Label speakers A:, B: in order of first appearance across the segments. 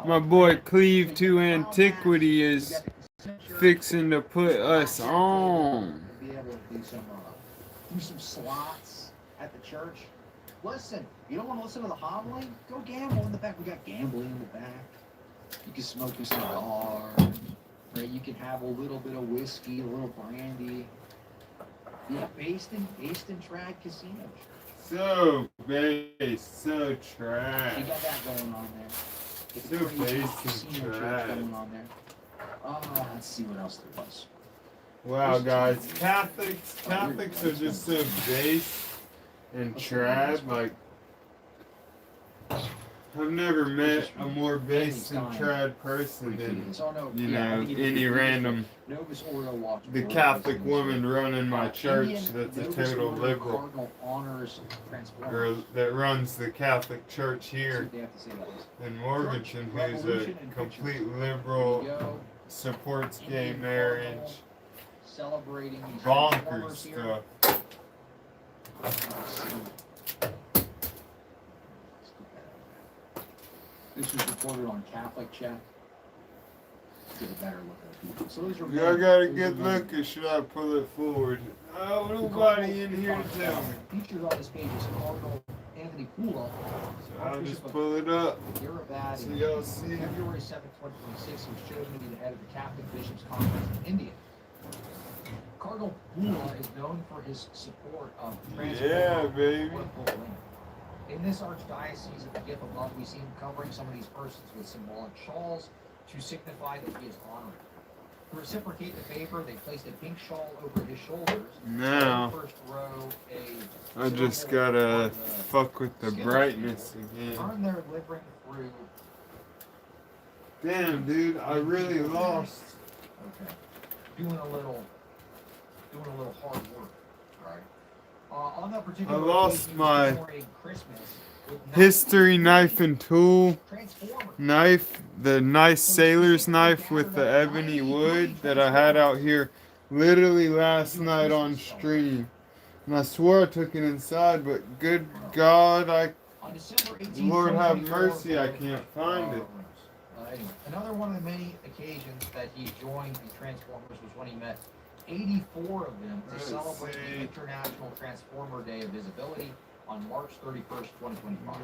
A: My boy Cleave to Antiquity is fixing to put us on.
B: Be able to do some slots at the church. Listen, you don't want to listen to the hobbling? Go gamble in the back. We got gambling in the back. You can smoke a cigar. Right? You can have a little bit of whiskey, a little brandy. Yeah, based in Trad Casino.
A: So base, so trash.
B: You got that going on there. It's
A: So base and trash.
B: Going on there. Let's see what else there was.
A: Wow, guys, Catholics are just so base and trad. Like, I've never met a more base and trad person than, you know, any random, the Catholic woman running my church that's a total liberal, or that runs the Catholic church here in Morganton, who's a complete liberal, supports gay marriage, bonkers stuff.
B: This was reported on Catholic Check. Get a better look at people. So those are
A: I got a good look, or should I pull it forward? Oh, nobody in here to tell me.
B: Featured on this page is Cardinal Anthony Pula.
A: So I'll just pull it up.
B: So
A: y'all see.
B: February 7, 2026, he was chosen to be the head of the Catholic Bishops' Conference in India. Cardinal Pula is known for his support of In this archdiocese at the gift above, we see him covering some of these persons with symbolic shawls to signify that he is honoring. To reciprocate the favor, they placed a pink shawl over his shoulders.
A: Now,
B: First row,
A: I just gotta fuck with the brightness again.
B: Turn their living through.
A: Damn, dude, I really lost.
B: Okay. Doing a little hard work, right? On that particular
A: I lost my
B: Christmas
A: history knife and tool knife, the nice sailor's knife with the ebony wood that I had out here literally last night on stream. And I swore I took it inside, but good God, Lord have mercy, I can't find it.
B: Another one of the many occasions that he joined the Transformers was when he met 84 of them to celebrate the International Transformer Day of Visibility on March 31st, 2025.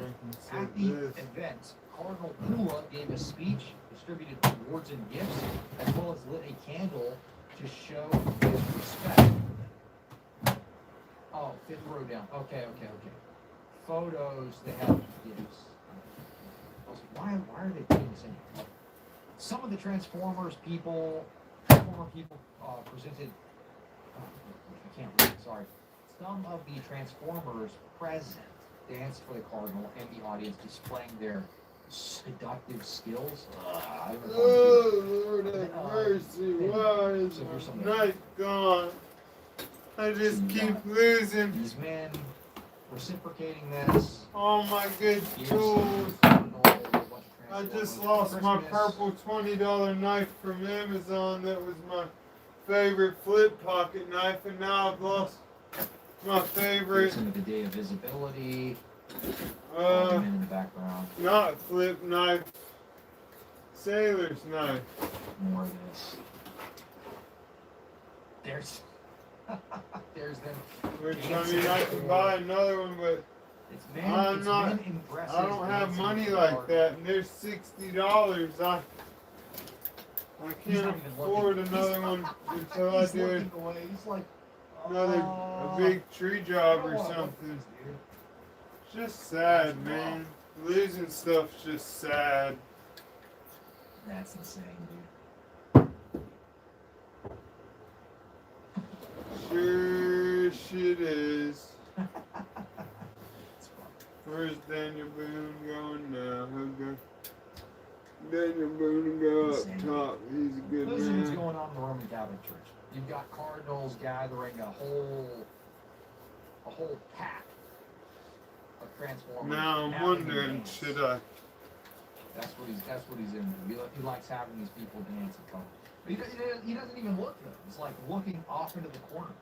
B: At the event, Cardinal Pula gave a speech, distributed awards and gifts, as well as lit a candle to show his respect. Oh, fifth row down. Okay. Photos, they have gifts. Why are they putting this in here? Some of the Transformer people presented, I can't read, sorry. Some of the Transformers present danced for the Cardinal and the audience, displaying their seductive skills.
A: Oh, Lord have mercy, why is the night gone? I just keep losing.
B: These men reciprocating this.
A: All my good tools. I just lost my purple $20 knife from Amazon that was my favorite flip pocket knife, and now I've lost my favorite.
B: Some of the Day of Visibility. In the background.
A: Not flip knife. Sailor's knife.
B: More of this. There's them.
A: Which, I mean, I could buy another one, but I don't have money like that, and there's $60. I can't afford another one until I do a big tree job or something. It's just sad, man. Losing stuff's just sad.
B: That's insane, dude.
A: Sure shit is. Where's Daniel Boone going now? Daniel Boone go up top. He's a good man.
B: This is what's going on in the Roman Catholic Church. You've got cardinals gathering a whole pack of Transformers.
A: Now I'm wondering, should I?
B: That's what he's in. He likes having these people dance and come. But he doesn't even look though. It's like looking off into the corner.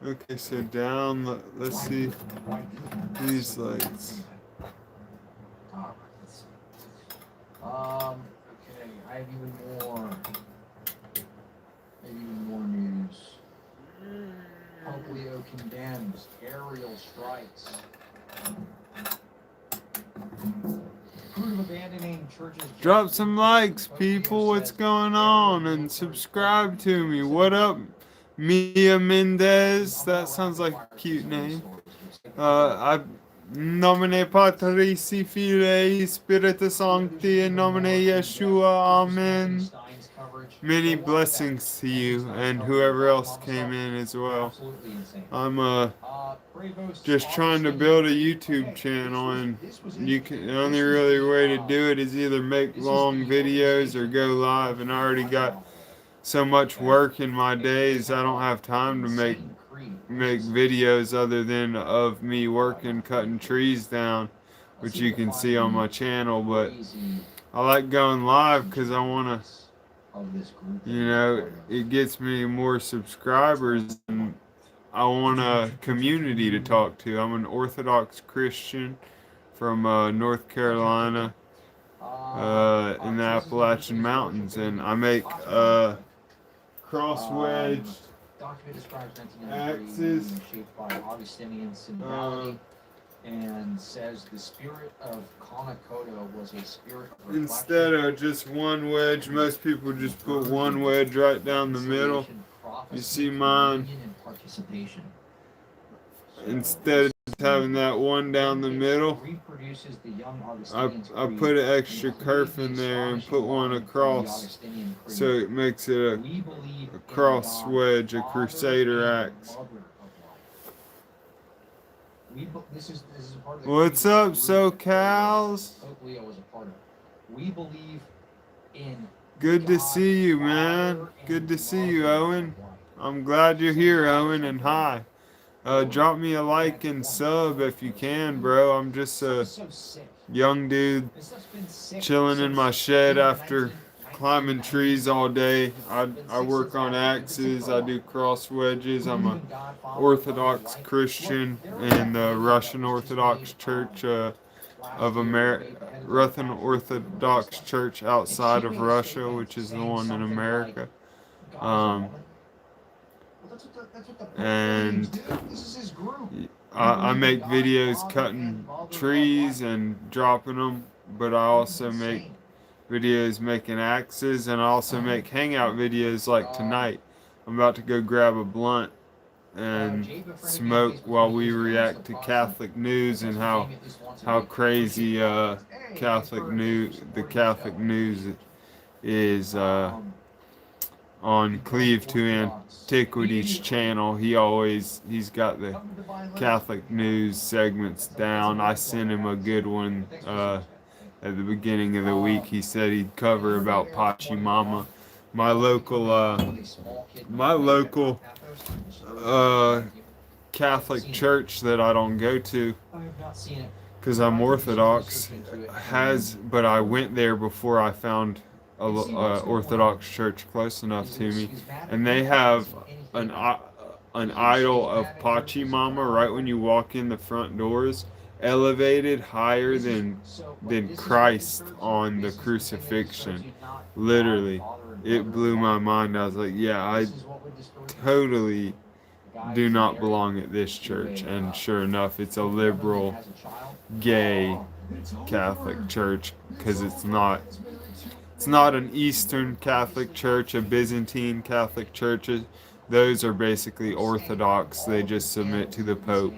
A: Okay, so down, let's see. these lights.
B: Alright, let's see. Okay, I have even more news. Pope Leo condemns aerial strikes. Fruit of abandoning churches.
A: Drop some likes, people. What's going on? And subscribe to me. What up, Mia Mendez? That sounds like a cute name. I nomine Patris Filii Spiritus Sancti in nomine Yeshua. Amen. Many blessings to you and whoever else came in as well. I'm just trying to build a YouTube channel, and the only really way to do it is either make long videos or go live, and I already got so much work in my days I don't have time to make videos other than of me working cutting trees down, which you can see on my channel. But I like going live because I want to, it gets me more subscribers, and I want a community to talk to. I'm an Orthodox Christian from North Carolina in the Appalachian Mountains, and I make cross wedge axes
B: shaped by Augustinian synodality, and says the spirit of Kanakoto was a spirit of
A: instead of just one wedge. Most people just put one wedge right down the middle. You see mine, instead of having that one down the middle, I put an extra kerf in there and put one across, so it makes it a cross wedge, a crusader axe. What's up, SoCals? Good to see you, man. Good to see you, Owen. I'm glad you're here, Owen, and hi. Drop me a like and sub if you can, bro. I'm just a young dude chilling in my shed after climbing trees all day. I work on axes. I do cross wedges. I'm a Orthodox Christian in the Russian Orthodox Church of America, Russian Orthodox Church outside of Russia, which is the one in America. And I make videos cutting trees and dropping them, but I also make videos making axes, and I also make hangout videos like tonight. I'm about to go grab a blunt and smoke while we react to Catholic news and how crazy the Catholic news is on Cleave to Antiquities channel. He's got the Catholic news segments down. I sent him a good one at the beginning of the week. He said he'd cover about Pachamama. My local Catholic church that I don't go to because I'm Orthodox but I went there before I found a Orthodox church close enough to me, and they have an idol of Pachamama right when you walk in the front doors, elevated higher than Christ on the crucifixion. Literally, it blew my mind. I was like, yeah, I totally do not belong at this church. And sure enough, it's a liberal, gay Catholic church, because it's not an Eastern Catholic church, a Byzantine Catholic church. Those are basically Orthodox. They just submit to the Pope.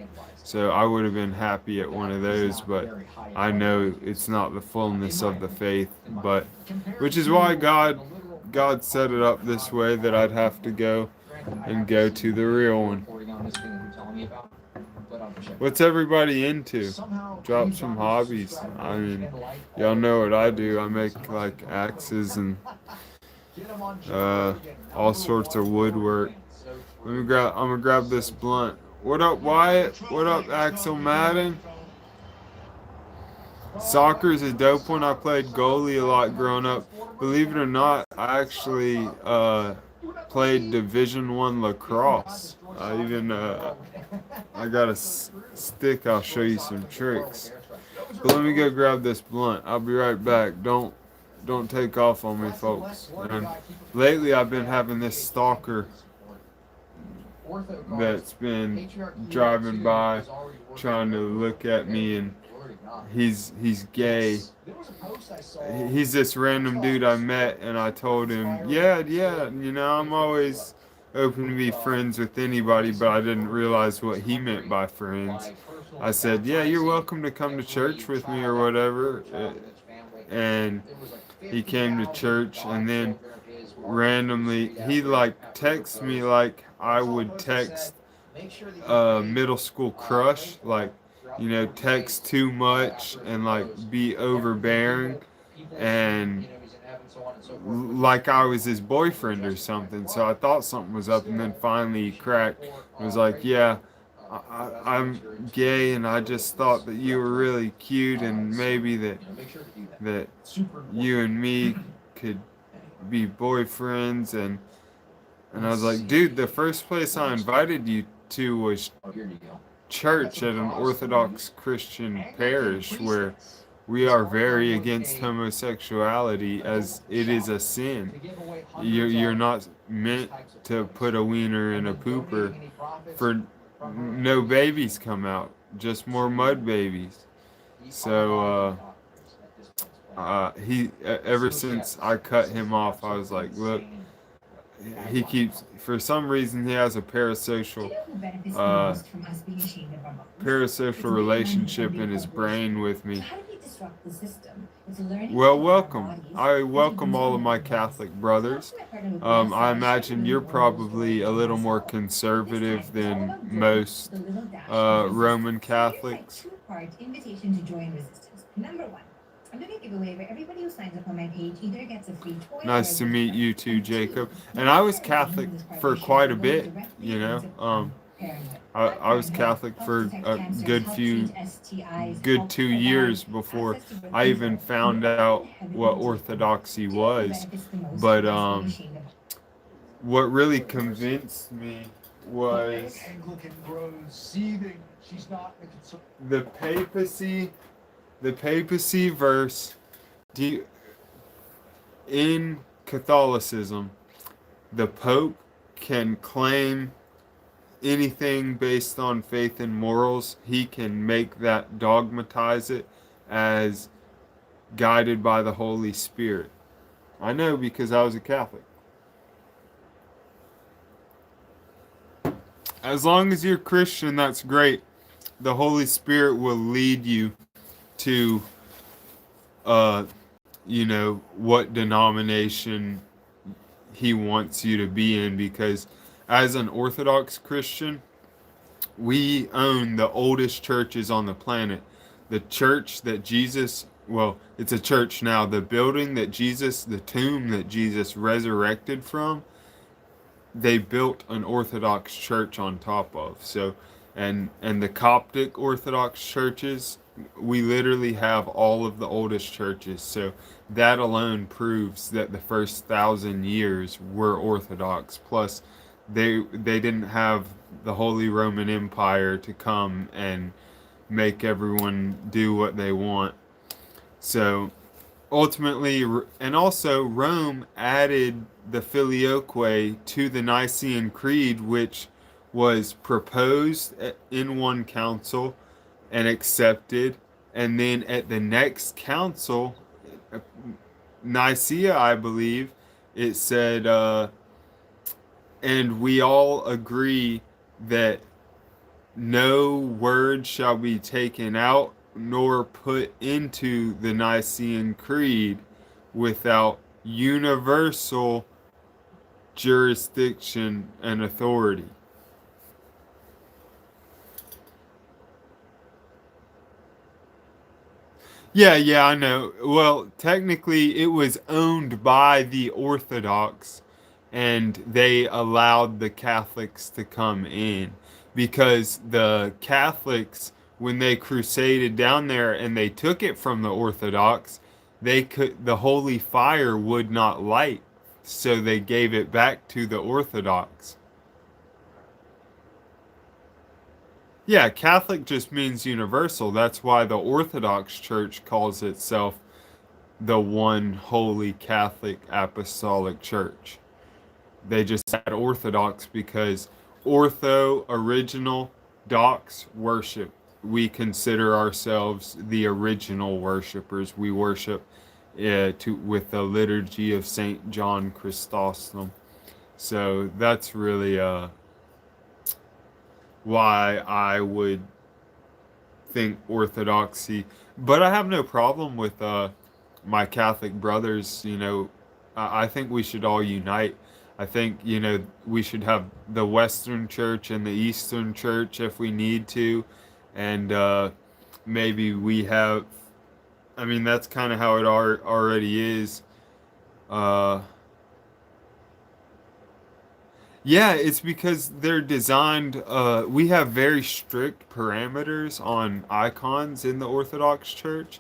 A: So I would have been happy at one of those, but I know it's not the fullness of the faith. But which is why God set it up this way, that I'd have to go to the real one. What's everybody into? Drop some hobbies. I mean, y'all know what I do. I make like axes and all sorts of woodwork. I'm gonna grab this blunt. What up, Wyatt? What up, Axel Madden? Soccer's a dope one. I played goalie a lot growing up. Believe it or not, I actually played Division I lacrosse. I even I got a stick. I'll show you some tricks. But let me go grab this blunt. I'll be right back. Don't take off on me, folks. And lately, I've been having this stalker that's been driving by, trying to look at me, and he's gay. He's this random dude I met, and I told him, yeah, you know, I'm always open to be friends with anybody, but I didn't realize what he meant by friends. I said, yeah, you're welcome to come to church with me or whatever. And he came to church, and then randomly he like texts me like I would text a middle school crush, like, you know, text too much and like be overbearing, and like I was his boyfriend or something. So I thought something was up, and then finally he cracked. It was like, yeah, I'm gay, and I just thought that you were really cute, and maybe that you and me could be boyfriends. And I was like, dude, the first place I invited you to was church at an Orthodox Christian parish, where we are very against homosexuality, as it is a sin. You're not meant to put a wiener in a pooper for no babies come out, just more mud babies. So he ever since I cut him off, I was like, look, he keeps, for some reason, he has a parasocial relationship in his brain with me. Well, welcome. I welcome all of my Catholic brothers. I imagine you're probably a little more conservative than most Roman Catholics. Number one, I'm doing a giveaway where everybody who signs up on my page either gets a free toy. Nice to meet you too, Jacob. And I was Catholic for quite a bit, you know. I was Catholic for a good 2 years before I even found out what Orthodoxy was. But what really convinced me was the papacy. The papacy verse, in Catholicism, the Pope can claim anything based on faith and morals. He can make that, dogmatize it as guided by the Holy Spirit. I know, because I was a Catholic. As long as you're Christian, that's great. The Holy Spirit will lead you to you know, what denomination he wants you to be in, because as an Orthodox Christian, we own the oldest churches on the planet. The church that Jesus, well, it's a church now, the building that Jesus, the tomb that Jesus resurrected from, they built an Orthodox church on top of. So and the Coptic Orthodox churches, we literally have all of the oldest churches. So that alone proves that the first 1,000 years were Orthodox. Plus, they didn't have the Holy Roman Empire to come and make everyone do what they want. So ultimately, and also Rome added the Filioque to the Nicene Creed, which was proposed in one council and accepted, and then at the next council, Nicaea, I believe, it said, and we all agree that no word shall be taken out nor put into the Nicene Creed without universal jurisdiction and authority. Yeah, I know. Well, technically, it was owned by the Orthodox, and they allowed the Catholics to come in, because the Catholics, when they crusaded down there and they took it from the Orthodox, the holy fire would not light. so they gave it back to the Orthodox. Yeah, Catholic just means universal. That's why the Orthodox Church calls itself the one holy Catholic Apostolic Church. They just add Orthodox because ortho, original, dox, worship. We consider ourselves the original worshipers. We worship with the liturgy of Saint John Chrysostom. So that's really why I would think orthodoxy. But I have no problem with my Catholic brothers. I think we should all unite. I think, we should have the Western Church and the Eastern Church if we need to. And maybe we have, I mean, that's kind of how it already is. Yeah, it's because they're designed, we have very strict parameters on icons in the Orthodox Church.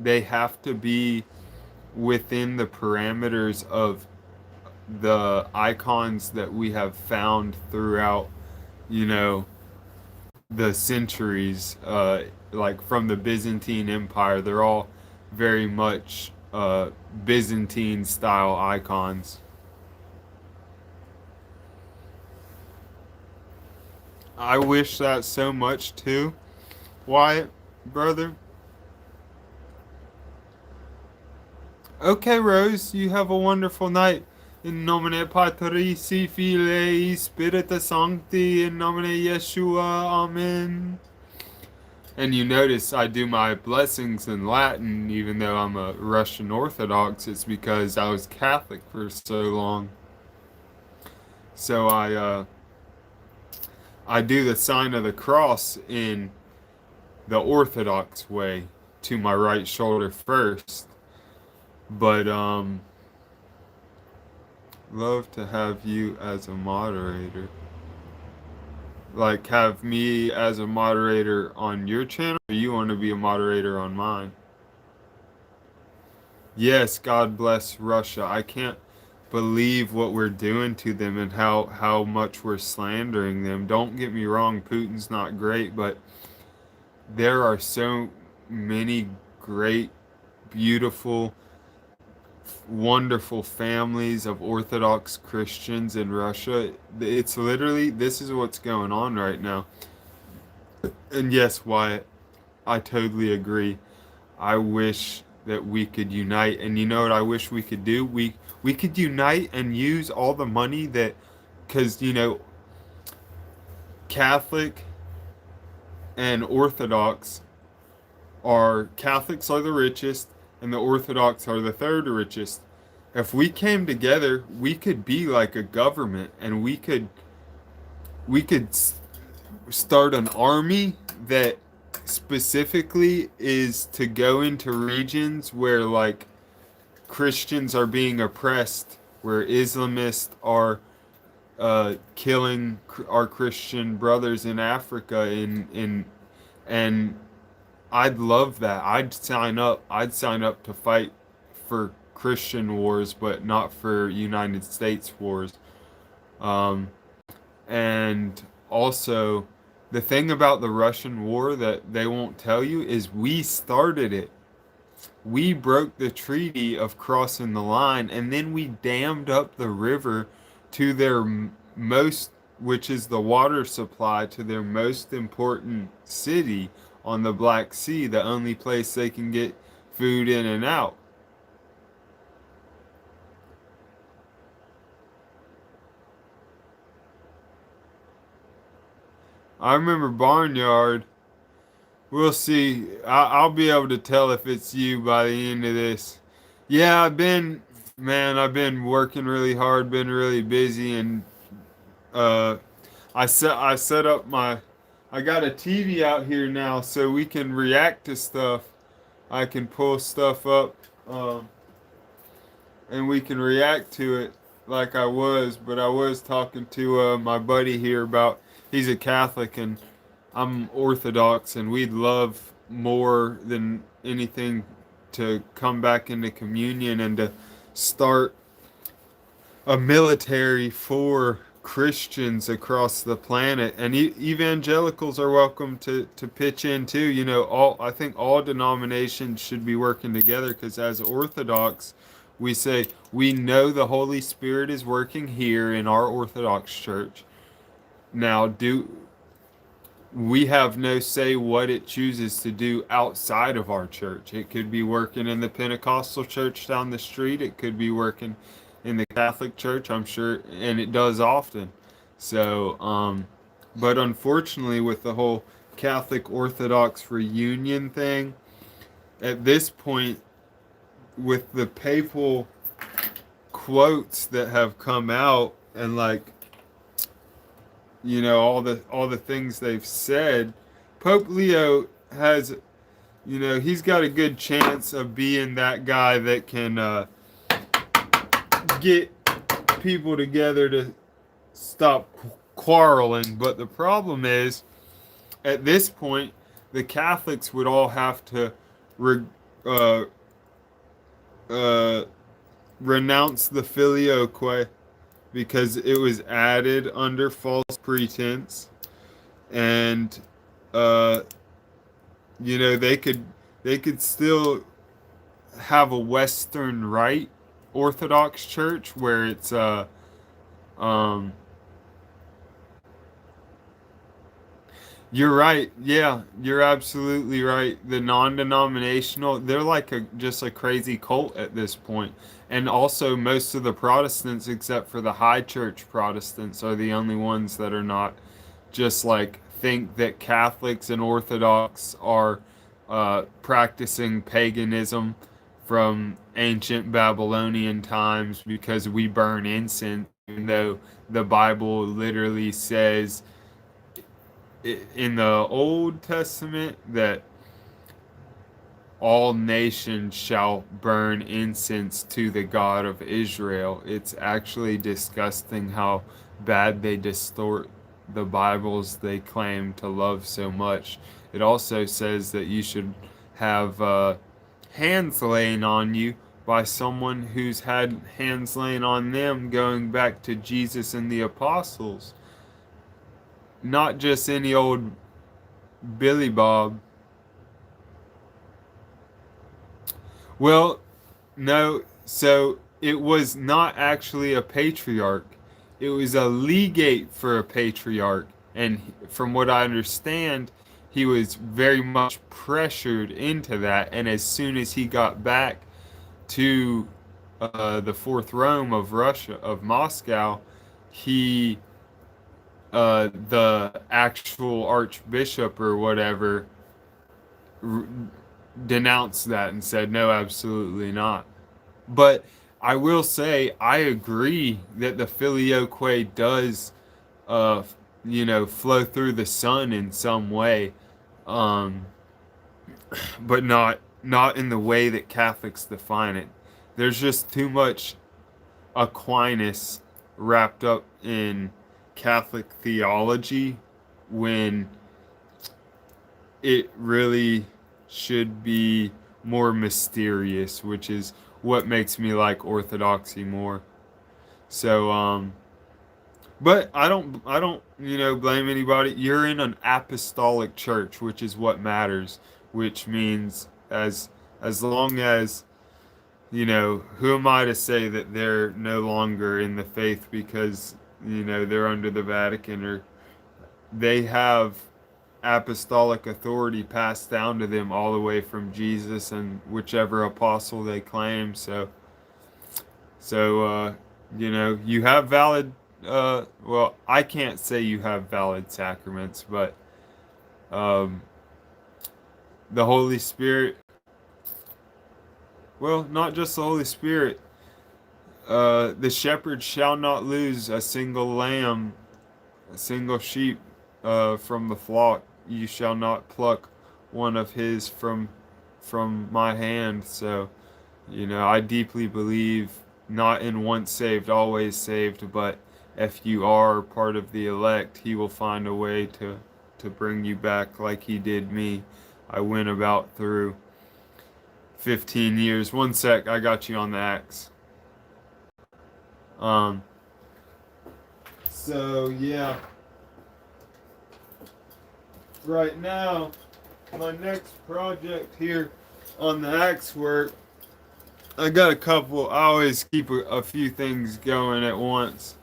A: They have to be within the parameters of the icons that we have found throughout, the centuries, like from the Byzantine Empire. They're all very much Byzantine style icons. I wish that so much too, Wyatt, brother. Okay, Rose, you have a wonderful night. In nomine Patris, Filii, Spiritus Sancti, in nomine Yeshua, Amen. And you notice I do my blessings in Latin, even though I'm a Russian Orthodox. It's because I was Catholic for so long. So I do the sign of the cross in the Orthodox way, to my right shoulder first. But love to have you as a moderator. Like, have me as a moderator on your channel, or you want to be a moderator on mine? Yes, God bless Russia. I can't believe what we're doing to them and how much we're slandering them. Don't get me wrong, Putin's not great, but there are so many great, beautiful, wonderful families of Orthodox Christians in Russia. It's literally, this is what's going on right now. And yes, Wyatt, I totally agree. I wish that we could unite. And you know what I wish we could do? We could unite and use all the money that, because, Catholic and Orthodox Catholics are the richest and the Orthodox are the third richest. If we came together, we could be like a government, and we could start an army that specifically is to go into regions where like Christians are being oppressed, where Islamists are killing our Christian brothers in Africa, and I'd love that. I'd sign up. I'd sign up to fight for Christian wars, but not for United States wars. And also, the thing about the Russian war that they won't tell you is we started it. We broke the treaty of crossing the line, and then we dammed up the river to their most, which is the water supply to their most important city on the Black Sea, the only place they can get food in and out. I remember Barnyard. We'll see. I'll be able to tell if it's you by the end of this. Yeah, I've been working really hard, been really busy, and I set up I got a TV out here now so we can react to stuff. I can pull stuff up, and we can react to it like I was. But I was talking to my buddy here about, he's a Catholic and I'm Orthodox, and we'd love more than anything to come back into communion and to start a military for Christians across the planet, and evangelicals are welcome to pitch in too. You know, I think all denominations should be working together, because as Orthodox, we say we know the Holy Spirit is working here in our Orthodox church. Now, do we have no say what it chooses to do outside of our church? It could be working in the Pentecostal church down the street. It could be working in the Catholic church, I'm sure, and it does often. So, but unfortunately, with the whole Catholic Orthodox reunion thing, at this point, with the papal quotes that have come out, and like, you know, all the things they've said, Pope Leo has, you know, he's got a good chance of being that guy that can get people together to stop quarreling. But the problem is, at this point, the Catholics would all have to uh, uh, renounce the filioque, because it was added under false pretense, and you know, they could still have a Western Rite Orthodox church where it's um you're right. Yeah, you're absolutely right. The non-denominational, they're like just a crazy cult at this point. And also, most of the Protestants, except for the high church Protestants, are the only ones that are not just like think that Catholics and Orthodox are practicing paganism from ancient Babylonian times because we burn incense, even though the Bible literally says in the Old Testament that all nations shall burn incense to the God of Israel. It's actually disgusting how bad they distort the Bibles they claim to love so much. It also says that you should have hands laying on you by someone who's had hands laying on them going back to Jesus and the apostles. Not just any old Billy Bob. Well, no, so it was not actually a patriarch. It was a legate for a patriarch. And from what I understand, he was very much pressured into that. And as soon as he got back to the Fourth Rome of Russia, of Moscow, he, the actual archbishop or whatever, denounced that and said, no, absolutely not. But I will say, I agree that the filioque does, uh, you know, flow through the Son in some way, um, but not in the way that Catholics define it. There's just too much Aquinas wrapped up in Catholic theology when it really should be more mysterious, which is what makes me like Orthodoxy more. So, but I don't, you know, blame anybody. You're in an apostolic church, which is what matters, which means as long as, you know, who am I to say that they're no longer in the faith because, you know, they're under the Vatican, or they have apostolic authority passed down to them all the way from Jesus and whichever apostle they claim. So, you know, you have valid, well, I can't say you have valid sacraments, but um, the Holy Spirit, well, not just the Holy Spirit, the shepherd shall not lose a single lamb, a single sheep from the flock. You shall not pluck one of his from my hand. So, you know, I deeply believe not in once saved, always saved, but if you are part of the elect, he will find a way to bring you back like he did me. I went about through 15 years. One sec, I got you on the axe. So yeah, right now, my next project here on the axe work, I got a couple. I always keep a few things going at once.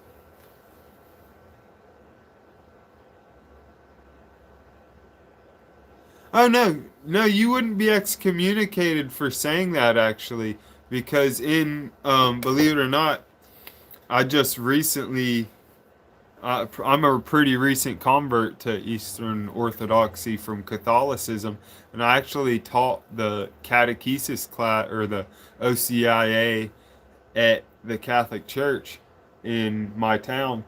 A: Oh no, no, you wouldn't be excommunicated for saying that actually, because believe it or not, I just recently, I'm a pretty recent convert to Eastern Orthodoxy from Catholicism, and I actually taught the catechesis class or the OCIA at the Catholic Church in my town.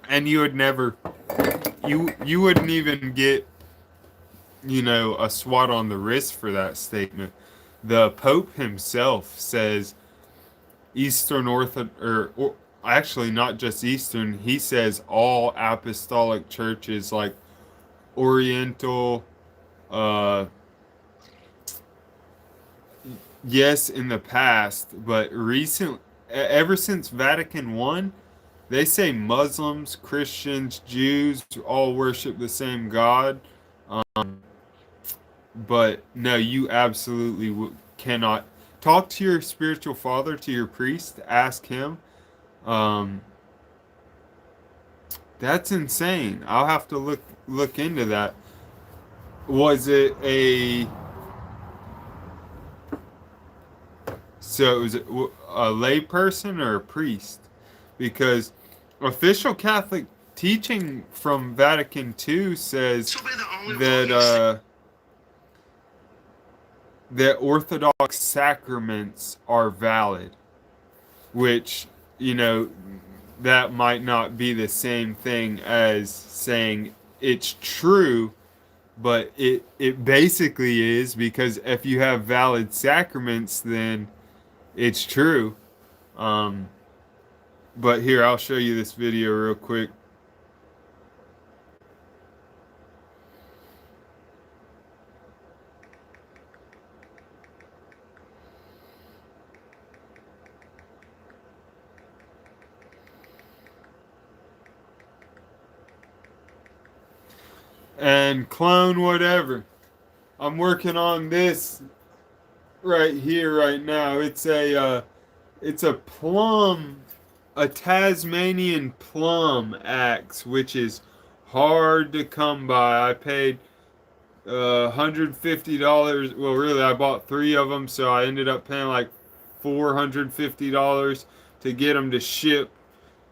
A: And you would never, you wouldn't even get, a swat on the wrist for that statement. The Pope himself says Eastern or actually not just Eastern, he says all apostolic churches like Oriental, uh, yes, in the past, but ever since Vatican I, they say Muslims, Christians, Jews all worship the same God. But no, you absolutely cannot talk to your spiritual father, to your priest, ask him. Um, that's insane. I'll have to look into that. Was it so it was a lay person or a priest? Because official Catholic teaching from Vatican II says that that Orthodox sacraments are valid, which, that might not be the same thing as saying it's true, but it basically is, because if you have valid sacraments, then it's true. But here, I'll show you this video real quick. And clone whatever. I'm working on this right here right now. It's a a Tasmanian plum axe, which is hard to come by. I paid $150. Well, really, I bought 3 of them, so I ended up paying like $450 to get them to ship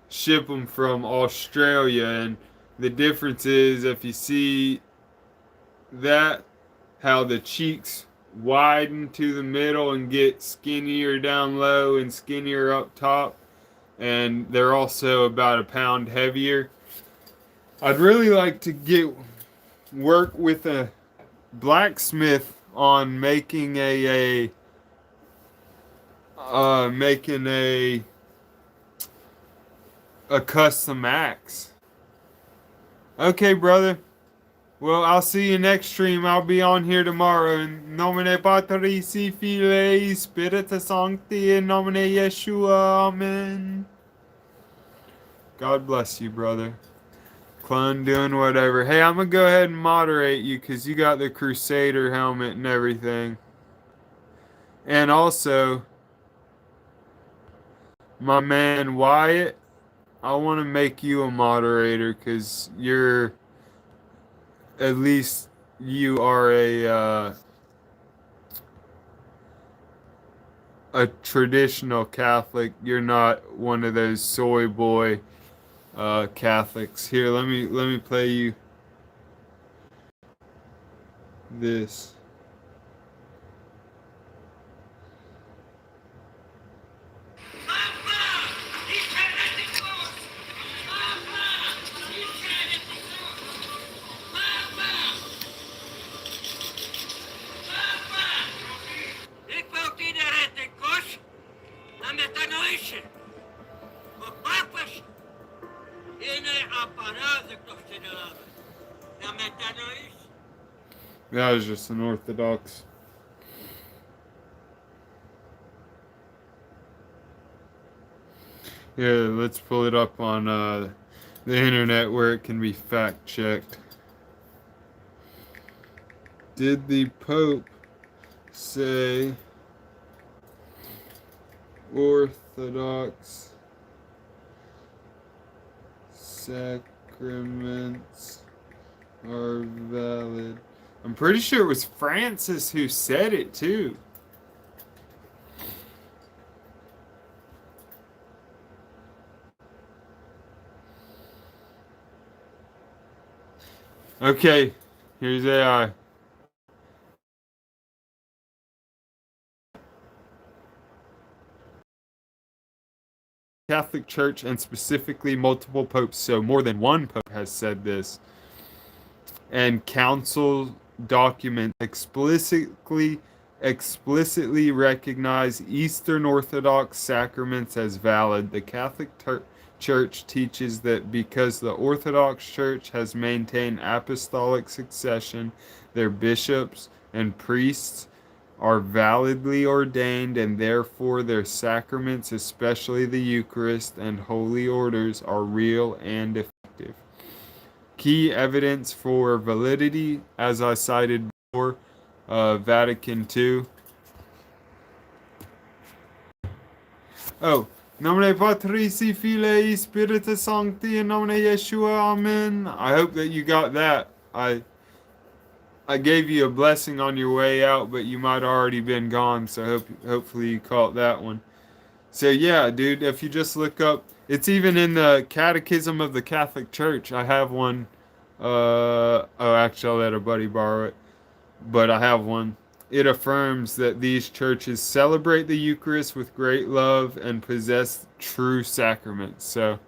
A: them from Australia. And the difference is, if you see that, how the cheeks widen to the middle and get skinnier down low and skinnier up top, and they're also about a pound heavier. I'd really like to work with a blacksmith on making a custom axe. Okay, brother. Well, I'll see you next stream. I'll be on here tomorrow. In nomine Patris, Filii, Spiritus Sancti, in nomine Yeshua. Amen. God bless you, brother. Clone doing whatever. Hey, I'm going to go ahead and moderate you because you got the Crusader helmet and everything. And also, my man Wyatt, I want to make you a moderator because at least you are a traditional Catholic. You're not one of those soy boy Catholics. Here, let me play you this. That was just an Orthodox. Here, let's pull it up on the internet where it can be fact-checked. Did the Pope say Orthodox sacraments are valid? I'm pretty sure it was Francis who said it too. Okay, here's AI. Catholic Church, and specifically multiple popes, so more than one pope has said this. And council documents explicitly recognize Eastern Orthodox sacraments as valid. The Catholic Church teaches that because the Orthodox Church has maintained apostolic succession, their bishops and priests are validly ordained, and therefore their sacraments, especially the Eucharist and holy orders, are real and effective. Key evidence for validity, as I cited before, Vatican II. Oh, nomine Patris, Filii, Spiritus Sancti, in nomine Yeshua, Amen. I hope that you got that. I gave you a blessing on your way out, but you might have already been gone, so hopefully you caught that one. So yeah, dude, if you just look up, it's even in the Catechism of the Catholic Church. I have one. Oh, actually, I'll let a buddy borrow it, but I have one. It affirms that these churches celebrate the Eucharist with great love and possess true sacraments. So,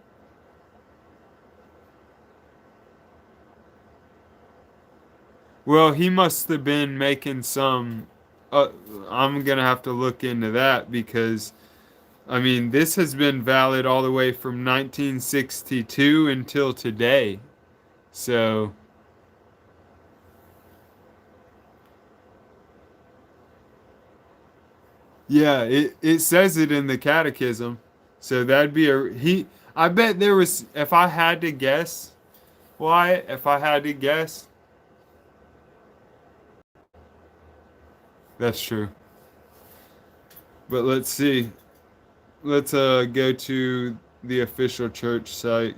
A: well, he must have been making some. I'm gonna have to look into that because, I mean, this has been valid all the way from 1962 until today. So, yeah, it says it in the catechism. So that'd be I bet there was, if I had to guess, Wyatt, if I had to guess, that's true. But let's see. Let's go to the official church site.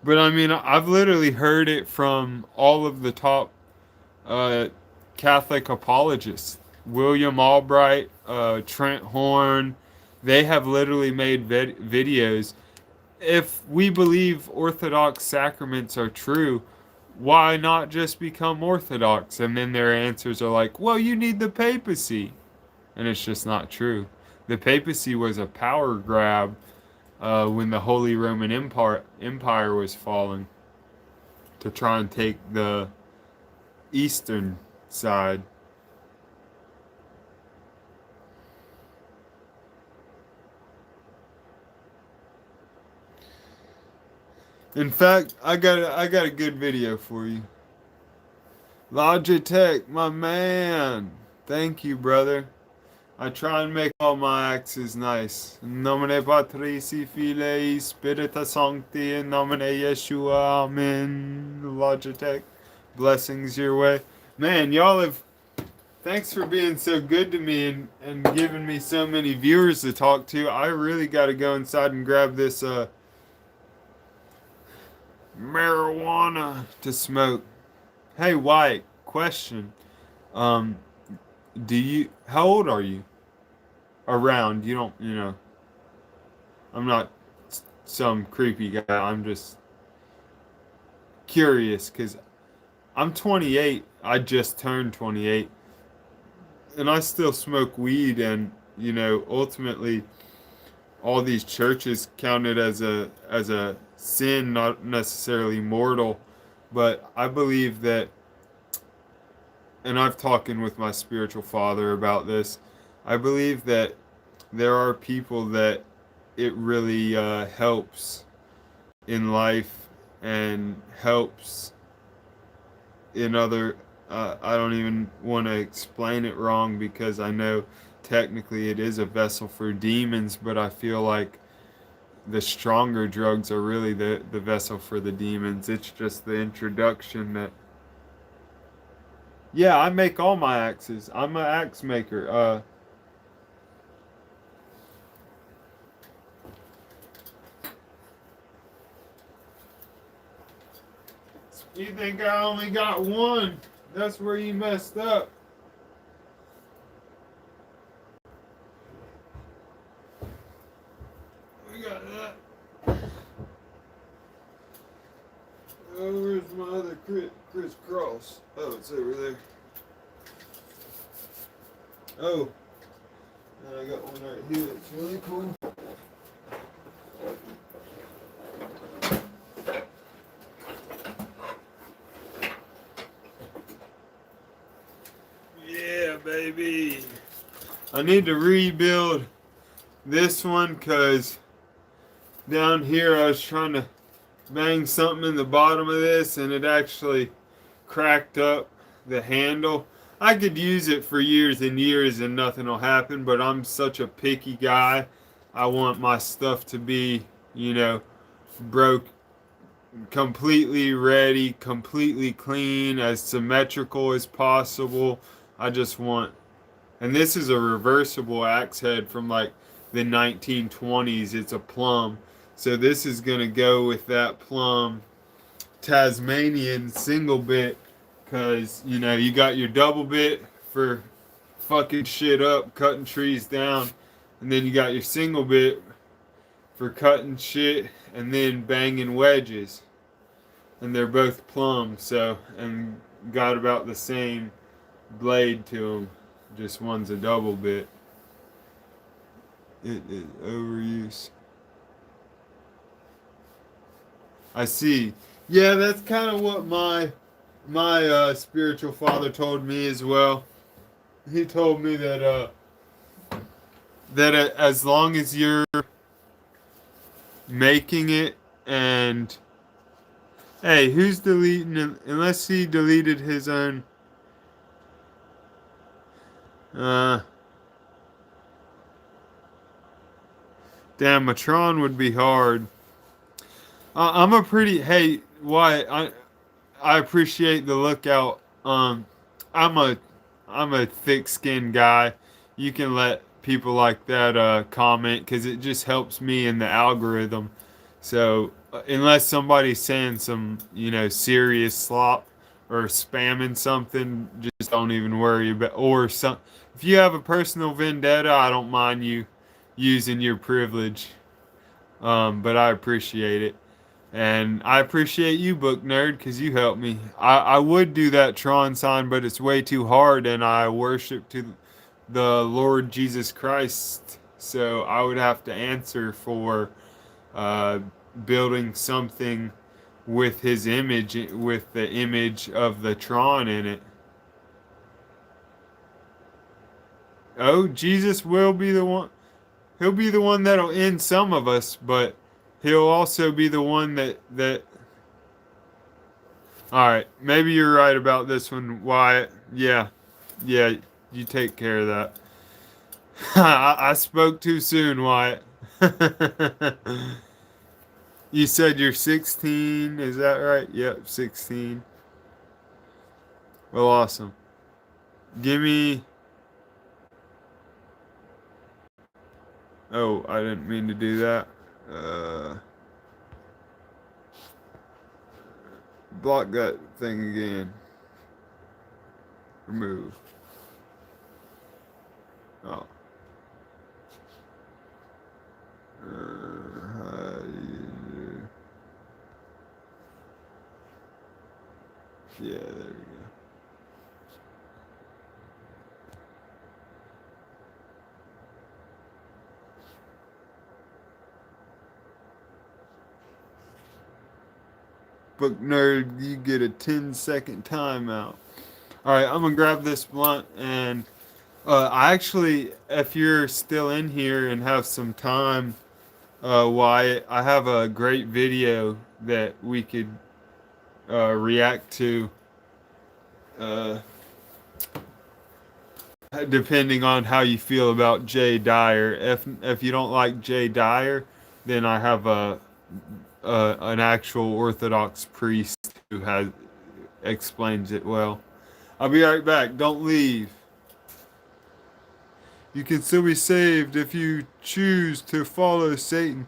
A: But I mean, I've literally heard it from all of the top uh, Catholic apologists. William Albright, Trent Horn, they have literally made videos. If we believe Orthodox sacraments are true, why not just become Orthodox? And then their answers are like, well, you need the papacy. And it's just not true. The papacy was a power grab when the Holy Roman Empire was falling to try and take the eastern side. In fact, I got a good video for you. Logitech, my man. Thank you, brother. I try and make all my axes nice. In nomine Patris, Filii, Spiritus Sancti, in nomine Yeshua, Amen. Logitech, blessings your way. Man, y'all have, thanks for being so good to me and giving me so many viewers to talk to. I really got to go inside and grab this marijuana to smoke. Hey, White, question. Um, how old are you? Around, you don't, I'm not some creepy guy. I'm just curious because I'm 28. I just turned 28. And I still smoke weed, and, ultimately all these churches count it as a sin, not necessarily mortal. But I believe that, and I've talking with my spiritual father about this, I believe that there are people that it really helps in life and helps in other I don't even want to explain it wrong because I know technically it is a vessel for demons, but I feel like the stronger drugs are really the vessel for the demons. It's just the introduction that. Yeah, I make all my axes. I'm an axe maker. You think I only got one? That's where you messed up. We got that. Oh, where's my other crisscross? Oh, it's over there. Oh, and I got one right here. It's really cool. Yeah, baby. I need to rebuild this one because down here I was trying to bang something in the bottom of this and it actually cracked up the handle. I could use it for years and years and nothing will happen, but I'm such a picky guy. I want my stuff to be, broke, completely ready, completely clean, as symmetrical as possible. I just want, and this is a reversible axe head from like the 1920s. It's a plum. So this is going to go with that plum Tasmanian single bit because, you got your double bit for fucking shit up, cutting trees down, and then you got your single bit for cutting shit and then banging wedges. And they're both plum, so, and got about the same blade to them. Just one's a double bit. It is overuse. I see. Yeah, that's kind of what my spiritual father told me as well. He told me that as long as you're making it and hey, who's deleting it? Unless he deleted his own. Damn, Matron would be hard. I'm a pretty. Hey, Wyatt, I appreciate the lookout. I'm a thick-skinned guy. You can let people like that comment because it just helps me in the algorithm. So unless somebody's saying some serious slop or spamming something, just don't even worry about. Or some, if you have a personal vendetta, I don't mind you using your privilege. But I appreciate it. And I appreciate you, Book Nerd, because you helped me. I would do that Tron sign, but it's way too hard, and I worship to the Lord Jesus Christ. So I would have to answer for building something with his image, with the image of the Tron in it. Oh, Jesus will be the one. He'll be the one that'll end some of us, but he'll also be the one that. All right, maybe you're right about this one, Wyatt. Yeah, you take care of that. I spoke too soon, Wyatt. You said you're 16, is that right? Yep, 16. Well, awesome. Give me. Oh, I didn't mean to do that. Block that thing again. Remove. Oh. Yeah, there we go. Book Nerd, you get a 10-second timeout. Alright, I'm gonna grab this blunt and I actually, if you're still in here and have some time, Wyatt, I have a great video that we could react to depending on how you feel about Jay Dyer. If you don't like Jay Dyer, then I have an actual Orthodox priest who has explains it well. I'll be right back. Don't leave. You can still be saved if you choose to follow Satan.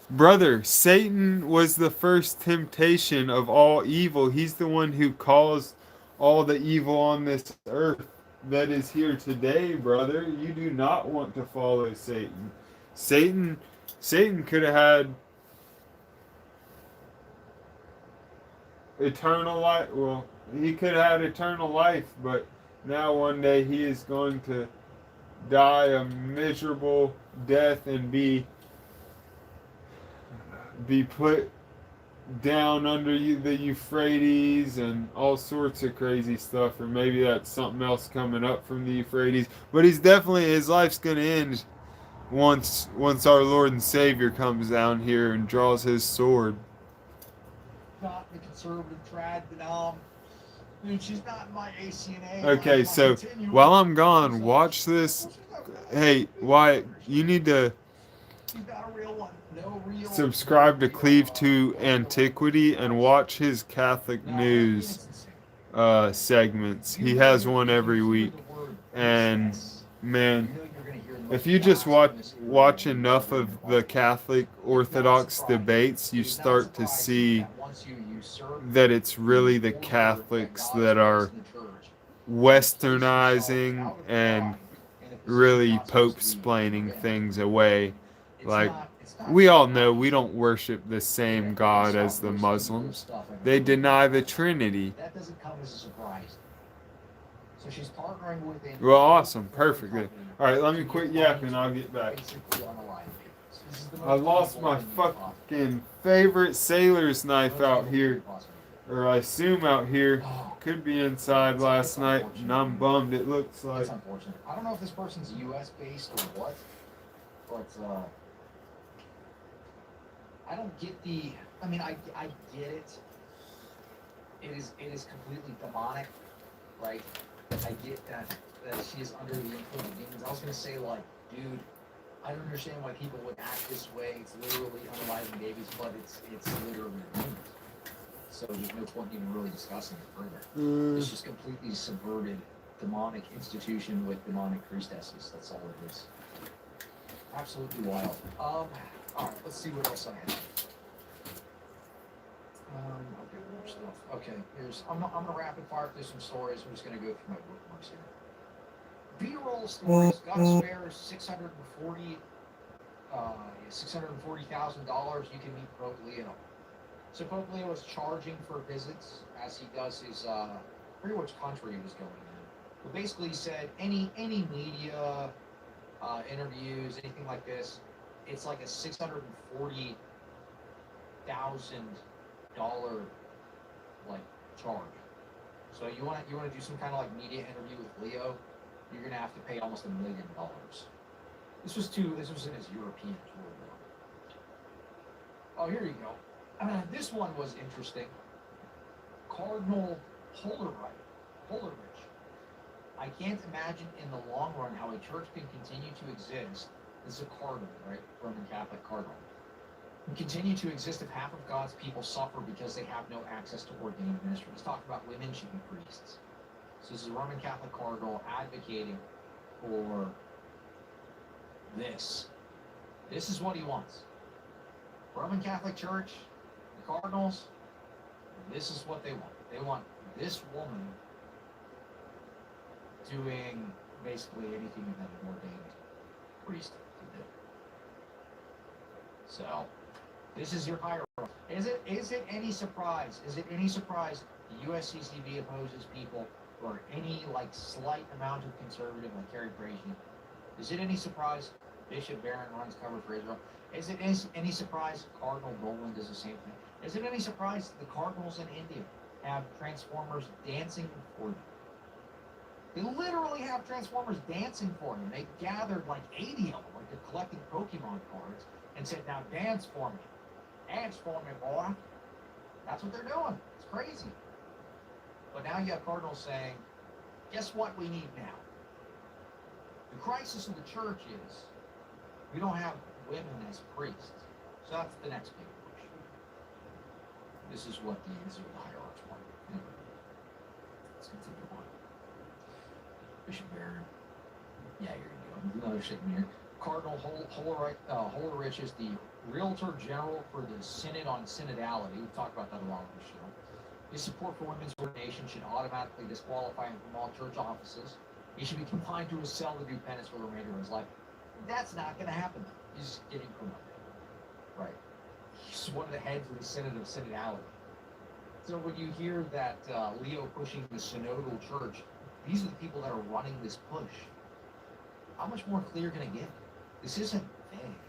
A: Brother, Satan was the first temptation of all evil. He's the one who caused all the evil on this earth that is here today, brother. You do not want to follow Satan. Satan could have had eternal life. Well, he could have had eternal life, but now one day he is going to die a miserable death and be put down under the Euphrates and all sorts of crazy stuff, or maybe that's something else coming up from the Euphrates. But his life's gonna end once our Lord and Savior comes down here and draws his sword.
B: Not the conservative trad, but dude, she's not in my ACNA.
A: Okay, so while I'm gone, watch this. Hey, Wyatt, you need to subscribe to Cleave to Antiquity and watch his Catholic news segments. He has one every week. And man, if you just watch enough of the Catholic Orthodox debates, you start to see that it's really the Catholics that are westernizing and really pope-splaining things away. Like, we all know we don't worship the same God as the Muslims. They deny the Trinity.
B: That doesn't come as a surprise. So she's partnering with a
A: Well, awesome. Perfect. Good. All right, let me quit yapping. I'll get back. I lost my fucking favorite sailor's knife out here. Or I assume out here. Could be inside last night, and I'm bummed. It looks like.
B: That's unfortunate. I don't know if this person's U.S. based or what, but I don't get the. I mean, I get it. It is completely demonic, right? I get that she is under the influence of demons. I was gonna say, like, dude, I don't understand why people would act this way. It's literally unaliving babies, but it's literally demons. So there's no point even really discussing it further. It's just completely subverted demonic institution with demonic priestesses. That's all it is. Absolutely wild. Alright, let's see what else I have. Okay, more stuff. Okay, I'm gonna rapid fire through some stories. I'm just gonna go through my bookmarks here. B-roll stories. Gus Fair's $640,000. You can meet Pope Leo. So Pope Leo was charging for visits as he does his pretty much country he was going in. But basically he said any media interviews, anything like this, it's like a $640,000 like charge. So you want to do some kind of like media interview with Leo, you're gonna have to pay almost $1 million. This was in his European tour. Oh, here you go. This one was interesting. Cardinal Hollerich. I can't imagine in the long run how a church can continue to exist. This is a cardinal, right? Roman Catholic cardinal. Can continue to exist if half of God's people suffer because they have no access to ordained ministry. Let's talk about women should be priests. So this is a Roman Catholic cardinal advocating for this. This is what he wants. Roman Catholic Church, Cardinals, this is what they want. They want this woman doing basically anything that an ordained priest can do. So, this is your hierarchy. Is it any surprise? Is it any surprise the USCCB opposes people who are any like slight amount of conservative, like Carrie Brazier? Is it any surprise Bishop Barron runs cover for Israel? Is it any surprise Cardinal Dolan does the same thing? Is it any surprise the Cardinals in India have Transformers dancing for them? They literally have Transformers dancing for them. They gathered like 80 of them, like they're collecting Pokemon cards, and said, now dance for me. Dance for me, boy. That's what they're doing. It's crazy. But now you have cardinals saying, guess what we need now? The crisis of the church is we don't have women as priests. So that's the next big push. This is what the hierarchs want. Anyway, let's continue on. Bishop Barron. Yeah, you're going to do another statement here. Cardinal Hollerich is the Realtor General for the Synod on Synodality. We've talked about that a lot on the show. His support for women's ordination should automatically disqualify him from all church offices. He should be confined to his cell to do penance for the remainder of his life. That's not going to happen. He's getting promoted. Right. He's one of the heads of the Synod of Synodality. So when you hear that Leo pushing the synodal church, these are the people that are running this push. How much more clear can it get? This isn't vague.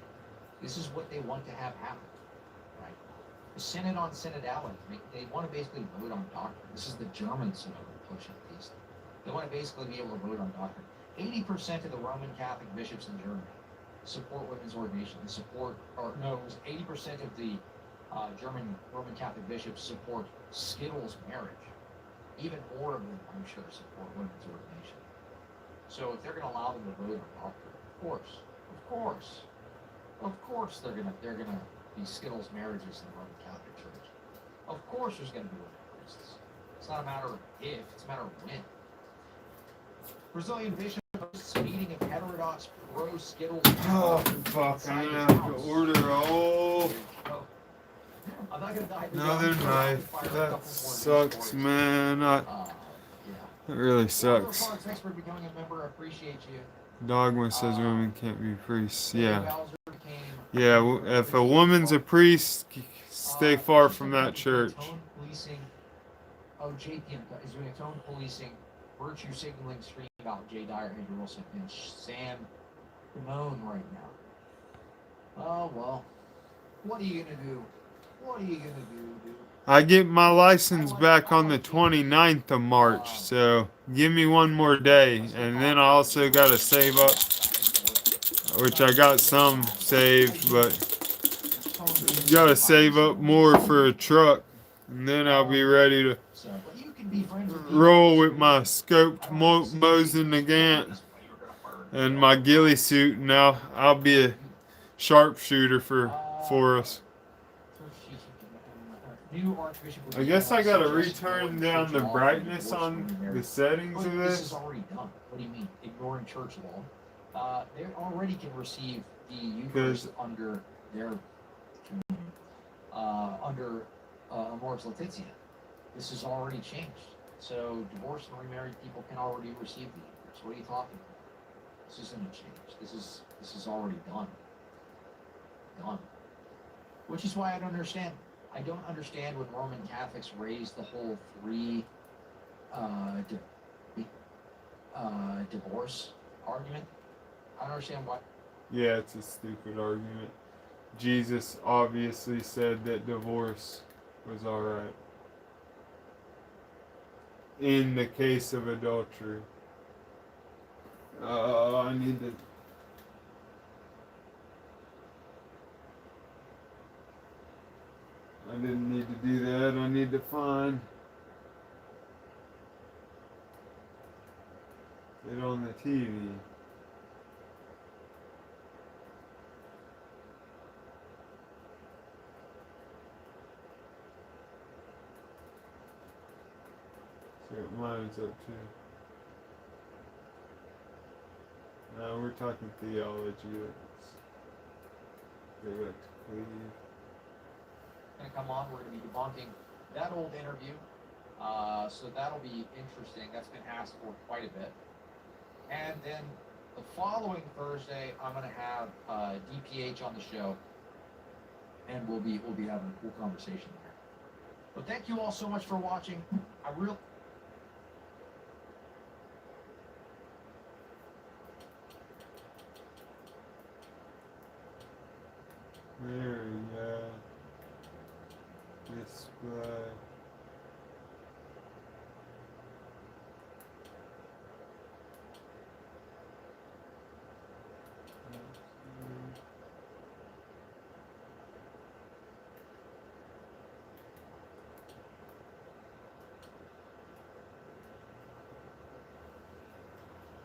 B: This is what they want to have happen. Right? The Synod on Synodality, they want to basically vote on doctrine. This is the German synodal push at least. They want to basically be able to vote on doctrine. 80% of the Roman Catholic bishops in Germany support women's ordination. They support, or no, it was 80% of the German Roman Catholic bishops support Skittles marriage. Even more of them, I'm sure, support women's ordination. So if they're going to allow them to vote on doctrine, of course, they're gonna be Skittles marriages in the Roman Catholic Church. Of course, there's going to be women priests. It's not a matter of if; it's a matter of when. Brazilian bishop hosts meeting of heterodox pro-Skittles.
A: Oh, fuck, I'm gonna have to order all.
B: I'm not gonna dive
A: Another knife. That sucks, man. That really sucks.
B: Thanks for becoming a member. I appreciate you.
A: Dogma says women can't be priests. Yeah. Yeah, if a woman's a priest, stay far from that church.
B: Oh, JPM is doing a tone policing, virtue signaling stream about Jay Dyer, Andrew Wilson, and Sam Damone right now. Oh, well. What are you going to do? What are you going to do, dude?
A: I get my license back on the 29th of March, so give me one more day. And then I also got to save up, which I got some saved, but got to save up more for a truck. And then I'll be ready to roll with my scoped Mosin Nagant and my ghillie suit. Now I'll be a sharpshooter for us. I guess I gotta return down the brightness on the settings of
B: This
A: this.
B: is already done. What do you mean? Ignoring church law? They already can receive the Eucharist under their under Amoris Laetitia. This is already changed. So divorced and remarried people can already receive the Eucharist. What are you talking about? This isn't a change. This is already done. Done. Which is why I don't understand. I don't understand when Roman Catholics raise the whole free divorce argument. I don't understand why.
A: Yeah, it's a stupid argument. Jesus obviously said that divorce was alright. In the case of adultery. I need to... I didn't need to do that. I need to find it on the TV. See what mine's up to. Now we're talking theology. Let's go back to Cleve.
B: Going to come on, we're going to be debunking that old interview, so that'll be interesting. That's been asked for quite a bit. And then the following Thursday, I'm going to have DPH on the show, and we'll be having a cool conversation there. But thank you all so much for watching.
A: There we go. Display.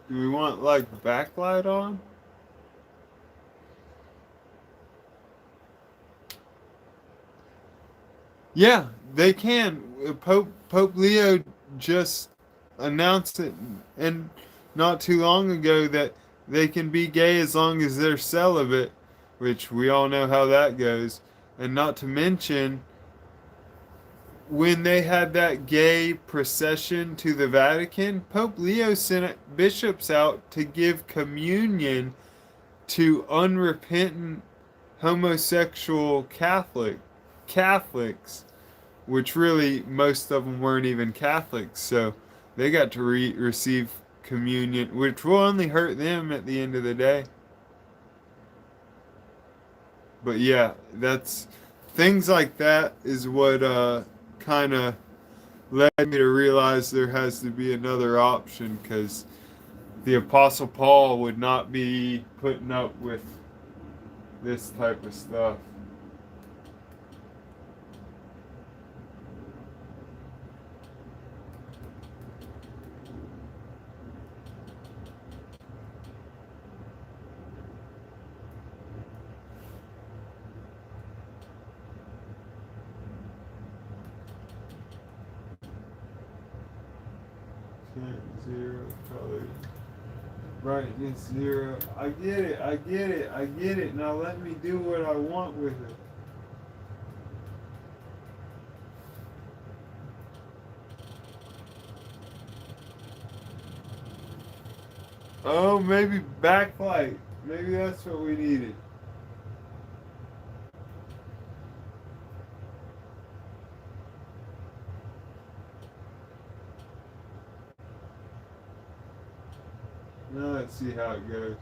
A: Do we want like backlight on? Yeah, they can. Pope Leo just announced it, and not too long ago, that they can be gay as long as they're celibate, which we all know how that goes. And not to mention, when they had that gay procession to the Vatican, Pope Leo sent bishops out to give communion to unrepentant homosexual Catholics, which really most of them weren't even Catholics, so they got to receive communion, which will only hurt them at the end of the day. But yeah, that's things like that is what kind of led me to realize there has to be another option, because the Apostle Paul would not be putting up with this type of stuff. Zero color. Brightness 0. I get it. Now let me do what I want with it. Oh, maybe backlight. Maybe that's what we needed. Now let's see how it goes.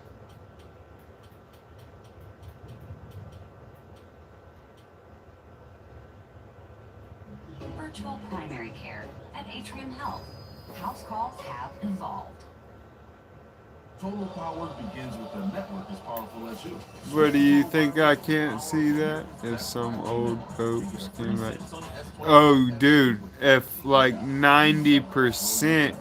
C: Virtual primary care at Atrium Health. House calls have evolved.
D: Total power begins with a network as powerful as you.
A: But do you think I can't see that? If some old popes came back. Oh, dude, if like 90%,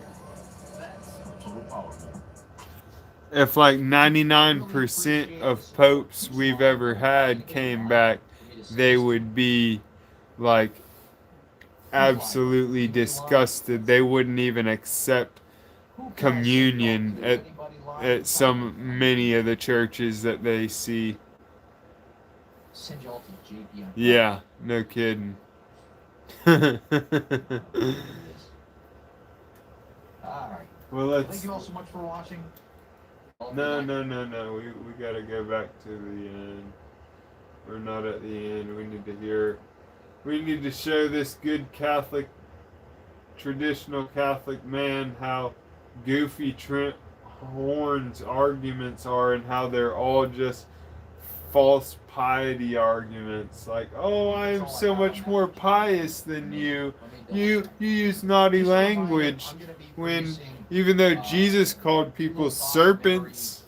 A: if like 99% of popes we've ever had came back, they would be like absolutely disgusted. They wouldn't even accept communion at many of the churches that they see. Yeah, no kidding.
B: Alright.
A: Well, let's.
B: Thank you all so much for watching.
A: No. We gotta go back to the end. We're not at the end. We need to hear. We need to show this good Catholic, traditional Catholic man how goofy Trent Horn's arguments are, and how they're all just false piety arguments. Like, oh, I am so much more pious than you. You use naughty language, when even though Jesus called people serpents.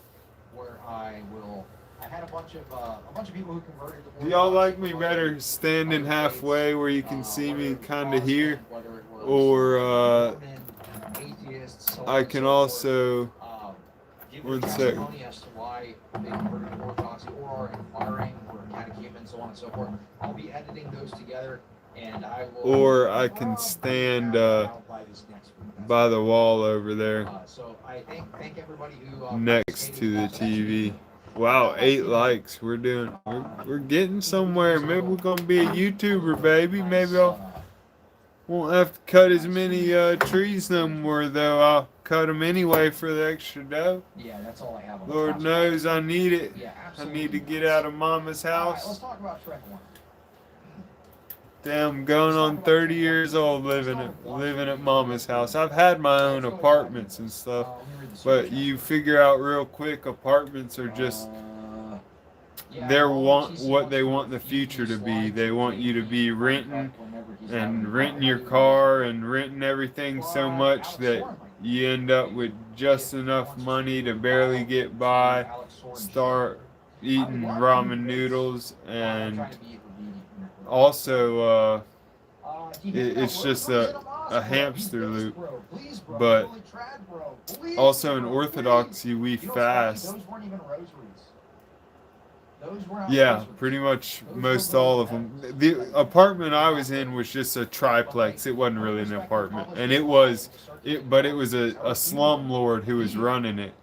B: Where I had a bunch of people who converted.
A: Do y'all like me better standing halfway where you can see me kind of here, or I can also. One sec.
B: As to why they converted to Orthodoxy, or are inquiring, or catechumens, so on and so forth. I'll be editing those together, and I will.
A: Or I can stand by the wall over there,
B: so I thank everybody who
A: next to the TV. Wow, 8 likes. We're getting somewhere. Maybe we're gonna be a YouTuber, baby. Maybe I'll won't have to cut as many trees no more, though. I'll cut them anyway for the extra dough.
B: Yeah, that's all I have.
A: Lord knows I need it.
B: Yeah,
A: I need to get out of Mama's house.
B: Let's talk about Trent Horn.
A: Damn, going on 30 years old living at Mama's house. I've had my own apartments and stuff, but you figure out real quick, apartments are just what they want the future to be. They want you to be renting your car and renting everything so much that you end up with just enough money to barely get by, start eating ramen noodles, and also it's just a hamster loop. But also in Orthodoxy, we fast.
B: Those weren't even rosaries. Those were not
A: Yeah,
B: rosaries.
A: pretty much most all of them. The apartment I was in was just a triplex. It wasn't really an apartment, and but it was a slumlord who was running it.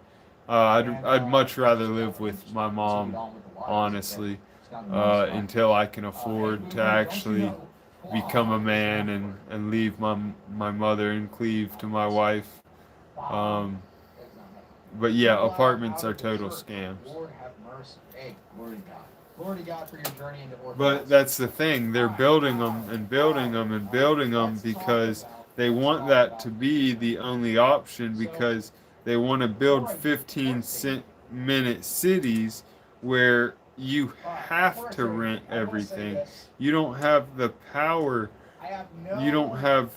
A: I'd much rather live with my mom, honestly, until I can afford to actually become a man and leave my mother and cleave to my wife. But yeah, apartments are total scams.
B: Lord have mercy. Hey, glory to God. Glory to God for your journey into orthodoxy.
A: But that's the thing. They're building them and building them and building them because they want that to be the only option, because they want to build 15-minute cities where you have to rent everything. You don't have the power. You don't have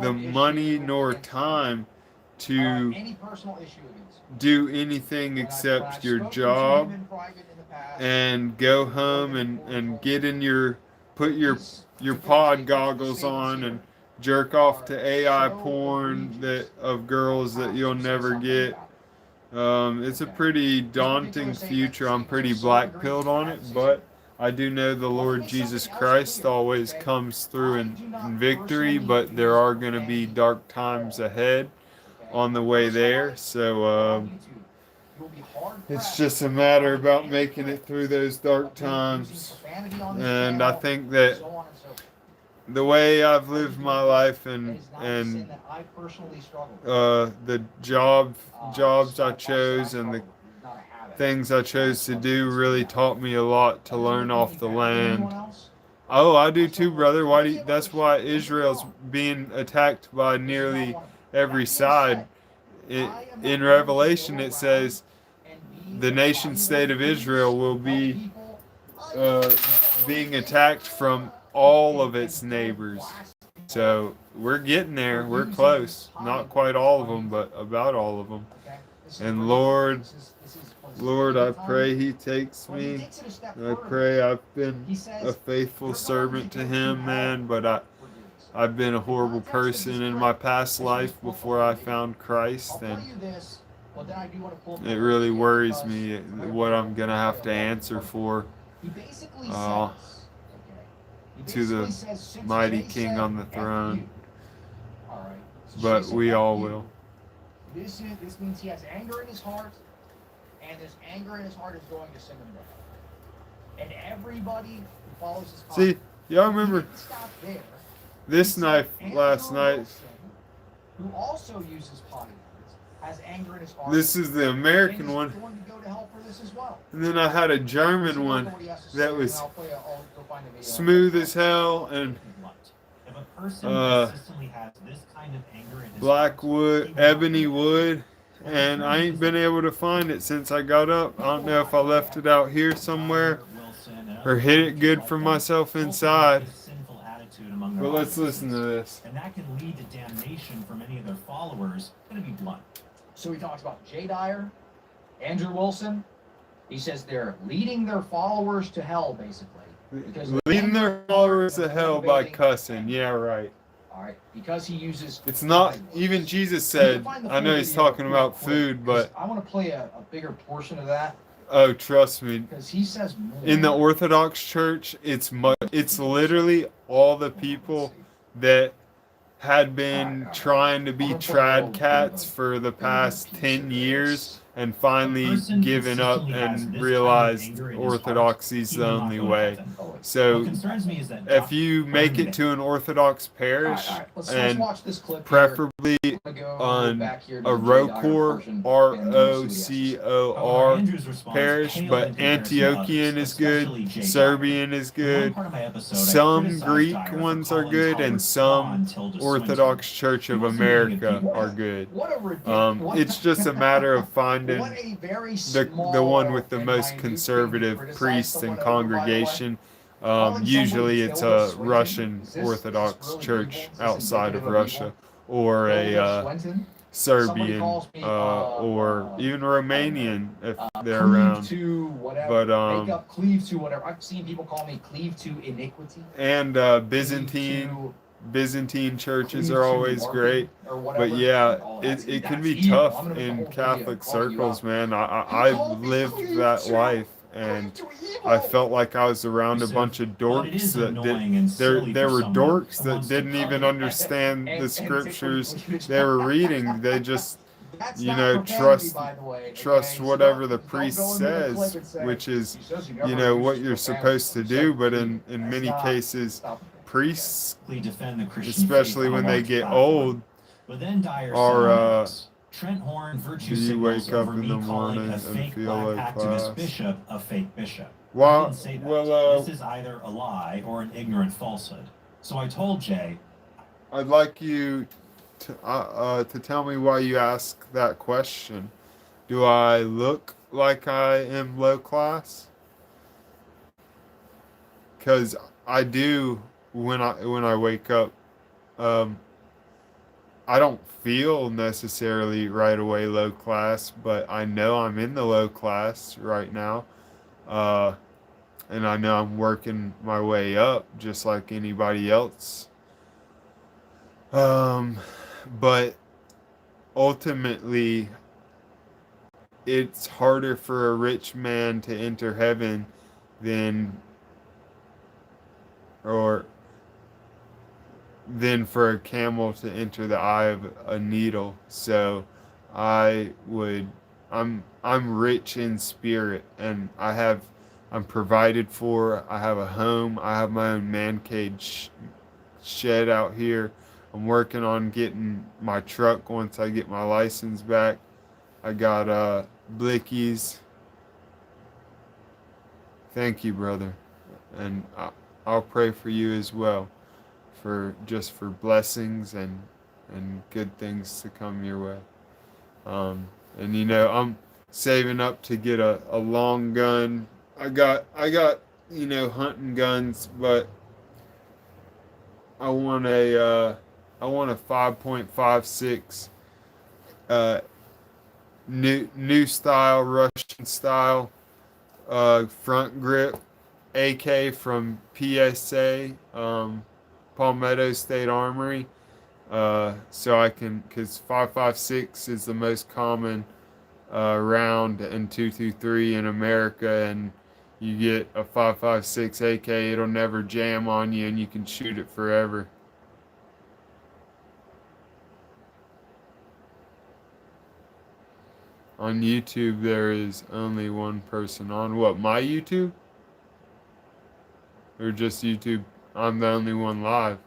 A: the money nor time to
B: any personal issue against you.
A: do anything except your job and go home and get in put your pod goggles on and jerk off to AI porn of girls that you'll never get. It's a pretty daunting future. I'm pretty black-pilled on it, but I do know the Lord Jesus Christ always comes through in victory, but there are going to be dark times ahead on the way there. So it's just a matter about making it through those dark times. And I think that the way I've lived my life and the jobs I chose and the things I chose to do really taught me a lot to learn off the land. Oh, I do too, brother. That's why Israel's being attacked by nearly every side. In Revelation it says the nation state of Israel will be being attacked from all of its neighbors. So we're getting there. We're close. Not quite all of them, but about all of them. And Lord, I pray He takes me. I pray I've been a faithful servant to Him, man, but I've been a horrible person in my past life before I found Christ, and it really worries me what I'm going to have to answer for to the mighty King on the throne. But we all will.
B: This means he has anger in his heart, and this anger in his heart is going to send him down. And everybody who follows his heart.
A: See, y'all remember this knife last night?
B: Who also uses potty knives, has anger in his heart.
A: This is the American one. And then I had a German one that was smooth as hell and black wood, ebony wood, and I ain't been able to find it since I got up. I don't know if I left it out here somewhere or hid it good for myself inside. But let's listen to this.
E: And that can lead to damnation for many of their followers. It's going to be blunt.
B: So he talks about Jay Dyer, Andrew Wilson. He says they're leading their followers to hell, basically.
A: Leading their followers to hell by cussing. Yeah, right.
B: All right, because he uses.
A: It's not even Jesus said. I know he's talking about food, but
B: I want to play a bigger portion of that.
A: Oh, trust me.
B: Because he says more.
A: In the Orthodox Church, it's literally all the people that had been trying to be trad cats for the past 10 years and finally given up and realized Orthodoxy's the only way. So if you make it to an Orthodox parish, and preferably on a ROCOR, R-O-C-O-R parish, but Antiochian is good, Serbian is good, some Greek ones are good, and some Orthodox Church of America are good. It's just a matter of finding the one with the most conservative priests and congregation. Usually it's a Russian Orthodox church outside of Russia, or a Serbian, or even Romanian if they're around. But
B: cleave to whatever. I've seen people call me cleave to iniquity.
A: And Byzantine, Byzantine churches are always great, but yeah, it can be tough in Catholic circles, man. I've lived that life, and I felt like I was around a bunch of dorks that there were dorks that didn't even understand the scriptures they were reading. They just, you know, trust whatever the priest says, which is, you know, what you're supposed to do. But in many cases, priests, especially when they get old, are
E: Trent Horn virtue
A: do you
E: signals
A: wake up
E: over
A: in the
E: me calling
A: morning
E: a
A: and
E: fake
A: feel
E: black
A: like
E: activist
A: class?
E: bishop a fake bishop. I
A: Well,
E: didn't say that.
A: well,
E: This is either a lie or an ignorant falsehood. So I told Jay,
A: I'd like you to tell me why you ask that question. Do I look like I am low class? Because I do when I wake up. Um, I don't feel necessarily right away low class, but I know I'm in the low class right now. Uh, and I know I'm working my way up just like anybody else. But ultimately, it's harder for a rich man to enter heaven than or than for a camel to enter the eye of a needle. So I would I'm rich in spirit, and I'm provided for. I have a home. I have my own man cage shed out here. I'm working on getting my truck once I get my license back. I got blickies. Thank you, brother. And I'll pray for you as well, for blessings and good things to come your way. And you know, I'm saving up to get a long gun. I got you know, hunting guns, but I want a 5.56 new style, Russian style, front grip AK from PSA, Palmetto State Armory. So I can, because 5.56 is the most common round in 223 in America, and you get a 5.56 AK, it'll never jam on you, and you can shoot it forever. On YouTube, there is only one person on. What, my YouTube? Or just YouTube? I'm the only one live.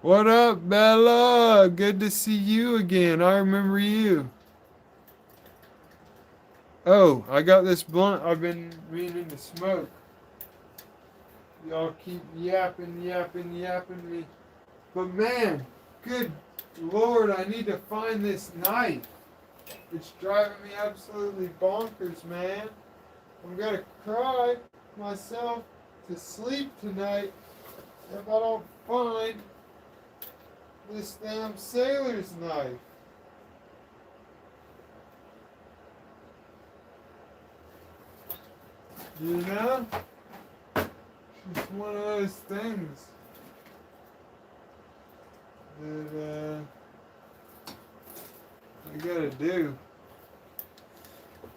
A: What up, Bella? Good to see you again. I remember you. Oh, I got this blunt I've been meaning to smoke. Y'all keep yapping me. But man, good Lord, I need to find this knife. It's driving me absolutely bonkers, man. I'm gonna cry myself to sleep tonight if I don't find this damn sailor's knife. You know? It's one of those things that I gotta do.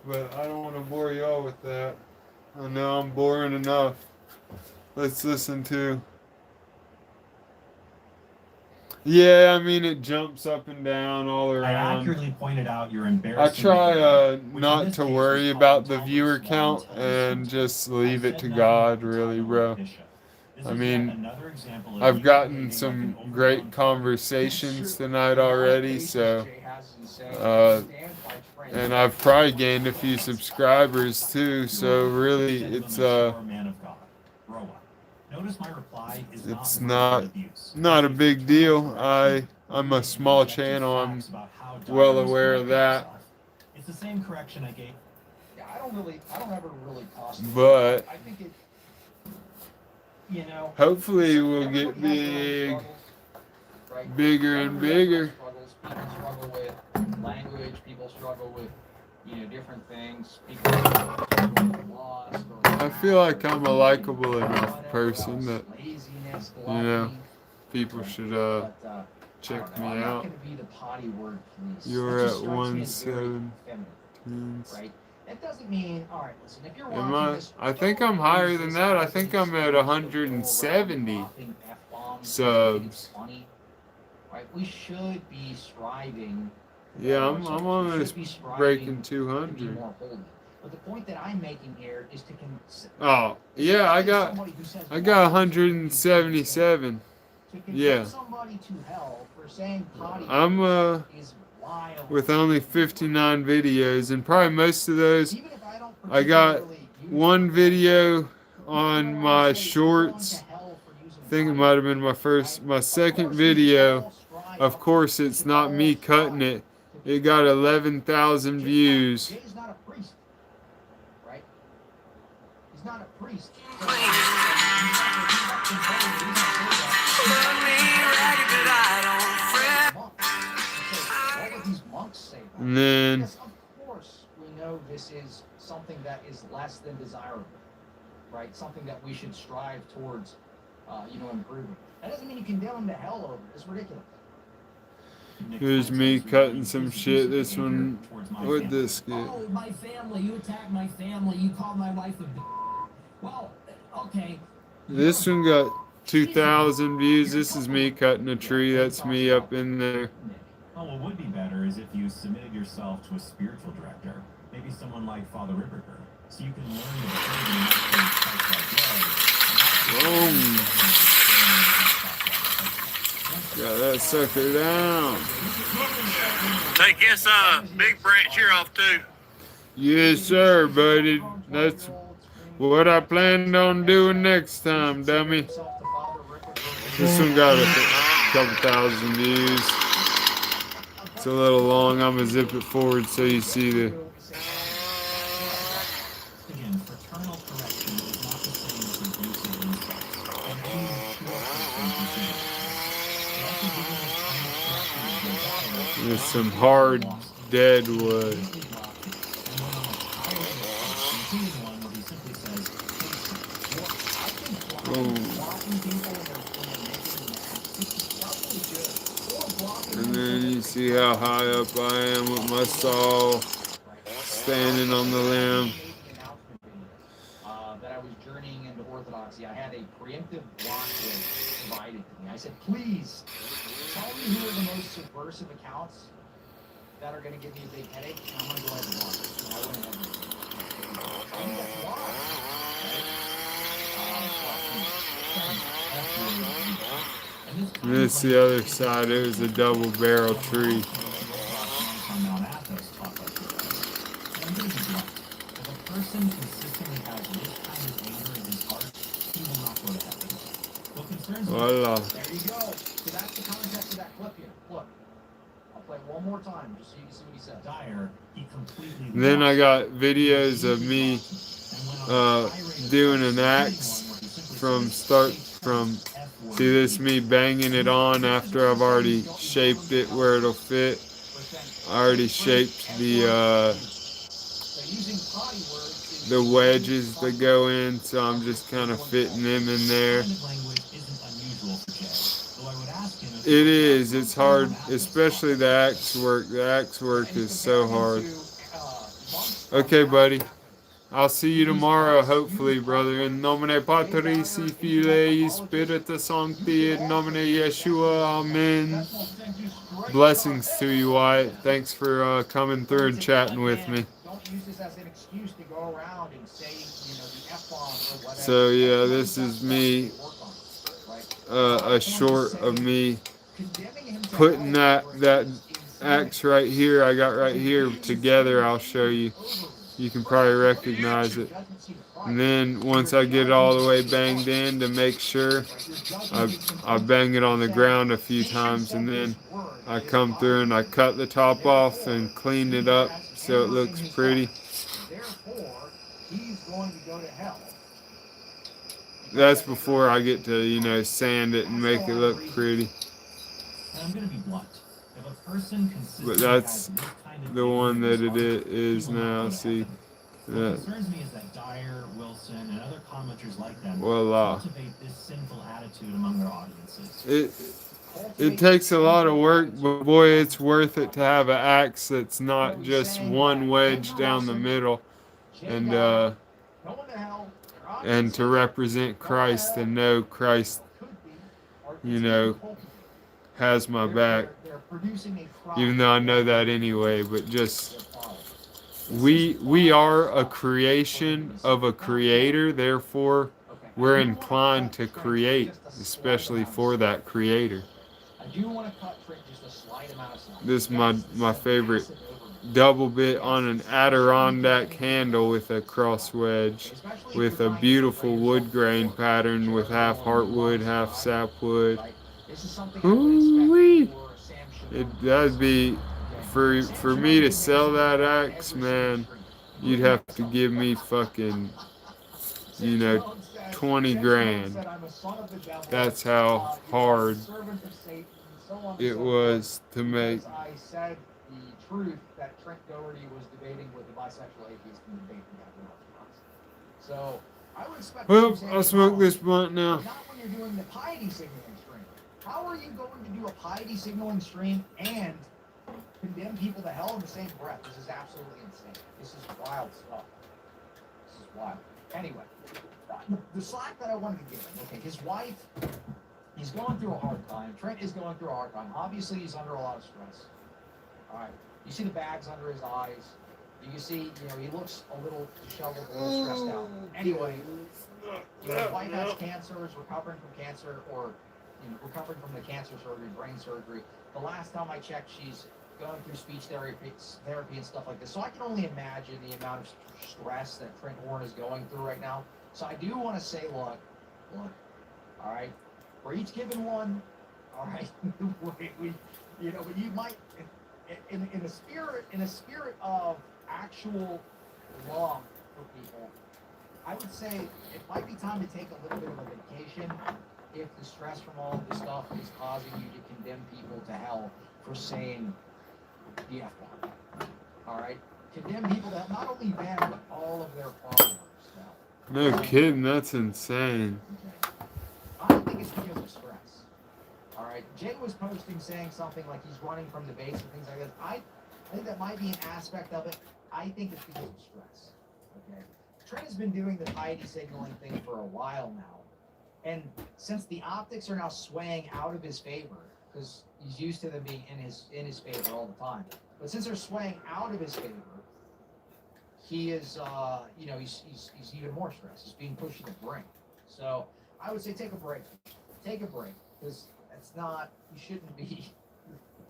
A: But I don't want to bore y'all with that. I know I'm boring enough. Let's listen to. Yeah, I mean, it jumps up and down all
E: I
A: around.
E: accurately pointed out your
A: I
E: embarrassing
A: try
E: behavior, which in
A: not
E: this
A: to
E: case
A: worry
E: was
A: about the
E: called
A: viewer
E: entitled
A: count
E: swans
A: and
E: husband.
A: just
E: I
A: leave it
E: said
A: to
E: nothing
A: God,
E: about the
A: really,
E: title
A: bro.
E: of bishop. This
A: I
E: is
A: mean,
E: yet another example of
A: I've
E: you
A: gotten
E: behaving
A: some
E: like an
A: great
E: overgrown
A: conversations tonight already, so and I've probably gained a few subscribers too, so really it's
E: man of God. Grow up. Notice my reply is
A: it's
E: not
A: not a big deal. I'm a small channel. I'm well aware of that.
E: It's the same correction I gave.
B: Yeah, I don't ever really cost.
A: But
B: I think it,
A: hopefully we'll get big, bigger and bigger.
B: People struggle with language. People struggle with, different things. People struggle with loss.
A: I feel like I'm a likable enough person that, people should
B: but,
A: check
B: I don't know.
A: me
B: I'm not
A: out.
B: going to be the potty word police.
A: You're
B: That just
A: at
B: strikes me as very
A: 117.
B: feminine, right? That doesn't mean, all right, listen, if you're
A: Am
B: watching
A: I?
B: this,
A: I think
B: don't
A: I'm higher
B: use
A: than
B: this
A: that. I
B: as
A: think
B: an
A: I'm at
B: excuse to go around
A: 170
B: dropping F-bombs because you think it's
A: subs.
B: funny, right? We should be striving.
A: Yeah, I'm
B: We should
A: almost
B: be striving
A: breaking
B: to be
A: 200.
B: more holy. But the point that I'm making here is to
A: Oh, yeah, I got
B: somebody who says
A: 177.
B: to condemn
A: Yeah.
B: somebody to hell for saying potty
A: I'm
B: words is wild.
A: with only 59 videos, and probably most of those
B: Even if I don't
A: I got
B: particularly use
A: one
B: it,
A: video
B: people
A: on
B: wanna
A: my
B: say, "You're going
A: shorts.
B: to hell for using
A: I think it
B: potty
A: might have been
B: words,"
A: my
B: right?
A: second
B: Of course, we
A: video.
B: all strive
A: Of course, it's
B: to
A: not
B: all
A: me cutting
B: strive
A: it.
B: to be
A: It got
B: better.
A: 11,000 views.
B: Jay's not a priest, right? He's not a priest. So, what would these monks say about
A: And
B: it?
A: then
B: Yes, of course, we know this is something that is less than desirable, right? Something that we should strive towards, improving. That doesn't mean you condemn them to hell over it. It's ridiculous.
A: here's me cutting some shit. This one, what'd this get?
F: Oh, my family. You attacked my family. You called my wife a b****. Well, okay.
A: This one got 2,000 views. This is me cutting a tree. That's me up in there.
E: Oh, what would be better is if you submitted yourself to a spiritual director, maybe someone like Father Ripperger, so you can learn the
A: Got that sucker down.
G: Take this big branch here off too.
A: Yes, sir, buddy. That's what I planned on doing next time, dummy. This one got a couple thousand views. It's a little long. I'm gonna zip it forward so you see the.
E: Again, fraternal correction is not the same as abusive insults. And
A: There's some hard dead wood. And then you see how high up I am with my saw, standing on the limb.
B: That I was journeying into Orthodoxy. I had a preemptive blockade provided to me. I said, please, tell me who are the most subversive accounts that are going to give me a big headache, and I'm going to go ahead and block it. And I went ahead and did it. I think that's why.
A: And this is the other side. It was a double barrel tree.
E: Person consistently has this kind of anger in his heart, he will not go to heaven. What concerns me?
A: Voila.
B: There you go. So that's the context of that clip here. Look, I'll play it one more time just so you can see what he says.
E: Dyer, he completely.
A: Then I got videos of me doing an axe from see this me banging it on after I've already shaped it where it'll fit. I already shaped the wedges that go in, so I'm just kind of fitting them in there. It is, it's hard, especially the axe work. The axe work is so hard. Okay, buddy. I'll see you tomorrow, hopefully, brother. In nomine Patris, Filii, Spiritus Sancti, in nomine Yeshua, Amen. Blessings to you, Wyatt. Thanks for coming through and chatting with me.
B: Don't use this as an excuse to go around and say, the F-bomb or whatever.
A: So yeah, this is me, a short of me putting that axe right here, I got right here together. I'll show you. You can probably recognize it. And then once I get it all the way banged in to make sure, I bang it on the ground a few times, and then I come through and I cut the top off and clean it up so it looks pretty. That's before I get to, sand it and make it look pretty.
E: I'm gonna be blunt. If a person
A: But that's the one that it is now. See,
E: what concerns me is that Dyer, Wilson, and other commenters like them
A: voila.
E: cultivate this sinful attitude attitude among their audiences.
A: It takes a lot of work, but boy, it's worth it to have an axe that's not just one wedge down the middle, and to represent Christ and know Christ, you know, has my back. Even though I know that anyway, but just we are a creation of a creator, therefore we're inclined to create, especially for that creator. This is my favorite double bit on an Adirondack handle with a cross wedge, with a beautiful wood grain pattern with half heartwood, half sapwood. Ooh-wee! That'd be, for me to sell that axe, man, you'd have to give me fucking, 20 grand. That's how hard it was to make.
B: I said the truth that Trent Doherty was debating with the bisexual atheist in the debate we had in our class. So I would expect.
A: Well, I'll smoke this blunt now.
B: Not when you're doing the piety signaling stream. How are you going to do a piety signaling stream and condemn people to hell in the same breath? This is absolutely insane. This is wild stuff. This is wild. Anyway, the slack that I wanted to give him. Okay, his wife. He's going through a hard time. Trent is going through a hard time. Obviously, he's under a lot of stress. All right. You see the bags under his eyes. You see, he looks a little disheveled, a little stressed out. Anyway, his wife has cancer, is recovering from cancer, or recovering from the cancer surgery, brain surgery. The last time I checked, she's going through speech therapy and stuff like this. So I can only imagine the amount of stress that Trent Horn is going through right now. So I do want to say, look, all right. We're each given one, all right. But you might, in a spirit of actual love for people, I would say it might be time to take a little bit of a vacation if the stress from all of this stuff is causing you to condemn people to hell for saying the F-word. All right, condemn people to not only them but all of their followers.
A: No kidding, that's insane.
B: Okay. I think it's because of stress. All right. Jay was posting saying something like he's running from debates and things like that. I think that might be an aspect of it. I think it's because of stress. Okay. Trent has been doing the piety signaling thing for a while now. And since the optics are now swaying out of his favor, because he's used to them being in his favor all the time. But since they're swaying out of his favor, he is he's even more stressed. He's being pushed to the brink. So I would say take a break. Take a break. Because that's not, you shouldn't be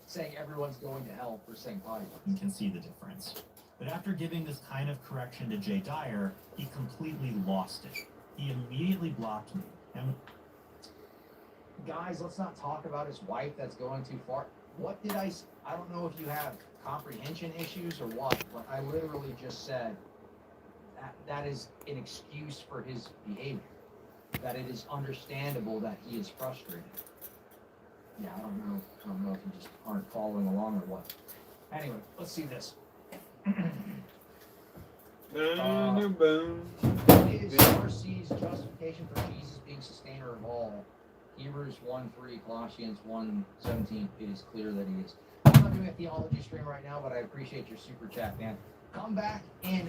B: saying everyone's going to hell for saying potty.
E: You can see the difference. But after giving this kind of correction to Jay Dyer, he completely lost it. He immediately blocked me. And
B: guys, let's not talk about his wife that's going too far. What did I don't know if you have comprehension issues or what, but I literally just said that is an excuse for his behavior. That it is understandable that he is frustrated. Yeah, I don't know if you just aren't following along or what. Anyway, let's see this. Is RC's justification for Jesus being sustainer of all? Hebrews 1:3, Colossians 1:17. It is clear that he is. I'm not doing a theology stream right now, but I appreciate your super chat, man. Come back when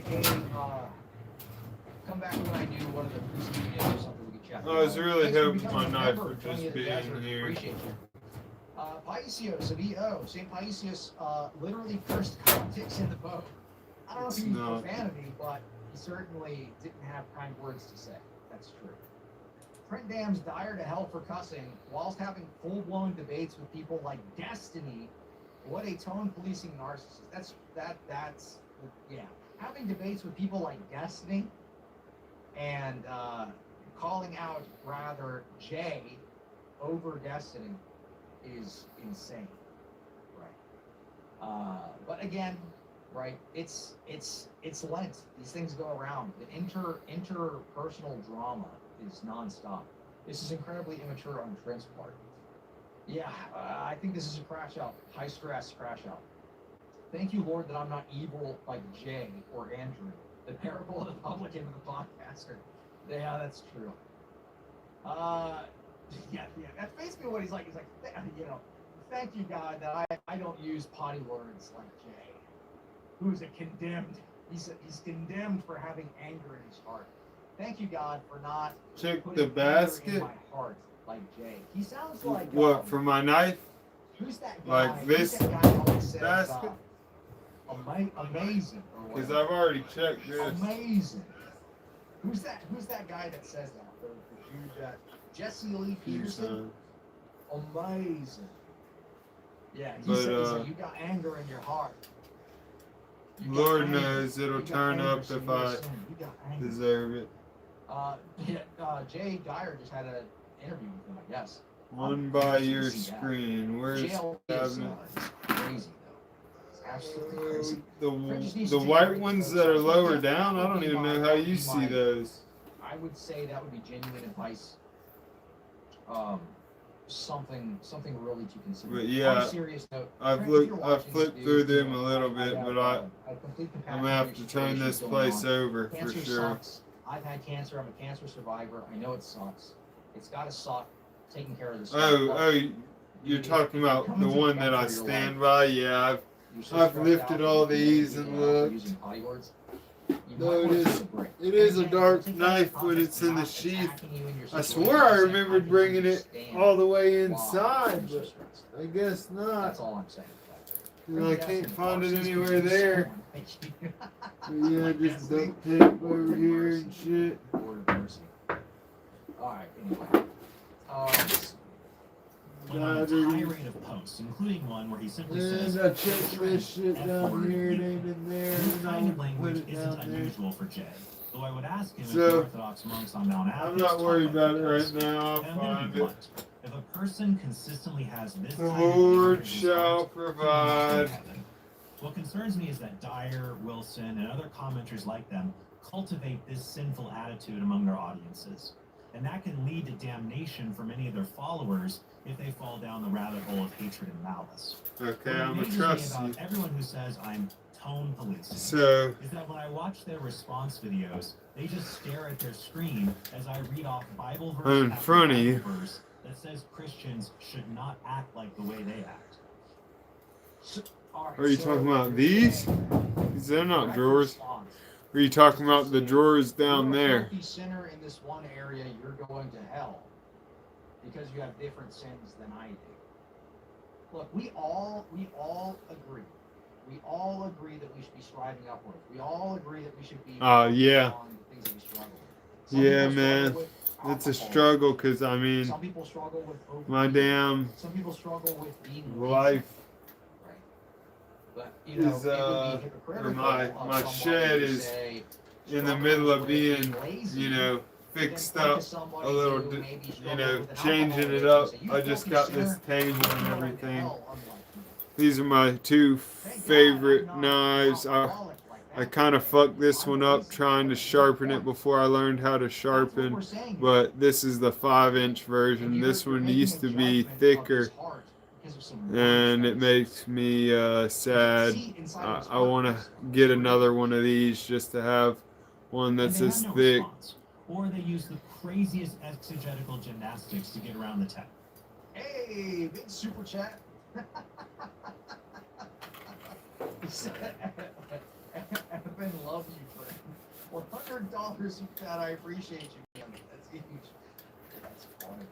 B: I do one of the preceding videos or something we can chat.
A: I was really hoping my knife would just be in here.
B: Appreciate you. Paisios of EO, St. Paisios literally cursed coptics in the boat. I don't know if he was profanity, but he certainly didn't have kind words to say. That's true. Trent damns Dyer to hell for cussing whilst having full-blown debates with people like Destiny. What a tone policing narcissist. That's having debates with people like Destiny and calling out rather Jay over Destiny is insane, right? But again, right? It's Lent. These things go around. The interpersonal drama is nonstop. This is incredibly immature on Trent's part. Yeah, I think this is a crash out. High stress crash out. Thank you, Lord, that I'm not evil like Jay or Andrew. The parable of the publican and the podcaster. Yeah, that's true. Yeah, that's basically what he's like. He's like, you know, thank you, God, that I don't use potty words like Jay, who's a condemned. He's condemned for having anger in his heart. Thank you, God, for not
A: Check
B: putting
A: the
B: anger
A: basket.
B: in my heart like Jay. He sounds like
A: What, for my knife?
B: who's that guy?
A: Like this
B: Who's that guy who always says,
A: basket?
B: Amazing.
A: Because I've already checked this.
B: Amazing. Who's that guy that says that? The Jew that Jesse Lee Peterson. Amazing. Yeah, he says you got anger in your heart.
A: Lord knows it'll turn up if I deserve it.
B: Jay Dyer just had an interview with him, I guess.
A: One by your screen. Where's
B: Jail is crazy though. It's absolutely crazy.
A: The white ones that are lower down, I don't even know how you see those.
B: I would say that would be genuine advice. Something really to consider.
A: But yeah,
B: on a serious note,
A: I've flipped through them a little bit, but I'm gonna have to turn this place over for
B: Cancer
A: sure.
B: sucks. I've had cancer. I'm a cancer survivor. I know it sucks. It's gotta suck taking care of this.
A: You're talking about the one that I stand by? Yeah, I've lifted all these and looked. No, it is a dark knife when it's in the sheath. I swear I remembered bringing it all the way inside, but I guess not.
B: That's all I'm saying.
A: I can't find it anywhere there. But yeah, just duct tape over here and shit.
B: Alright, anyway.
E: Went on a tirade of posts, including one where he simply says,
A: I checked this shit down here, it ain't in there.
E: This kind of language isn't unusual for Jay, though I would ask him if the Orthodox monks on Mount Athos.
A: I'm not worried about it right now. I'll
E: and I'm
A: find
E: gonna be
A: it.
E: blunt. If a person consistently has this
A: The
E: kind of
A: Lord
E: anger in his
A: shall
E: heart,
A: provide.
E: heaven. What concerns me is that Dyer, Wilson, and other commenters like them cultivate this sinful attitude among their audiences. And that can lead to damnation for many of their followers if they fall down the rabbit hole of hatred and malice.
A: Okay,
E: What
A: I'm gonna
E: amazes
A: trust
E: me
A: you.
E: about everyone who says I'm tone policing
A: So,
E: is that when I watch their response videos, they just stare at their screen as I read off Bible verse
A: in
E: after
A: front of
E: Bible
A: you.
E: verse that says Christians should not act like the way they act.
A: Are you talking about these? They're not drawers. Are you talking about the drawers down there?
B: If you're a sinner in this one area, you're going to hell because you have different sins than I do. Look, we all agree. We all agree that we should be striving upward. We all agree that we should be
A: yeah.
B: on the things that we struggle with.
A: Yeah, man. It's a struggle because, I mean,
B: Some people struggle with
A: my damn
B: Some people struggle with being
A: life
B: right? But you know,
A: is,
B: it would be hypocritical
A: my
B: of someone
A: shed
B: to
A: is
B: say,
A: in the
B: struggle
A: middle of
B: with
A: being,
B: lazy,
A: you know,
B: and then
A: fixed
B: point to
A: up
B: somebody
A: a little,
B: who maybe
A: you
B: struggled
A: know,
B: with an
A: changing
B: alcohol
A: it up.
B: addiction. Say,
A: I
B: "You
A: just
B: filthy
A: got
B: sinner,
A: this table
B: you're
A: and
B: going to
A: everything.
B: hell unlike me."
A: These are my two
B: Thank God
A: favorite
B: I'm not
A: knives.
B: alcoholic like
A: I
B: that.
A: kind of fucked this
B: I'm
A: one up
B: lazy.
A: trying to sharpen it before I learned how to
B: That's what
A: sharpen.
B: we're saying here.
A: But this is the 5-inch
B: And
A: version.
B: you're
A: This one
B: making
A: used
B: a
A: to be
B: judgment of
A: thicker,
B: his heart because of some words
A: and
B: that
A: it
B: he
A: makes
B: says.
A: me sad.
B: See inside of his
A: I
B: heart
A: want to
B: is
A: get
B: true.
A: another one of these just to have one
E: And
A: that's
E: they
A: as
E: had no
A: thick.
E: response, or they use the craziest exegetical gymnastics to get around the text.
B: Hey, big super chat. Evan, love you, friend. $100 super chat. I appreciate you, man. That's huge. That's funny.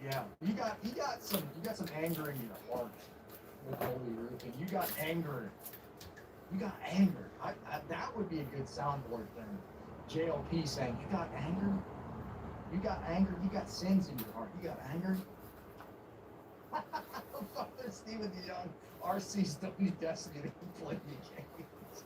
B: Yeah, you got some anger in your heart with Holy Ruth, and you got anger. You got anger. That would be a good soundboard thing. JLP saying, "You got anger. You got anger. You got sins in your heart. You got anger." Father Stephen Young, RCW Destiny to play the games.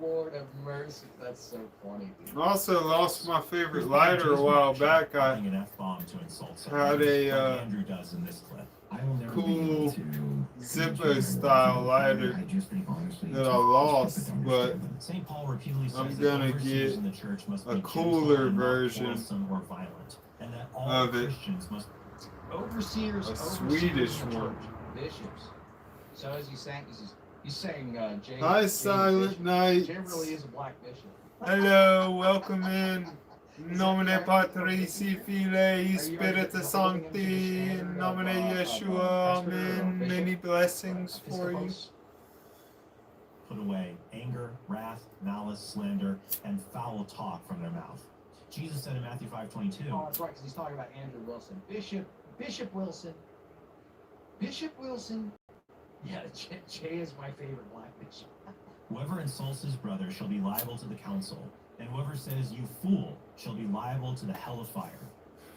B: Lord have mercy, that's so funny, dude.
A: I also lost my favorite lighter a while back. I
E: An F-bomb to insult
A: had a
E: like Andrew does in this clip.
F: I will never
A: cool
F: be able to
A: Zippo style lighter
F: I just think honestly
A: that I lost, but
E: St. Paul repeatedly says
A: I'm
E: that
A: gonna
E: overseers
A: get
E: in the church must
A: a
E: be
A: cooler
E: gentle and not
A: version
E: quarrelsome or violent, and that all
A: of it.
E: Christians must
B: Overseers,
A: A
B: overseers
A: Swedish
B: in the
A: one.
B: church, bishops. So as he's saying, Jay.
A: Hi,
B: Jay
A: Silent
B: Bishop.
A: Night.
B: Jay really is a black bishop.
A: Hello, welcome in. Nomine Patris, Filii, Spiritus Sancti, in nomine Yeshua, amen. Many blessings for you.
E: Put away anger, wrath, malice, slander, and foul talk from their mouth. Jesus said in Matthew 5:22.
B: Oh, that's right, because he's talking about Andrew Wilson. Bishop Wilson. Yeah, Jay is my favorite black bishop.
E: Whoever insults his brother shall be liable to the council, and whoever says, "You fool," shall be liable to the hell of fire.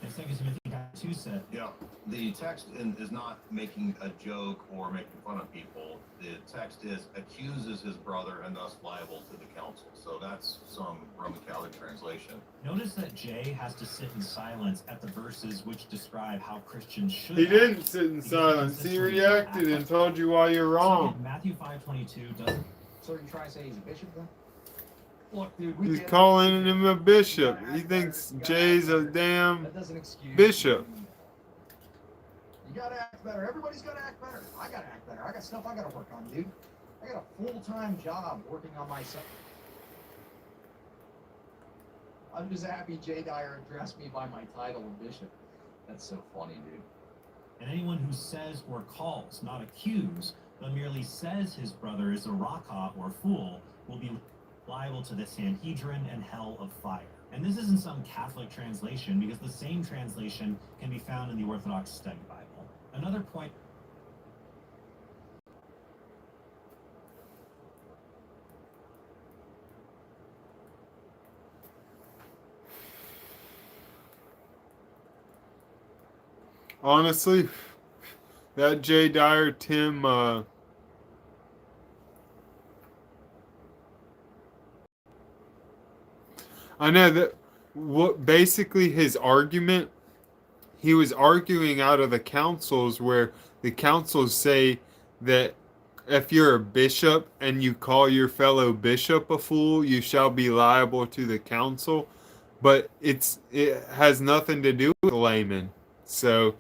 E: And 2 Timothy 2 said,
H: Yeah, the text is not making a joke or making fun of people. The text accuses his brother and thus liable to the council. So that's some Roman Catholic translation.
E: Notice that Jay has to sit in silence at the verses which describe how Christians should
A: He
E: act.
A: didn't sit in silence. He reacted and told you why you're wrong.
E: So Matthew 5:22 doesn't.
B: So you trying to say he's a bishop then? Look, dude,
A: He's calling him a bishop. He thinks Jay's a damn
B: that doesn't excuse
A: bishop.
B: You gotta act better. Everybody's gotta act better. I gotta act better. I got stuff I gotta work on, dude. I got a full-time job working on myself. I'm just happy Jay Dyer addressed me by my title of bishop. That's so funny, dude.
E: And anyone who says or calls, not accuse, but merely says his brother is a raka or fool, will be liable to the Sanhedrin and hell of fire. And this isn't some Catholic translation, because the same translation can be found in the Orthodox Study Bible. Another point.
A: Honestly, that Jay Dyer, Tim, I know that what basically his argument, he was arguing out of the councils where the councils say that if you're a bishop and you call your fellow bishop a fool, you shall be liable to the council. But it has nothing to do with a layman. So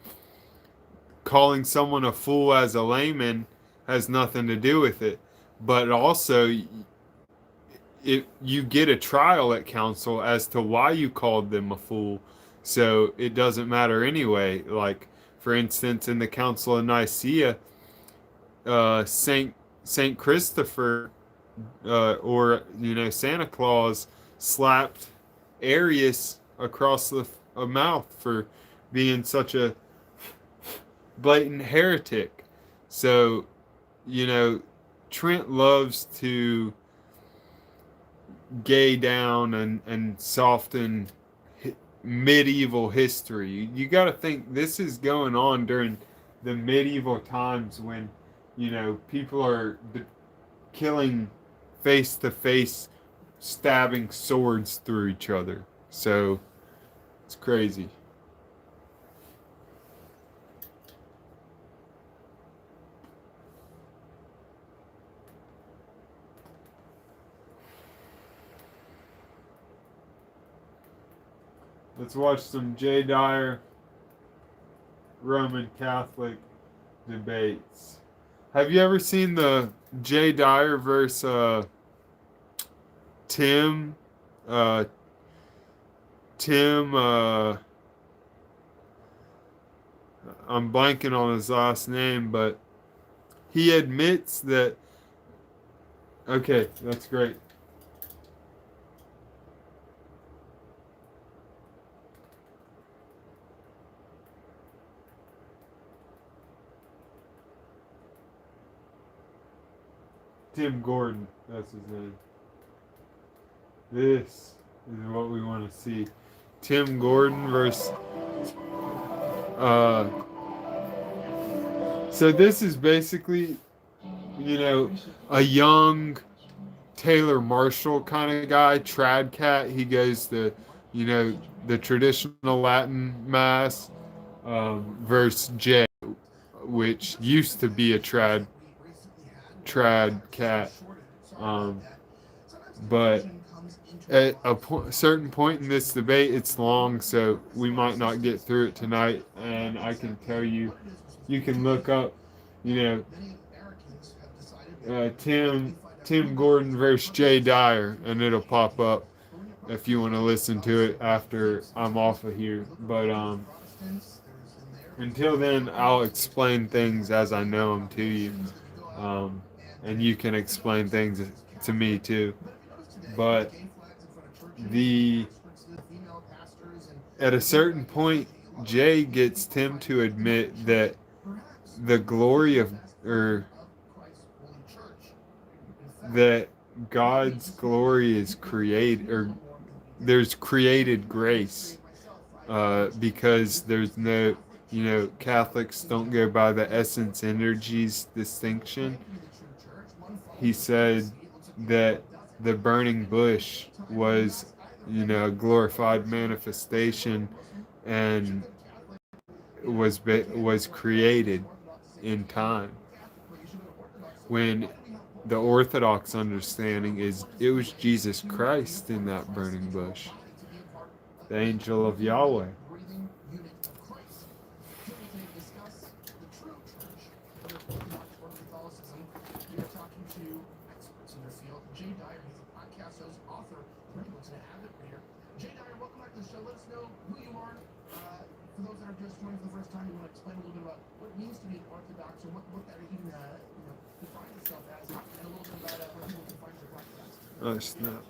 A: calling someone a fool as a layman has nothing to do with it. But also, you get a trial at council as to why you called them a fool, so it doesn't matter anyway. Like, for instance, in the Council of Nicaea, Saint Christopher, or Santa Claus, slapped Arius across the mouth for being such a blatant heretic. So, Trent loves to gay down and soften medieval history. You got to think this is going on during the medieval times when people are killing face to face, stabbing swords through each other. So it's crazy. Let's watch some Jay Dyer Roman Catholic debates. Have you ever seen the Jay Dyer versus Tim? I'm blanking on his last name, but he admits that. Okay, that's great. Tim Gordon, that's his name. This is what we want to see. Tim Gordon versus so this is basically a young Taylor Marshall kind of guy, trad cat. He goes to the traditional Latin mass, versus Jay, which used to be a trad cat, but at a certain point in this debate, it's long, so we might not get through it tonight. And I can tell you, you can look up, Tim Gordon versus Jay Dyer, and it'll pop up. if you want to listen to it after I'm off of here. But until then, I'll explain things as I know them to you, and you can explain things to me too. But at a certain point, Jay gets Tim to admit that the glory of, or that God's glory is created, or there's created grace, because there's no, Catholics don't go by the essence energies distinction. He said that the burning bush was, a glorified manifestation, and was created in time. When the Orthodox understanding is it was Jesus Christ in that burning bush, the angel of Yahweh.
I: We are talking to experts in their field. Jay Dyer, he's a podcast host, author, many books, and an avid reader. Jay Dyer, welcome back to the show. Let us know who you are. For those that are just joining for the first time, you want to explain a little bit about what it means to be an Orthodox, or what that even defines itself as, and a little bit about where people can find your podcast.
A: Oh, snap.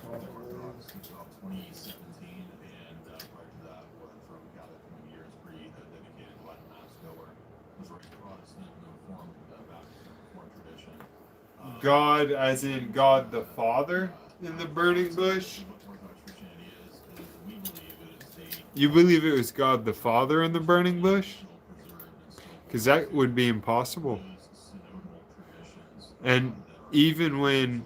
D: Orthodox since about 2017, and prior to that, was Roman Catholic for many years, pretty dedicated Latin mass goer. Was raised Protestant and Reformed Baptist and Reformed tradition.
A: God, as in God the Father, in the burning bush.
D: Orthodox Christianity is we believe it is the
A: You believe it was God the Father in the burning bush? Because that would be impossible. And even when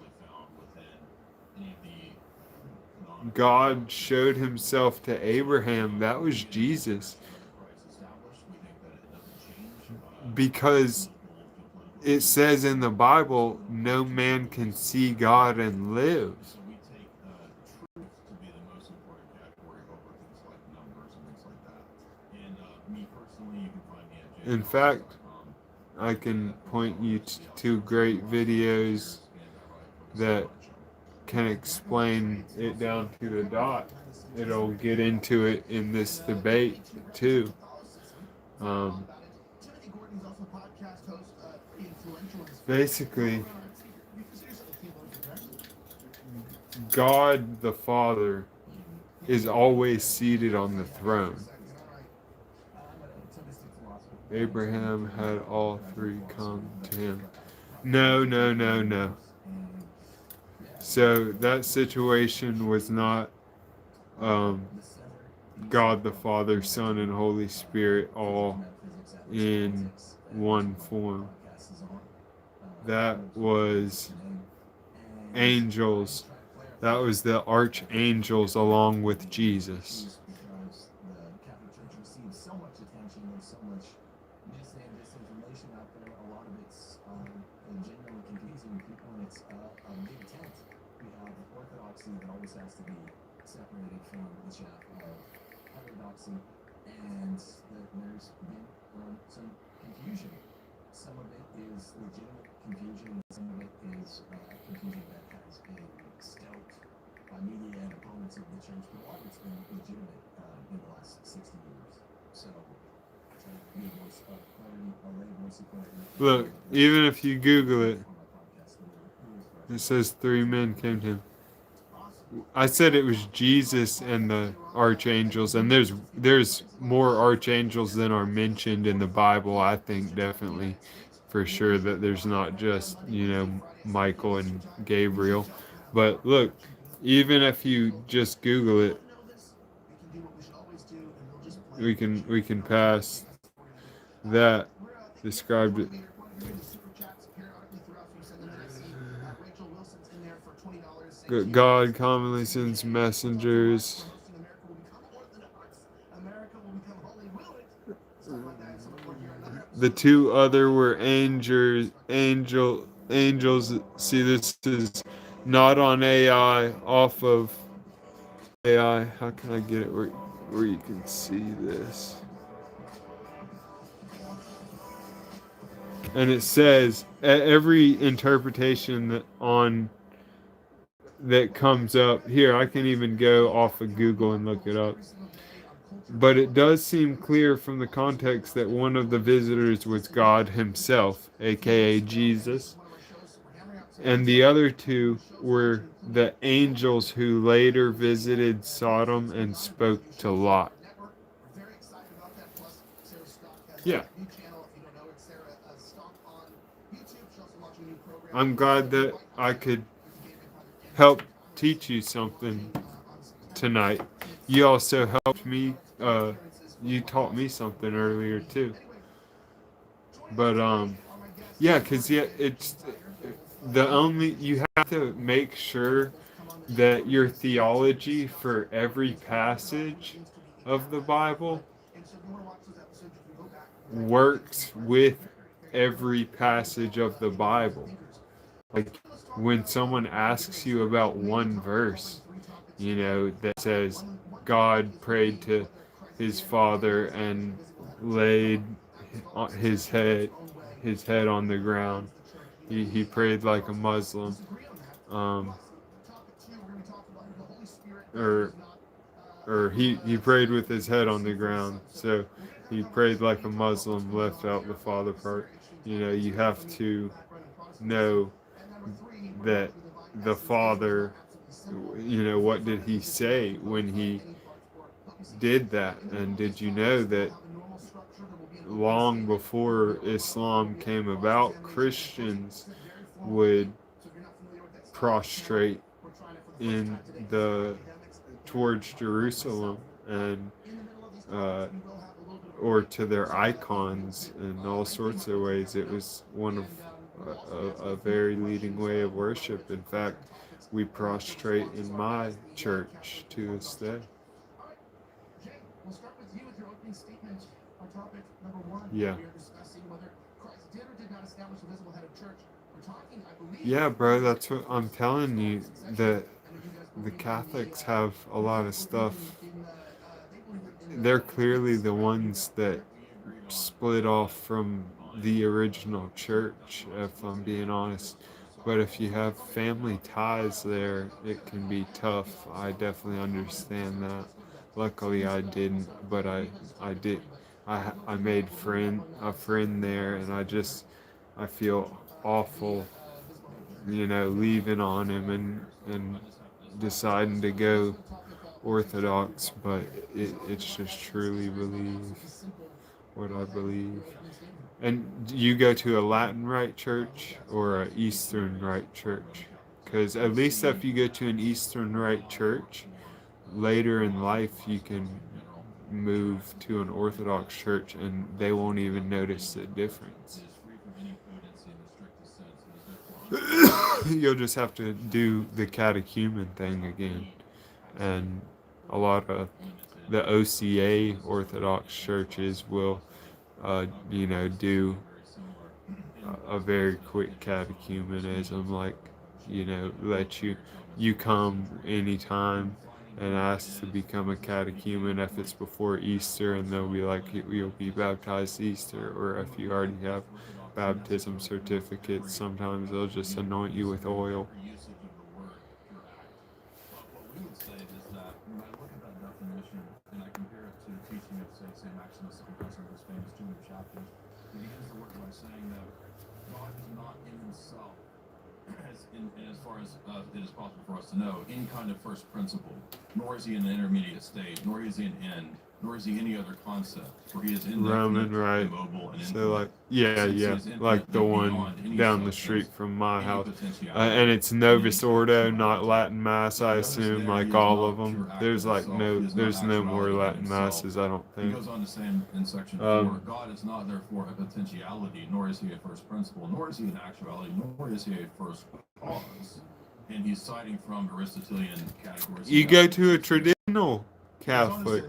A: God showed himself to Abraham, that was Jesus. Because it says in the Bible, no man can see God and live. In fact, I can point you to great videos that can explain it down to the dot. It'll get into it in this debate too. Basically, God the Father is always seated on the throne. Abraham had all three come to him. No. So that situation was not God the Father, Son, and Holy Spirit all in one form. That was angels. That was the archangels along with Jesus.
I: That always has to be separated from the chaff of heterodoxy, and there's been some confusion. Some of it is legitimate confusion, and some of it is confusion that has been stoked by media and opponents of the church, but a lot of it's been legitimate in the last 60 years. So, be a voice of clarity, a lay voice of clarity.
A: Look, even if you Google it, it says 3 men came to him. I said it was Jesus and the archangels, and there's more archangels than are mentioned in the Bible. I think definitely, for sure, that there's not just Michael and Gabriel. But look, even if you just Google it, we can pass that. Described it. God commonly sends messengers. The 2 other were angels. See, this is not on AI, off of AI. How can I get it where you can see this? And it says every interpretation on that comes up here. I can even go off of Google and look it up. But it does seem clear from the context that one of the visitors was God himself, aka Jesus, and the other two were the angels who later visited Sodom and spoke to Lot. Yeah. I'm glad that I could help teach you something tonight. You also helped me, you taught me something earlier too. But yeah, because it's the only, you have to make sure that your theology for every passage of the Bible works with every passage of the Bible. Like when someone asks you about one verse, that says God prayed to his father and laid his head on the ground. He prayed like a Muslim. Or he prayed with his head on the ground. So he prayed like a Muslim, left out the father part. You have to know that the father, what did he say when he did that? And did you know that long before Islam came about, Christians would prostrate in towards Jerusalem and or to their icons in all sorts of ways. It was one of a very leading way of worship. In fact, we prostrate in my church to this day. Yeah. Yeah, bro, that's what I'm telling you, that the Catholics have a lot of stuff. They're clearly the ones that split off from the original church, if I'm being honest. But if you have family ties there, it can be tough. I definitely understand that. Luckily, I didn't, but I did. I made a friend there, and I feel awful, leaving on him and deciding to go Orthodox, but it's just truly believe what I believe. And you go to a Latin Rite church or an Eastern Rite church? Because at least if you go to an Eastern Rite church, later in life you can move to an Orthodox church and they won't even notice the difference. You'll just have to do the catechumen thing again. And a lot of the OCA Orthodox churches will do a very quick catechumenism, like, let you come anytime and ask to become a catechumen if it's before Easter, and they'll be like, you'll be baptized Easter. Or if you already have baptism certificates, sometimes they'll just anoint you with oil.
D: Saying that God is not in himself, as far as it is possible for us to know, any kind of first principle, nor is he an intermediate state, nor is he an end, nor is he any other concept, for he is indefinite, immobile, and infinite.
A: So like the one down the street from my house, and it's Novus Ordo, not Latin Mass, I assume, like all of them. There's no more Latin Masses, I don't think.
D: He goes on to say in section 4, God is not therefore a potentiality, nor is he a first principle, nor is he an actuality, nor is he a first cause. And he's citing from Aristotelian categories.
A: You go to a traditional Catholic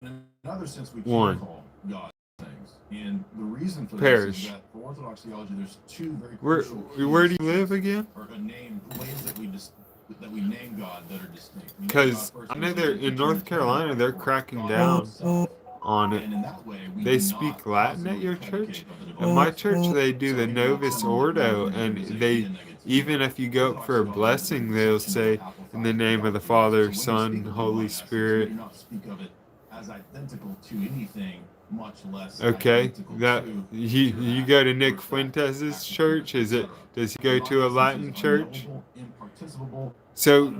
D: in another sense, we
A: one.
D: Can call God things. And the reason for
A: Parish.
D: this is that for Orthodox theology, there's two very crucial
A: where do you live again?
D: Or ways that we name God that are distinct.
A: Because I know they're in North Carolina, they're cracking down on it.
D: And in that way,
A: They speak Latin at your church? At my church, they do the Novus Ordo, and even if you go up for a blessing, they'll say, in the name of the Father, Son, Holy Spirit.
D: Do not speak of it as identical to anything, much less
A: Okay,
D: identical
A: that
D: to
A: you go to Nick Fuentes' church. Does he go to a Latin church? So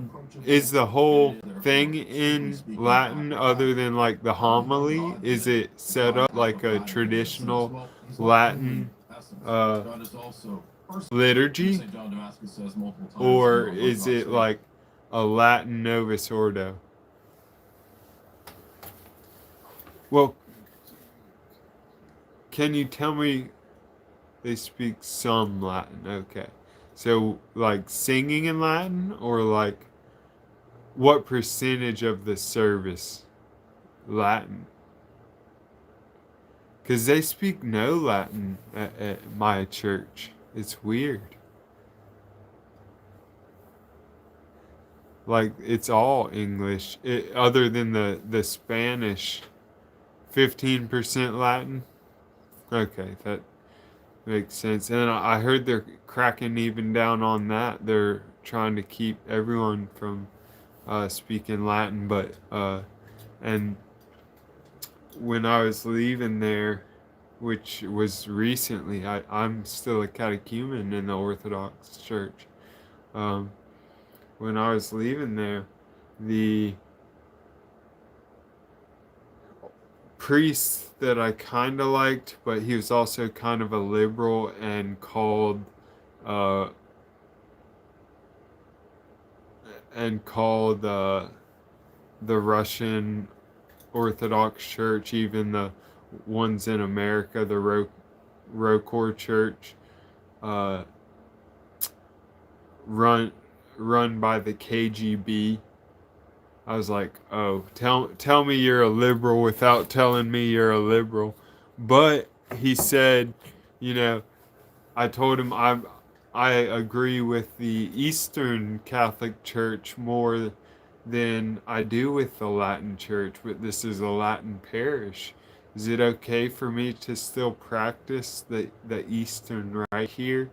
A: is the whole thing in Latin other than like the homily? Is it set up like a traditional Latin liturgy, or is it like a Latin Novus Ordo? Well, can you tell me they speak some Latin? Okay. So, like singing in Latin, or like what percentage of the service Latin? Because they speak no Latin at my church. It's weird. Like, it's all English, other than the Spanish. 15% Latin? Okay, that makes sense. And I heard they're cracking even down on that. They're trying to keep everyone from speaking Latin. But, and when I was leaving there, which was recently, I'm still a catechumen in the Orthodox Church. When I was leaving there, the priest that I kind of liked, but he was also kind of a liberal and called the Russian Orthodox Church, even the ones in America, the Rokor Church, run by the KGB. I was like, oh, tell me you're a liberal without telling me you're a liberal. But he said, I told him I agree with the Eastern Catholic Church more than I do with the Latin Church, but this is a Latin parish. Is it okay for me to still practice the Eastern right here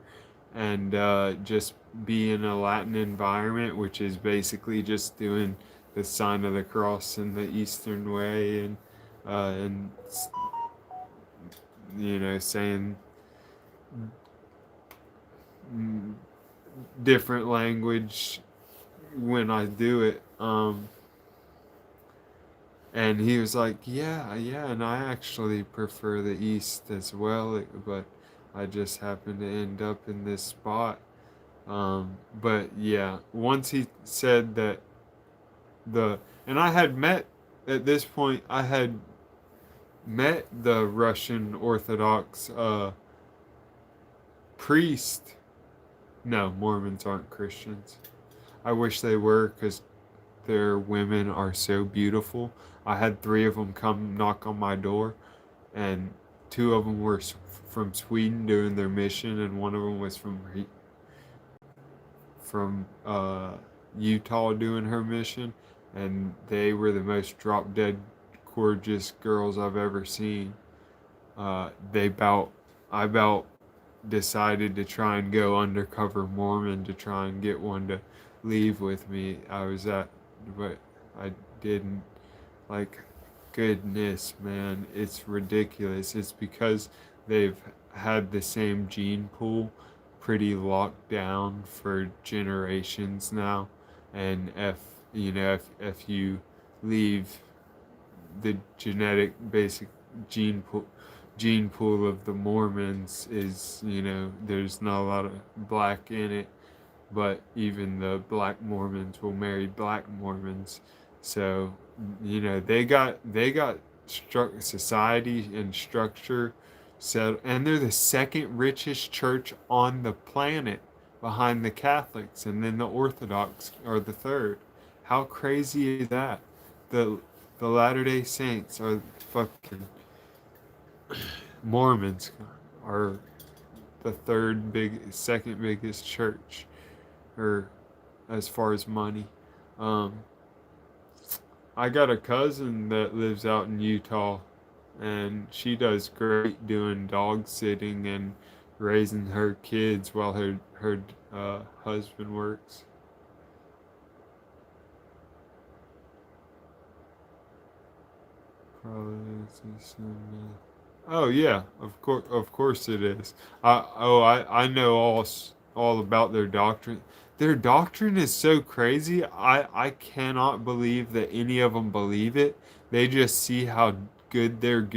A: and just be in a Latin environment, which is basically just doing the sign of the cross in the Eastern way and saying different language when I do it. And he was like, yeah, and I actually prefer the East as well, but I just happen to end up in this spot. But yeah, once he said that and I had met, at this point, I had met the Russian Orthodox priest. No, Mormons aren't Christians. I wish they were, because their women are so beautiful. I had 3 of them come knock on my door, and 2 of them were from Sweden doing their mission, and 1 of them was from Utah doing her mission, and they were the most drop-dead gorgeous girls I've ever seen. I about decided to try and go undercover Mormon to try and get one to leave with me. But I didn't. Like, goodness, man, it's ridiculous. It's because they've had the same gene pool pretty locked down for generations now, and if you leave the genetic basic gene pool of the Mormons is, there's not a lot of black in it, but even the black Mormons will marry black Mormons. So, they got society and structure set, and they're the second richest church on the planet behind the Catholics, and then the Orthodox are the third. How crazy is that? The Latter-day Saints are fucking Mormons are the second biggest church, or as far as money. I got a cousin that lives out in Utah, and she does great doing dog sitting and raising her kids while her husband works. Oh yeah, of course it is. I know all about their doctrine. Their doctrine is so crazy. I cannot believe that any of them believe it. They just see how good they're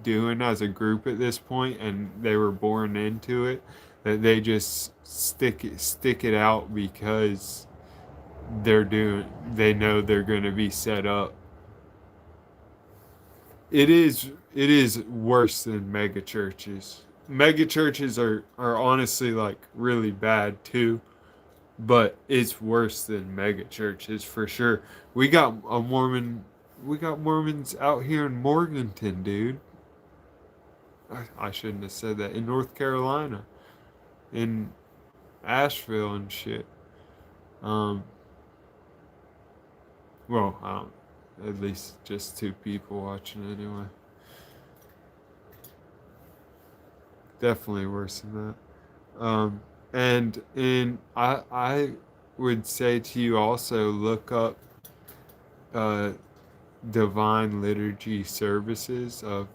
A: doing as a group at this point, and they were born into it. That they just stick it out because they know they're going to be set up. It is worse than mega churches. Mega churches are honestly like really bad too, but it's worse than mega churches for sure. We got Mormons out here in Morganton, dude. I shouldn't have said that. In North Carolina, in Asheville and shit. Well, I don't. At least just 2 people watching anyway. Definitely worse than that. And I would say to you also, look up divine liturgy services of,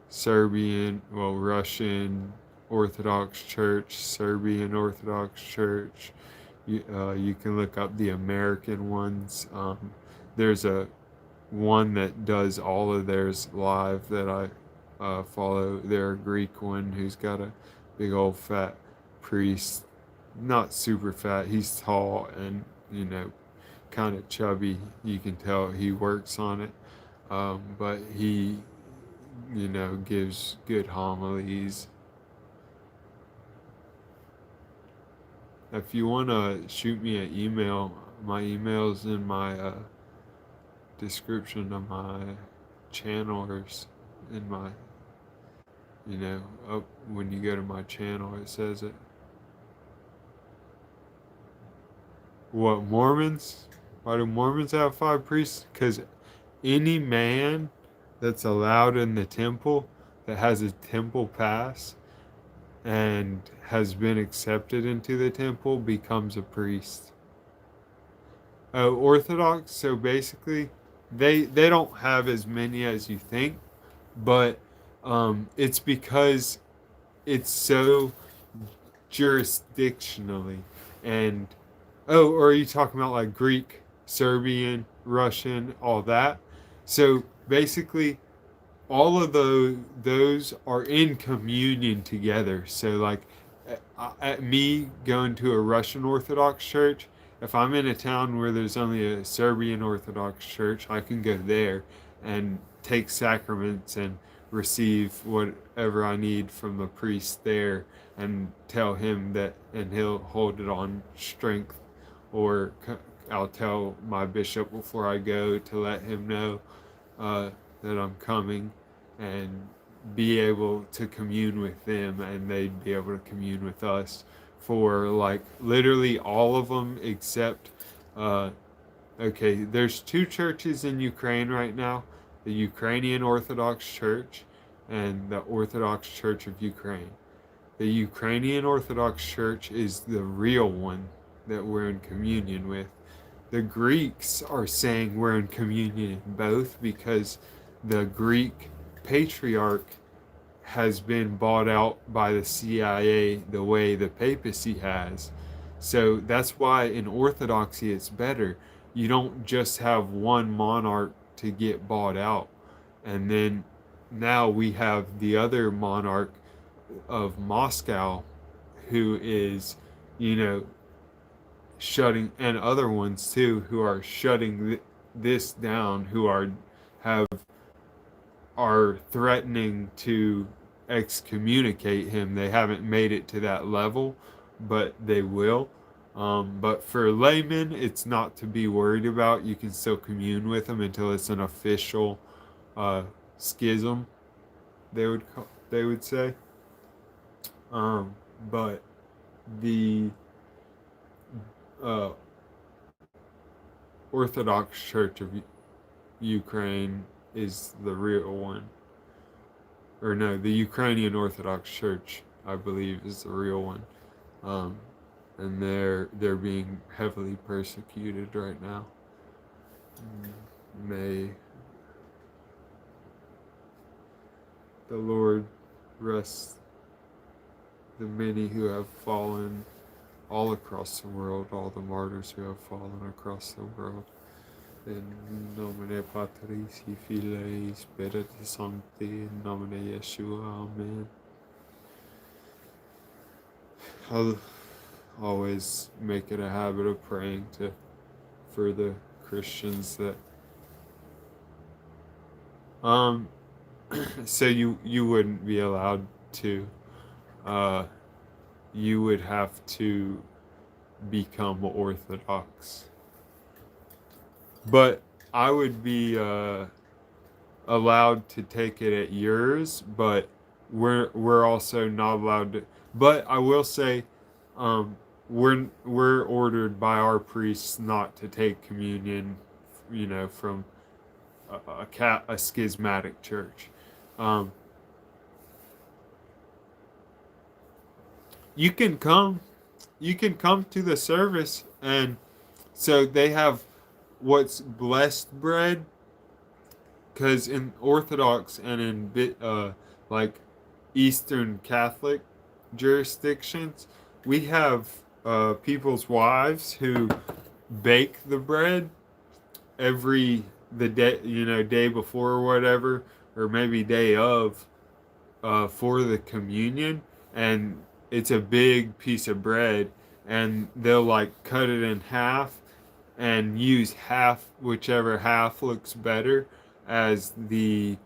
A: Serbian, Russian Orthodox Church, Serbian Orthodox Church. You can look up the American ones. There's one that does all of theirs live that I follow. They're a Greek one who's got a big old fat priest, not super fat. He's tall and kind of chubby. You can tell he works on it, but he gives good homilies. If you want to shoot me an email, my email's in my description of my channel, or in my up when you go to my channel it says it. What, Mormons? Why do Mormons have 5 priests? Because any man that's allowed in the temple that has a temple pass and has been accepted into the temple becomes a priest. Orthodox, so basically they don't have as many as you think, but it's because it's so jurisdictionally. And or are you talking about like Greek, Serbian, Russian, all that? So basically all of those are in communion together. So like at me going to a Russian Orthodox church, if I'm in a town where there's only a Serbian Orthodox church, I can go there and take sacraments and receive whatever I need from the priest there and tell him that, and he'll hold it on strength. Or I'll tell my bishop before I go to let him know that I'm coming, and be able to commune with them, and they'd be able to commune with us. For like literally all of them except there's 2 churches in Ukraine right now, the Ukrainian Orthodox Church and the Orthodox Church of Ukraine. The Ukrainian Orthodox Church is the real one that we're in communion with. The Greeks are saying we're in communion in both because the Greek patriarch has been bought out by the CIA the way the papacy has. So that's why in Orthodoxy it's better. You don't just have one monarch to get bought out. And then now we have the other monarch of Moscow who is, shutting, and other ones too, who are shutting this down, who are threatening to excommunicate him. They haven't made it to that level, but they will. But for laymen, it's not to be worried about. You can still commune with them until it's an official schism, they would say. But the Orthodox Church of Ukraine is the real one. Or no, the Ukrainian Orthodox Church I believe, is the real one. And they're being heavily persecuted right now. May the Lord rest the many who have fallen all across the world, all the martyrs who have fallen across the world. In nomine Patris, Filii, Spiritus Sancti, in nomine Yeshua, Amen. I'll always make it a habit of praying for the Christians that so you wouldn't be allowed to you would have to become Orthodox, but I would be allowed to take it at yours, but we're also not allowed to. But I will say, we're ordered by our priests not to take communion, from a schismatic church. You can come to the service, and so they have what's blessed bread, because in Orthodox and in like Eastern Catholic jurisdictions, we have people's wives who bake the bread the day before or whatever, or maybe day of, for the communion, and it's a big piece of bread, and they'll like cut it in half and use half, whichever half looks better, as the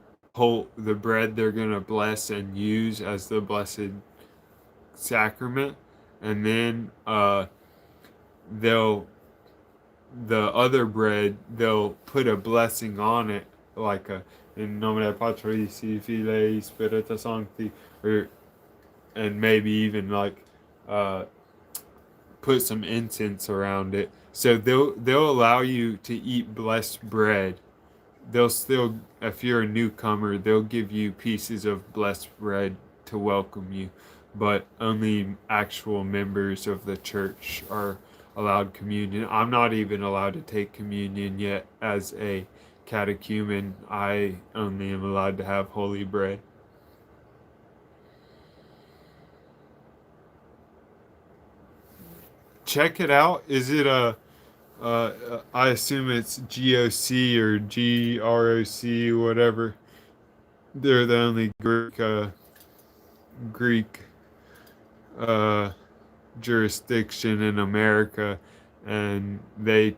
A: bread they're gonna bless and use as the blessed sacrament, and then the other bread, they'll put a blessing on it, like in nomine Patris, Filii, Spiritus Sancti, and maybe even like put some incense around it. So they'll allow you to eat blessed bread. They'll still, if you're a newcomer, they'll give you pieces of blessed bread to welcome you, but only actual members of the church are allowed communion. I'm not even allowed to take communion yet as a catechumen. I only am allowed to have holy bread. Check it out. Is it I assume it's GOC or GROC, whatever. They're the only Greek jurisdiction in America, and they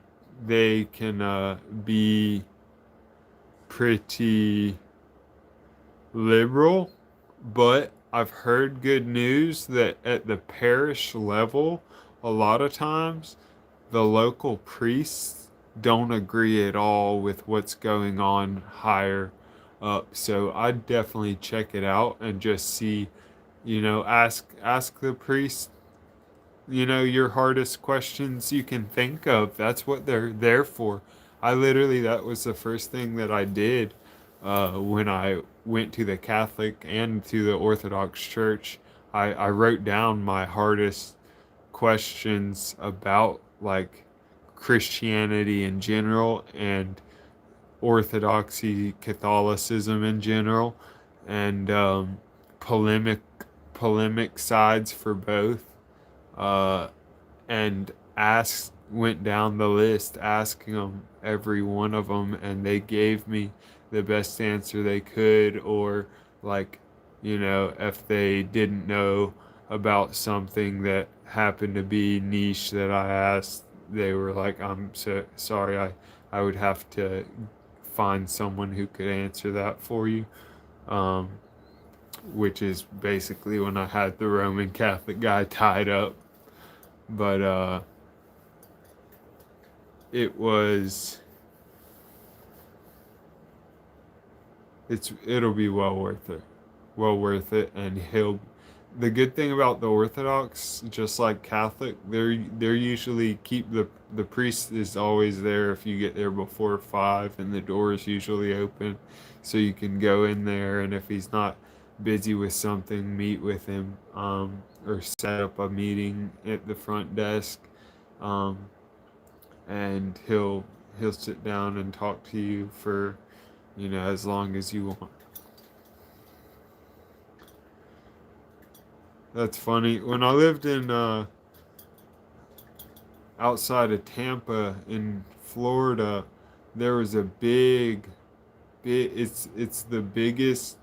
A: can be pretty liberal, but I've heard good news that at the parish level, a lot of times the local priests don't agree at all with what's going on higher up. So I'd definitely check it out and just see, ask the priest, your hardest questions you can think of. That's what they're there for. That was the first thing that I did when I went to the Catholic and to the Orthodox Church. I wrote down my hardest questions about like Christianity in general and Orthodoxy, Catholicism in general, and polemic sides for both, and went down the list asking them, every one of them, and they gave me the best answer they could, or like, if they didn't know about something that happened to be niche that I asked, they were like, I'm so sorry, I would have to find someone who could answer that for you, which is basically when I had the Roman Catholic guy tied up. But it'll be well worth it, and the good thing about the Orthodox, just like Catholic, they're usually the priest is always there if you get there before 5, and the door is usually open, so you can go in there, and if he's not busy with something, meet with him, or set up a meeting at the front desk, and he'll sit down and talk to you for, as long as you want. That's funny. When I lived in outside of Tampa in Florida, there was a it's the biggest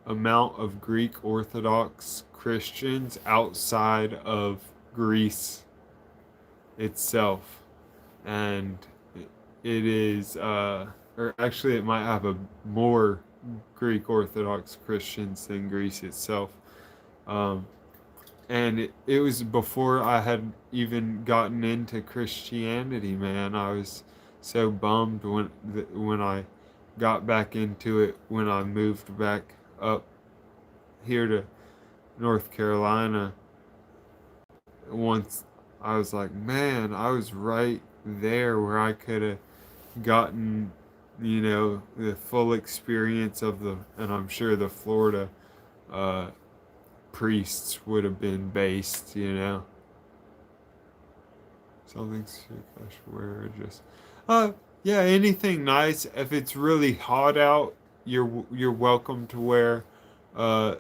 A: amount of Greek Orthodox Christians outside of Greece itself. And it is, or actually it might have more Greek Orthodox Christians than Greece itself. And it was before I had even gotten into Christianity, man. I was so bummed when I got back into it, when I moved back up here to North Carolina. Once I was like, man, I was right there where I could have gotten, the full experience of and I'm sure the Florida priests would have been based, Something sick I should wear, or just, yeah, anything nice. If it's really hot out, you're welcome to wear, a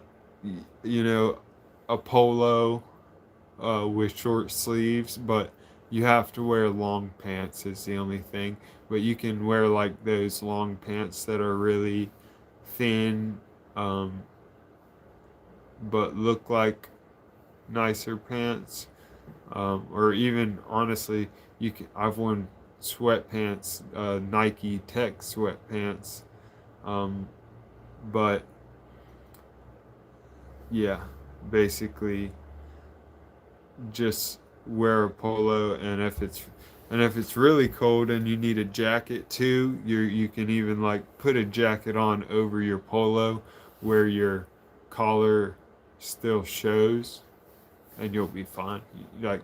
A: polo, with short sleeves, but you have to wear long pants is the only thing. But you can wear like those long pants that are really thin, but look like nicer pants, or even honestly, I've worn sweatpants, Nike Tech sweatpants, but yeah, basically just wear a polo, and if it's really cold and you need a jacket too, you can even like put a jacket on over your polo where your collar still shows, and you'll be fine. Like,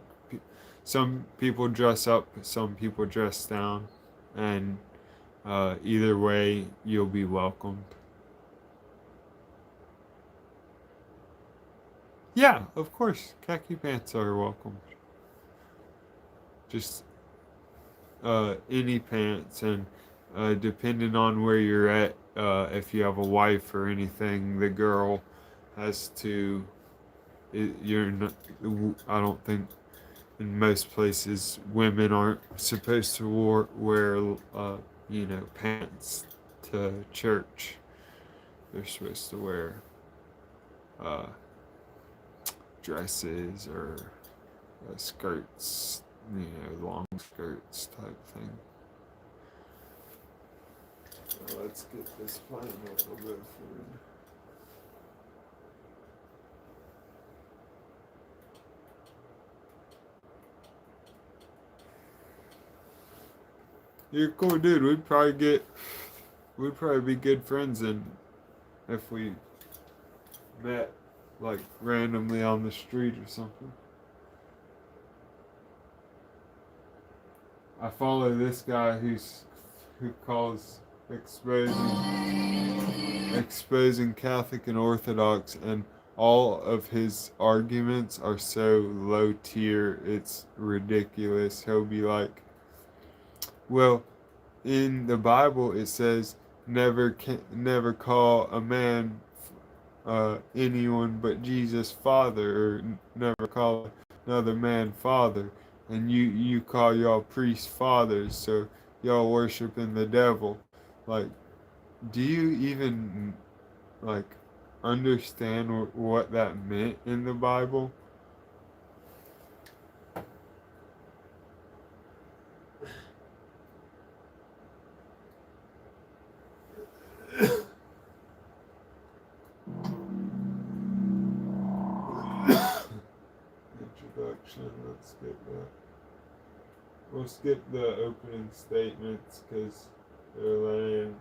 A: some people dress up, some people dress down, and either way you'll be welcomed. Yeah, of course, khaki pants are welcome. Just any pants, and depending on where you're at, if you have a wife or anything, the girl has to. You're not. I don't think in most places women aren't supposed to wear pants to church. They're supposed to wear dresses or skirts, long skirts type thing. So let's get this pineapple go forward. You're a cool dude. We'd probably be good friends if we met like randomly on the street or something. I follow this guy who calls exposing Catholic and Orthodox, and all of his arguments are so low tier, it's ridiculous. He'll be like, well, in the Bible it says never call a man anyone but Jesus father, or never call another man father, and you call y'all priests fathers, so y'all worshiping the devil. Like, do you even like understand what that meant in the Bible? Introduction, let's get that. We'll skip the opening statements because they're lame.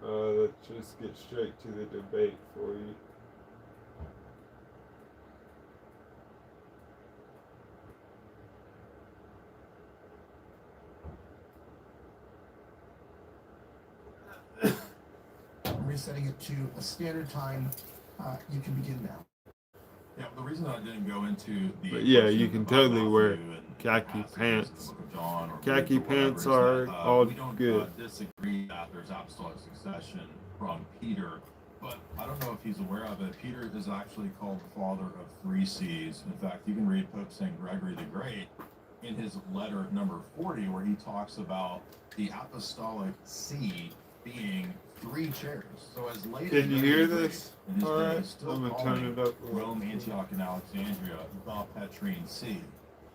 A: Let's just get straight to the debate for you.
J: Resetting it to a standard time you can begin now.
D: Yeah, the reason I didn't go into the
A: But yeah, you
D: question
A: can
D: about
A: totally
D: Matthew
A: wear
D: and
A: khaki
D: passages in
A: pants.
D: the book of John or
A: Khaki
D: Luke or whatever,
A: pants
D: is
A: are
D: that,
A: all
D: we don't
A: good.
D: disagree that there's apostolic succession from Peter, but I don't know if he's aware of it. Peter is actually called the father of 3 C's. In fact, you can read Pope St. Gregory the Great in his letter number 40, where he talks about the apostolic see being 3 chairs. So as late as
A: Can you hear
D: Gregory the Great
A: this?
D: in his day,
A: Alright,
D: is still
A: I'm gonna
D: calling
A: turn it up.
D: Rome, Antioch, and Alexandria the Petrine See.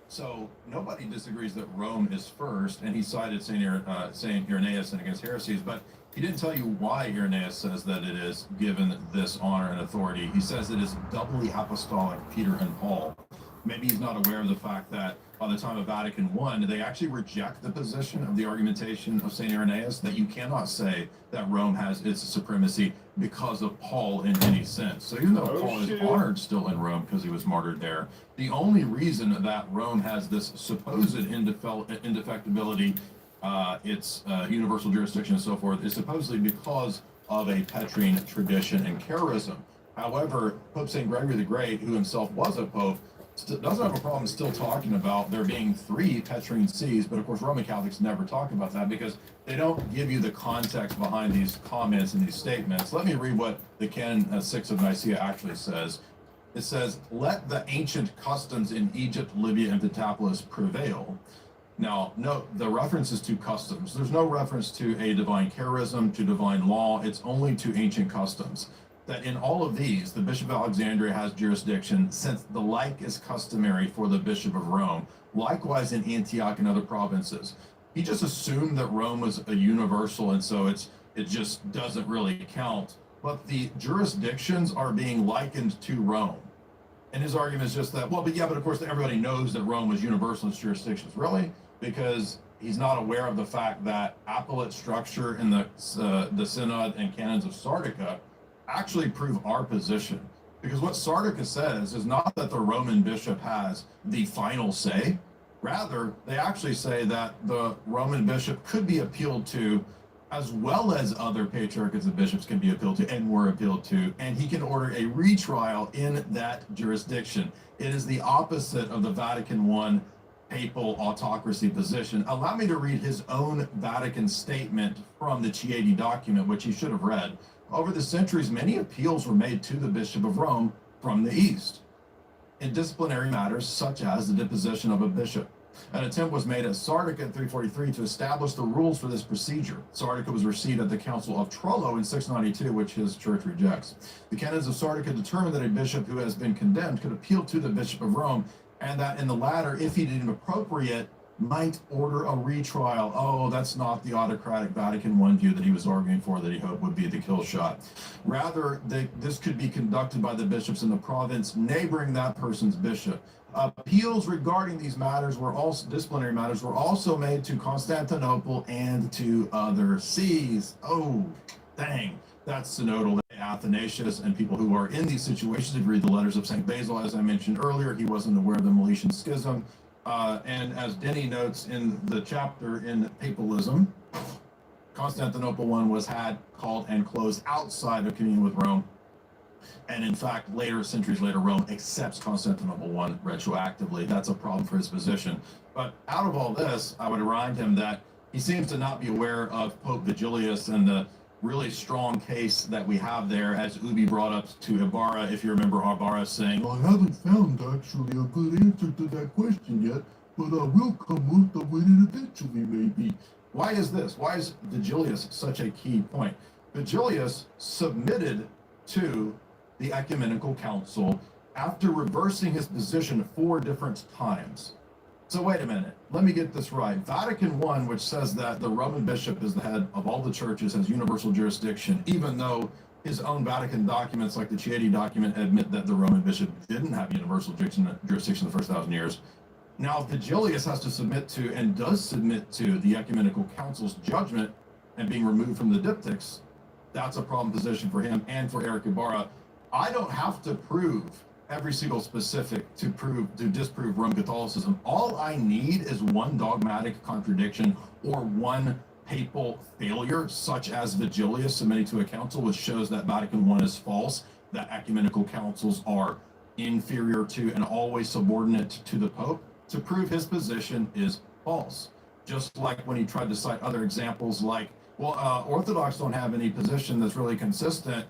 D: So nobody disagrees that Rome is first, and he cited Saint Irenaeus and against heresies, but he didn't tell you why Irenaeus says that it is given this honor and authority. He says it is doubly apostolic, Peter and Paul. Maybe he's not aware of the fact that by the time of Vatican I, they actually reject the position of the argumentation of St. Irenaeus that you cannot say that Rome has its supremacy because of Paul in any sense. So even though Paul is honored still in Rome because he was martyred there, the only reason that Rome has this supposed indefectibility, its universal jurisdiction and so forth, is supposedly because of a Petrine tradition and charism. However, Pope St. Gregory the Great, who himself was a pope, doesn't have a problem still talking about there being 3 Petrine sees, but of course Roman Catholics never talk about that because they don't give you the context behind these comments and these statements. Let me read what the Canon 6 of Nicaea actually says. It says, "Let the ancient customs in Egypt, Libya, and Pentapolis prevail." Now, note the references to customs. There's no reference to a divine charism, to divine law. It's only to ancient customs. That in all of these, the Bishop of Alexandria has jurisdiction, since the like is customary for the Bishop of Rome. Likewise in Antioch and other provinces. He just assumed that Rome was a universal, and so it just doesn't really count. But the jurisdictions are being likened to Rome. And his argument is just that, well, but of course everybody knows that Rome was universal in its jurisdictions. Really? Because he's not aware of the fact that appellate structure in the Synod and Canons of Sardica actually prove our position. Because what Sardica says is not that the Roman bishop has the final say. Rather, they actually say that the Roman bishop could be appealed to, as well as other patriarchates and bishops can be appealed to and were appealed to, and he can order a retrial in that jurisdiction. It is the opposite of the Vatican I papal autocracy position. Allow me to read his own Vatican statement from the Chieti document, which he should have read. Over the centuries, many appeals were made to the Bishop of Rome from the East in disciplinary matters such as the deposition of a bishop. An attempt was made at Sardica in 343 to establish the rules for this procedure. Sardica was received at the Council of Trullo in 692, which his church rejects. The canons of Sardica determined that a bishop who has been condemned could appeal to the Bishop of Rome, and that in the latter, if he deemed appropriate, might order a retrial. Oh, that's not the autocratic Vatican I view that he was arguing for, that he hoped would be the kill shot. Rather, this could be conducted by the bishops in the province neighboring that person's bishop. Appeals regarding these matters were also, disciplinary matters, were also made to Constantinople and to other sees. Oh, dang. That's synodal. Athanasius and people who are in these situations. If you read the letters of St. Basil, as I mentioned earlier, he wasn't aware of the Meletian Schism. And as Denny notes in the chapter in Papalism, Constantinople I was called and closed outside of communion with Rome. And in fact, centuries later, Rome accepts Constantinople I retroactively. That's a problem for his position. But out of all this, I would remind him that he seems to not be aware of Pope Vigilius and the really strong case that we have there, as Ubi brought up to Ibarra, if you remember Ibarra saying, "I haven't found actually a good answer to that question yet, but I will come up with it eventually, maybe." Why is this? Why is Vigilius such a key point? Vigilius submitted to the Ecumenical Council after reversing his position 4 different times. So wait a minute, let me get this right. Vatican I, which says that the Roman bishop is the head of all the churches, has universal jurisdiction, even though his own Vatican documents, like the Chieti document, admit that the Roman bishop didn't have universal jurisdiction the first 1,000 years. Now, Vigilius has to submit to, and does submit to, the Ecumenical Council's judgment and being removed from the diptychs. That's a problem position for him and for Eric Ibarra. I don't have to prove every single specific to disprove Roman Catholicism. All I need is one dogmatic contradiction or one papal failure, such as Vigilius submitting to a council, which shows that Vatican I is false, that ecumenical councils are inferior to and always subordinate to the Pope to prove his position is false. Just like when he tried to cite other examples like, well, Orthodox don't have any position that's really consistent.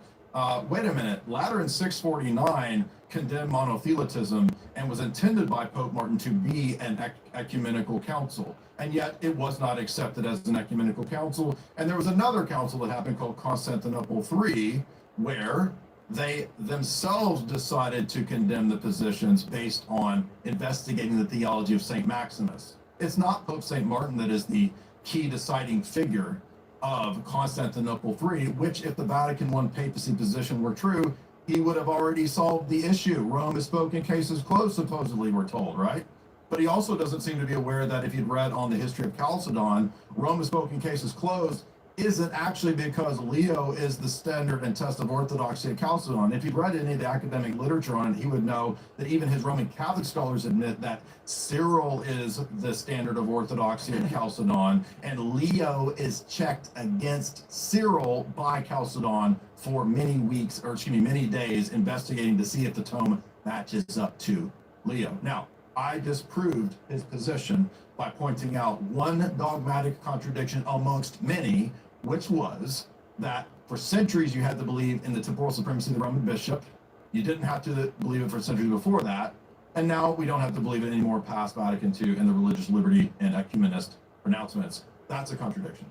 D: Wait a minute, Lateran 649 condemned monothelitism and was intended by Pope Martin to be an ecumenical council, and yet it was not accepted as an ecumenical council. And there was another council that happened called Constantinople III, where they themselves decided to condemn the positions based on investigating the theology of St. Maximus. It's not Pope St. Martin that is the key deciding figure of Constantinople III, which, if the Vatican I papacy position were true, he would have already solved the issue. Rome is spoken, cases closed, supposedly, we're told, right? But he also doesn't seem to be aware that if you'd read on the history of Chalcedon, Rome is spoken, cases closed isn't actually because Leo is the standard and test of orthodoxy at Chalcedon. If you'd read any of the academic literature on it, he would know that even his Roman Catholic scholars admit that Cyril is the standard of orthodoxy at Chalcedon, and Leo is checked against Cyril by Chalcedon for many weeks, or excuse me, many days, investigating to see if the tome matches up to Leo. Now, I disproved his position by pointing out one dogmatic contradiction amongst many, which was that for centuries you had to believe in the temporal supremacy of the Roman bishop. You didn't have to believe it for centuries before that. And now we don't have to believe it anymore past Vatican II and the religious liberty and ecumenist pronouncements. That's a contradiction.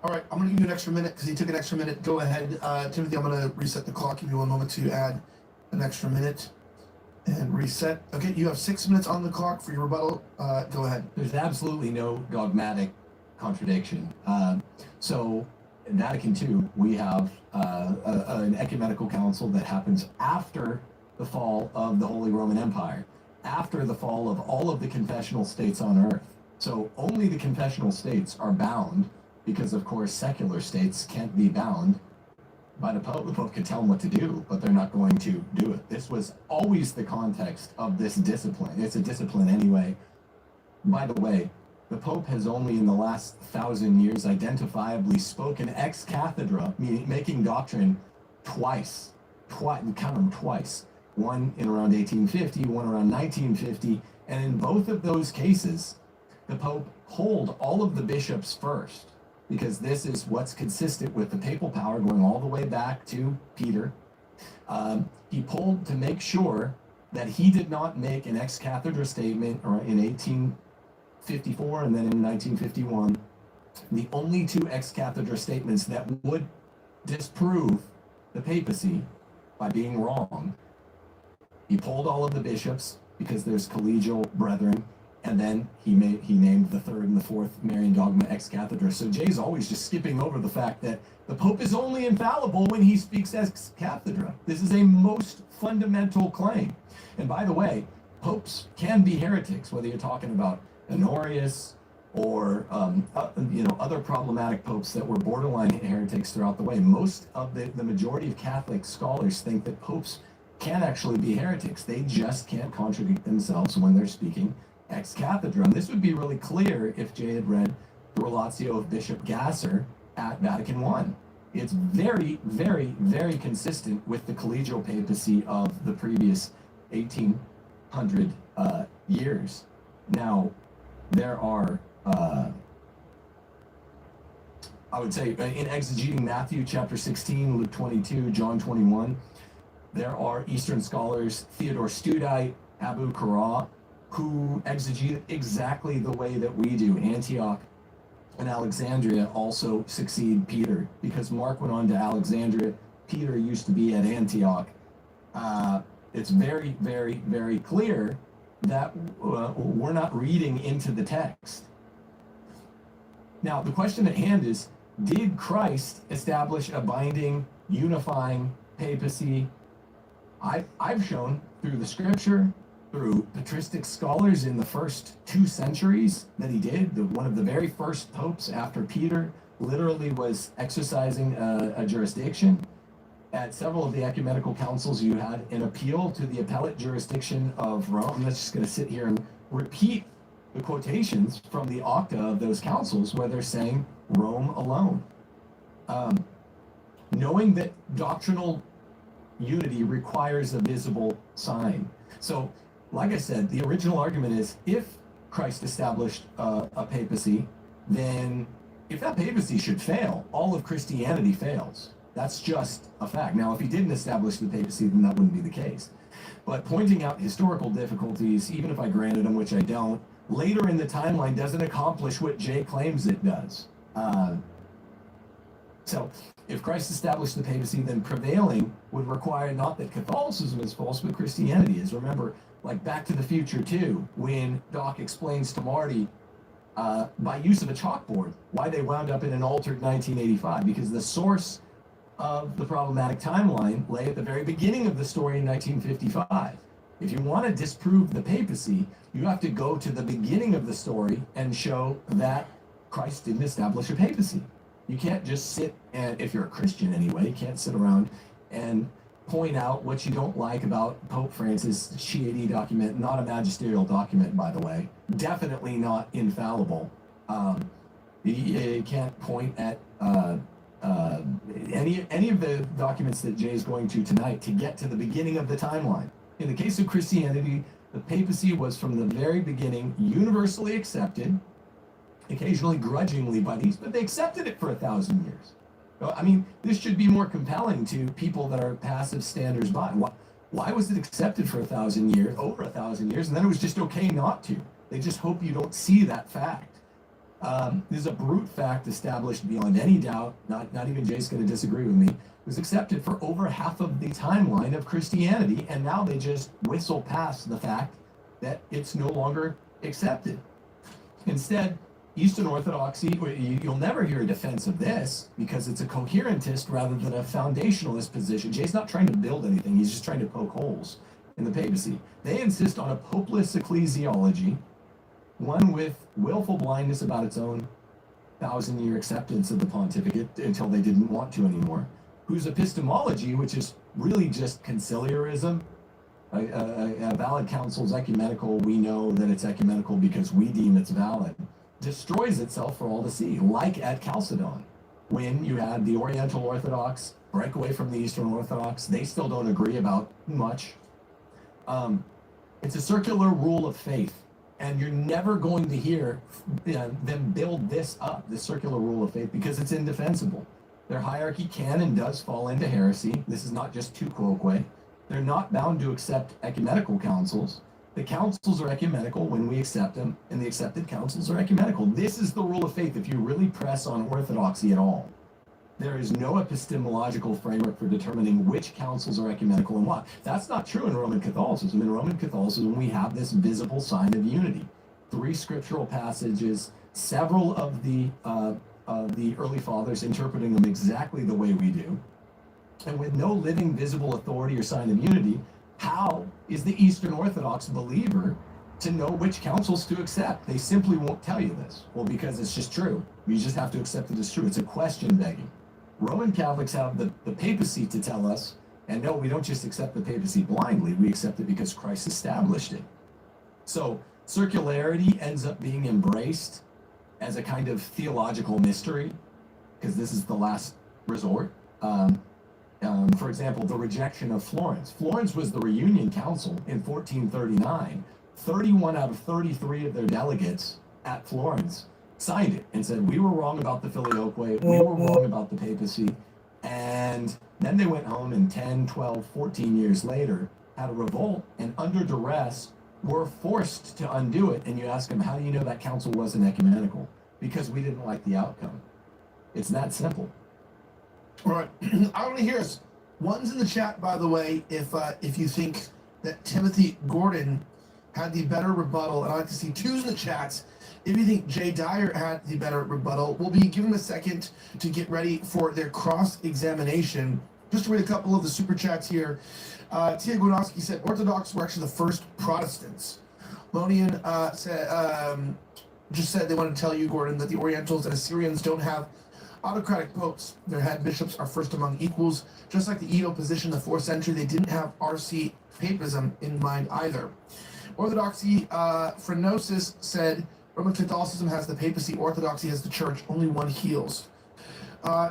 J: All right, I'm going to give you an extra minute because he took an extra minute. Go ahead, Timothy. I'm going to reset the clock. Give you one moment to add an extra minute and reset. Okay, you have 6 minutes on the clock for your rebuttal. Go ahead.
I: There's absolutely no dogmatic contradiction. So in Vatican II, we have an ecumenical council that happens after the fall of the Holy Roman Empire, after the fall of all of the confessional states on earth. So only the confessional states are bound, because of course secular states can't be bound by the Pope. The Pope can tell them what to do, but they're not going to do it. This was always the context of this discipline. It's a discipline anyway. By the way, the Pope has only in the last 1,000 years identifiably spoken ex cathedra, meaning making doctrine twice. Count them twice. One in around 1850, one around 1950, and in both of those cases, the Pope polled all of the bishops first, because this is what's consistent with the papal power going all the way back to Peter. He polled to make sure that he did not make an ex cathedra statement in 1854 and then in 1951. The only two ex cathedra statements that would disprove the papacy by being wrong. He polled all of the bishops because there's collegial brethren, and then he named the third and the fourth Marian dogma ex cathedra. So Jay's always just skipping over the fact that the Pope is only infallible when he speaks ex cathedra. This is a most fundamental claim. And by the way, popes can be heretics, whether you're talking about Honorius or other problematic popes that were borderline heretics throughout the way. Most of the majority of Catholic scholars think that popes can actually be heretics. They just can't contradict themselves when they're speaking ex cathedra. And this would be really clear if Jay had read the Relatio of Bishop Gasser at Vatican I. It's very, very, very consistent with the collegial papacy of the previous 1800 years. Now, there are, I would say, in exegeting Matthew chapter 16, Luke 22, John 21, there are Eastern scholars, Theodore Studite, Abu Qara, who exegete exactly the way that we do. Antioch and Alexandria also succeed Peter, because Mark went on to Alexandria. Peter used to be at Antioch. It's very, very, very clear that we're not reading into the text. Now, the question at hand is, did Christ establish a binding, unifying papacy? I've shown through the scripture, through patristic scholars in the first 2 centuries that he did. One of the very first popes after Peter literally was exercising a jurisdiction. At several of the ecumenical councils, you had an appeal to the appellate jurisdiction of Rome. I'm just going to sit here and repeat the quotations from the Octa of those councils where they're saying Rome alone. Knowing that doctrinal
K: unity requires a visible sign. So, like I said, the original argument is if Christ established a papacy, then if that papacy should fail, all of Christianity fails. That's just a fact. Now, if he didn't establish the papacy, then that wouldn't be the case. But pointing out historical difficulties, even if I granted them, which I don't, later in the timeline doesn't accomplish what Jay claims it does. So, if Christ established the papacy, then prevailing would require not that Catholicism is false, but Christianity is. Remember, like Back to the Future 2, when Doc explains to Marty, by use of a chalkboard, why they wound up in an altered 1985, because the source of the problematic timeline lay at the very beginning of the story in 1955. If you want to disprove the papacy, you have to go to the beginning of the story and show that Christ didn't establish a papacy. You can't just sit and, if you're a Christian anyway, you can't sit around and point out what you don't like about Pope Francis' Chieti document, not a magisterial document, by the way, definitely not infallible. You can't point at any of the documents that Jay is going to tonight to get to the beginning of the timeline. In the case of Christianity, the papacy was from the very beginning universally accepted, occasionally grudgingly by these, but they accepted it for 1,000 years. I mean, this should be more compelling to people that are passive standers by. Why was it accepted for 1,000 years, over 1,000 years, and then it was just okay not to? They just hope you don't see that fact. This is a brute fact established beyond any doubt. Not even Jay's going to disagree with me. It was accepted for over half of the timeline of Christianity, and now they just whistle past the fact that it's no longer accepted. Instead, Eastern Orthodoxy, you'll never hear a defense of this because it's a coherentist rather than a foundationalist position. Jay's not trying to build anything. He's just trying to poke holes in the papacy. They insist on a popeless ecclesiology, one with willful blindness about its own 1,000-year acceptance of the pontificate until they didn't want to anymore, whose epistemology, which is really just conciliarism, a valid council is ecumenical. We know that it's ecumenical because we deem it's valid. Destroys itself for all to see, like at Chalcedon, when you had the Oriental Orthodox break away from the Eastern Orthodox. They still don't agree about much. It's a circular rule of faith, and you're never going to hear them build this up, this circular rule of faith, because it's indefensible. Their hierarchy can and does fall into heresy. This is not just tu quoque. They're not bound to accept ecumenical councils. The councils are ecumenical when we accept them, and the accepted councils are ecumenical. This is the rule of faith if you really press on orthodoxy at all. There is no epistemological framework for determining which councils are ecumenical and what. That's not true in Roman Catholicism. In Roman Catholicism, we have this visible sign of unity. 3 scriptural passages, several of the early fathers interpreting them exactly the way we do. And with no living, visible authority or sign of unity, how is the Eastern Orthodox believer to know which councils to accept? They simply won't tell you this. Well, because it's just true. You just have to accept it as true. It's a question begging. Roman Catholics have the papacy to tell us, and no, we don't just accept the papacy blindly. We accept it because Christ established it. So circularity ends up being embraced as a kind of theological mystery, because this is the last resort. For example, the rejection of Florence. Florence was the reunion council in 1439. 31 out of 33 of their delegates at Florence signed it and said, we were wrong about the Filioque, we were wrong about the papacy. And then they went home and 10, 12, 14 years later had a revolt, and under duress were forced to undo it. And you ask them, how do you know that council wasn't ecumenical? Because we didn't like the outcome. It's that simple.
J: All right. I want to hear us. One's in the chat, by the way, if you think that Timothy Gordon had the better rebuttal. And I'd like to see 2s in the chats. If you think Jay Dyer had the better rebuttal, we'll be giving them a second to get ready for their cross-examination. Just to read a couple of the super chats here. Tia Gronowski said Orthodox were actually the first Protestants. Lonian just said they want to tell you, Gordon, that the Orientals and Assyrians don't have autocratic popes. Their head bishops are first among equals. Just like the Edo position in the 4th century, they didn't have RC papism in mind either. Orthodoxy, Phronosis said Roman Catholicism has the papacy, Orthodoxy has the church, only one heals.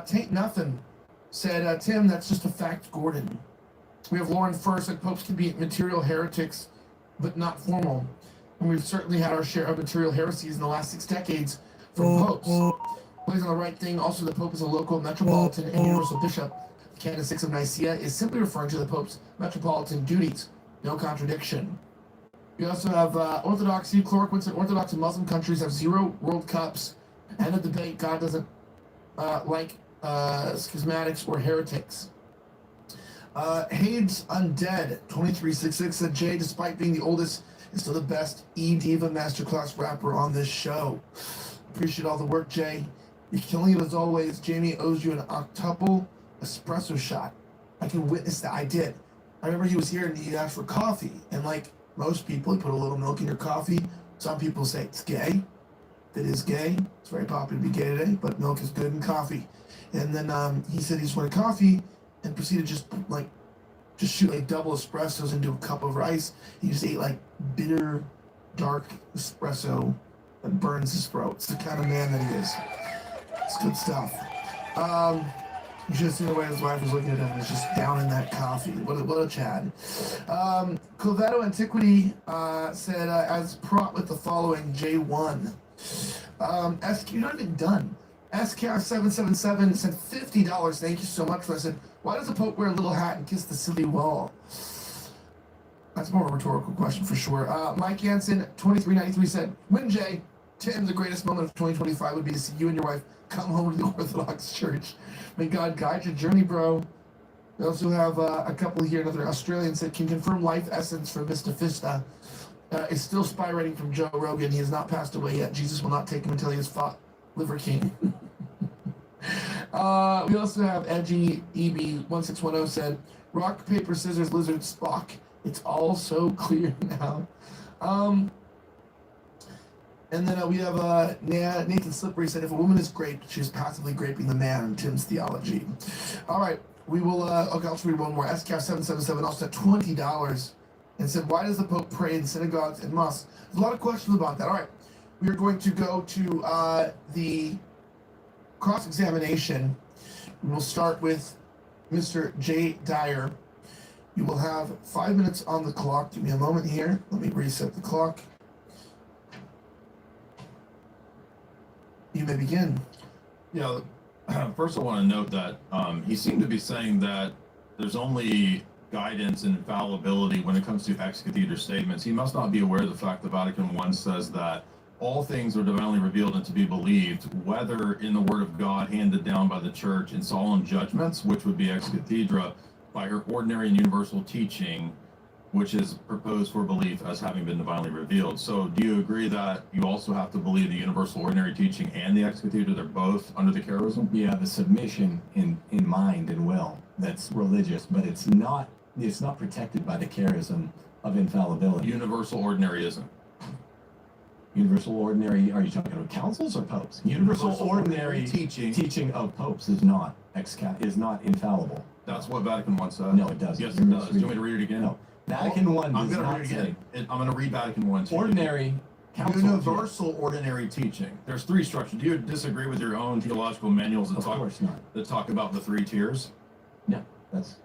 J: Taint Nothing said, Tim, that's just a fact, Gordon. We have Lauren First said popes can be material heretics, but not formal. And we've certainly had our share of material heresies in the last 6 decades from popes. Plays on the right thing. Also, the Pope is a local, metropolitan, and universal bishop. The Canon 6 of Nicaea is simply referring to the Pope's metropolitan duties. No contradiction. We also have Orthodoxy. Chloroquine said Orthodox and Muslim countries have 0 World Cups. End of debate. God doesn't like schismatics or heretics. Hades Undead 2366 said Jay, despite being the oldest, is still the best E-Diva Masterclass rapper on this show. Appreciate all the work, Jay. You're killing it as always. Jamie owes you an octuple espresso shot. I can witness that. I did. I remember he was here and he asked for coffee. And like most people, he put a little milk in your coffee. Some people say it's gay. It is gay. It's very popular to be gay today, but milk is good in coffee. And then he said he just wanted coffee and proceeded just shoot like double espressos into a cup of rice. He just ate like bitter, dark espresso that burns his throat. It's the kind of man that he is. It's good stuff. You should have seen the way his wife was looking at him. He's just down in that coffee. What a Chad. Coveto Antiquity said, as prompt with the following, J1. SQ, not even done. SKR777 said $50. Thank you so much for that. Said, why does the Pope wear a little hat and kiss the city wall? That's more of a rhetorical question for sure. Mike Jansen, 2393 said, Win Jay, Tim, the greatest moment of 2025 would be to see you and your wife come home to the Orthodox Church. May God guide your journey, bro. We also have a couple here. Another Australian said, can confirm life essence for Mr. Fista. Is still spy writing from Joe Rogan. He has not passed away yet. Jesus will not take him until he has fought Liver King. We also have Edgy EB1610 said, rock, paper, scissors, lizard, Spock. It's all so clear now. And then we have Nathan Slippery said, if a woman is raped, she is passively raping the man in Tim's theology. All right, we will, okay, I'll just read one more. SCAF777 also said $20 and said, why does the Pope pray in synagogues and mosques? There's a lot of questions about that. All right, we are going to go to the cross-examination. We'll start with Mr. Jay Dyer. You will have 5 minutes on the clock. Give me a moment here. Let me reset the clock. You may begin.
D: Yeah, first I want to note that he seemed to be saying that there's only guidance and infallibility when it comes to ex cathedra statements. He must not be aware of the fact that Vatican I says that all things are divinely revealed and to be believed, whether in the Word of God handed down by the Church in solemn judgments, which would be ex cathedra, by her ordinary and universal teaching, which is proposed for belief as having been divinely revealed. So do you agree that you also have to believe the universal ordinary teaching and the ex cathedra, they're both under the charism?
K: Yeah, the submission in mind and will, that's religious, but it's not protected by the charism of infallibility.
D: Universal ordinary isn't.
K: Universal ordinary, are you talking about councils or popes? Universal ordinary teaching of popes is not infallible.
D: That's what Vatican I said.
K: No, it doesn't.
D: Yes, it does. Do you want me to read it again?
K: No. Vatican I
D: I'm
K: does
D: going to
K: not
D: read it
K: say
D: again. I'm going to read Vatican I.
K: ordinary council.
D: Universal ordinary teaching. There's 3 structures. Do you disagree with your own theological manuals that talk about the 3 tiers?
K: No, that's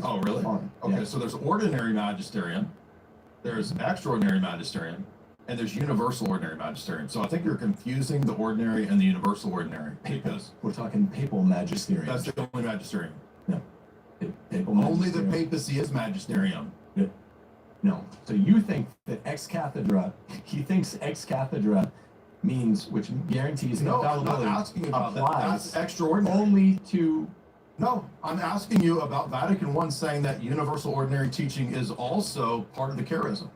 D: oh, really?
K: Fine.
D: Okay,
K: Yeah.
D: so there's ordinary magisterium, there's extraordinary magisterium, and there's universal ordinary magisterium. So I think you're confusing the ordinary and the universal ordinary. Because
K: we're talking papal magisterium.
D: That's the only magisterium.
K: No. Papal
D: Only the
K: magisterium.
D: papacy is magisterium.
K: No. So you think that ex cathedra, he thinks ex cathedra means, which guarantees
D: No, I'm not
K: infallibility,
D: asking about that.
K: applies
D: That's extraordinary.
K: only to.
D: No, I'm asking you about Vatican I saying that universal ordinary teaching is also part of the charism.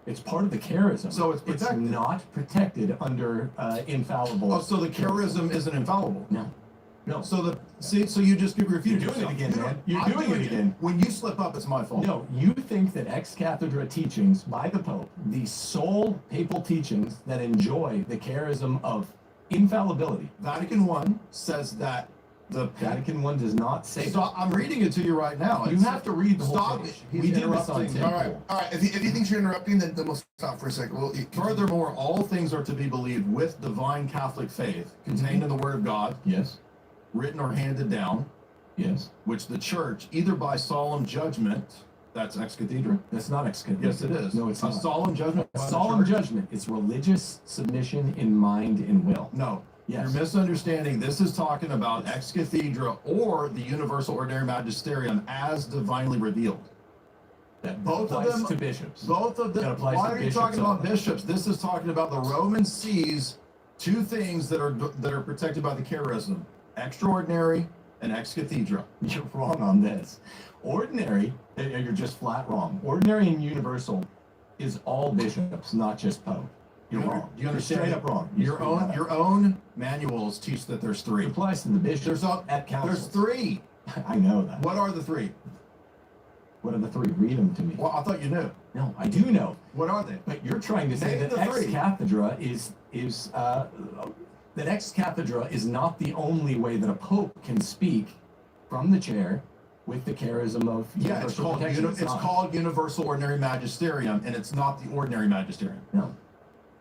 K: It's part of the charism.
D: So it's protected.
K: It's not protected under infallible.
D: Oh, so the charism isn't infallible?
K: No. No.
D: So so you just refuted
K: You're doing it
D: yourself.
K: again, man. You're
D: I'm
K: doing it again.
D: When you slip up, it's my fault.
K: No, you think that ex cathedra teachings by the Pope, the sole papal teachings that enjoy the charism of infallibility.
D: Vatican I says that the
K: Vatican I does not say.
D: Stop, I'm reading it to you right now.
K: You have to read the whole
D: Stop
K: page.
D: it.
K: He's
D: We did
K: interrupting.
D: this
J: All right. If he thinks you're interrupting, then we'll stop for a second.
D: Furthermore, all things are to be believed with divine Catholic faith contained in the Word of God,
K: Yes.
D: written or handed down,
K: Yes.
H: which the church, either by solemn judgment, that's ex cathedra.
K: That's not ex cathedra.
H: Yes, it is.
K: No, it's
H: a
K: not.
H: solemn judgment.
K: A
H: by the
K: solemn
H: church?
K: judgment. It's religious submission in mind and will.
H: No.
K: Yes.
H: You're misunderstanding. This is talking about ex cathedra or the universal ordinary magisterium as divinely revealed.
K: That
H: Both of
K: applies
H: them
K: to bishops.
H: Both of
K: That
H: them.
K: applies
H: Why
K: to
H: are you
K: bishops
H: talking about
K: only.
H: bishops? This is talking about the Roman sees two things that are protected by the charism: extraordinary and ex cathedra.
K: You're wrong on this. Ordinary, you're just flat wrong. Ordinary and universal is all bishops, not just pope. You're wrong.
H: You understand?
K: You're straight up wrong.
H: Your own manuals teach that there's
K: It
H: three.
K: applies to the bishops at council.
H: There's three.
K: I know that.
H: What are the three?
K: What are the three? Read them to me.
H: Well, I thought you knew.
K: No, I do know.
H: What are they?
K: But you're trying to say
H: Name
K: that
H: the
K: ex
H: three.
K: cathedra that ex cathedra is not the only way that a pope can speak from the chair with the charism of
H: Yeah, it's
K: universal
H: called
K: protection.
H: it's
K: not.
H: called universal ordinary magisterium, and it's not the ordinary magisterium.
K: No,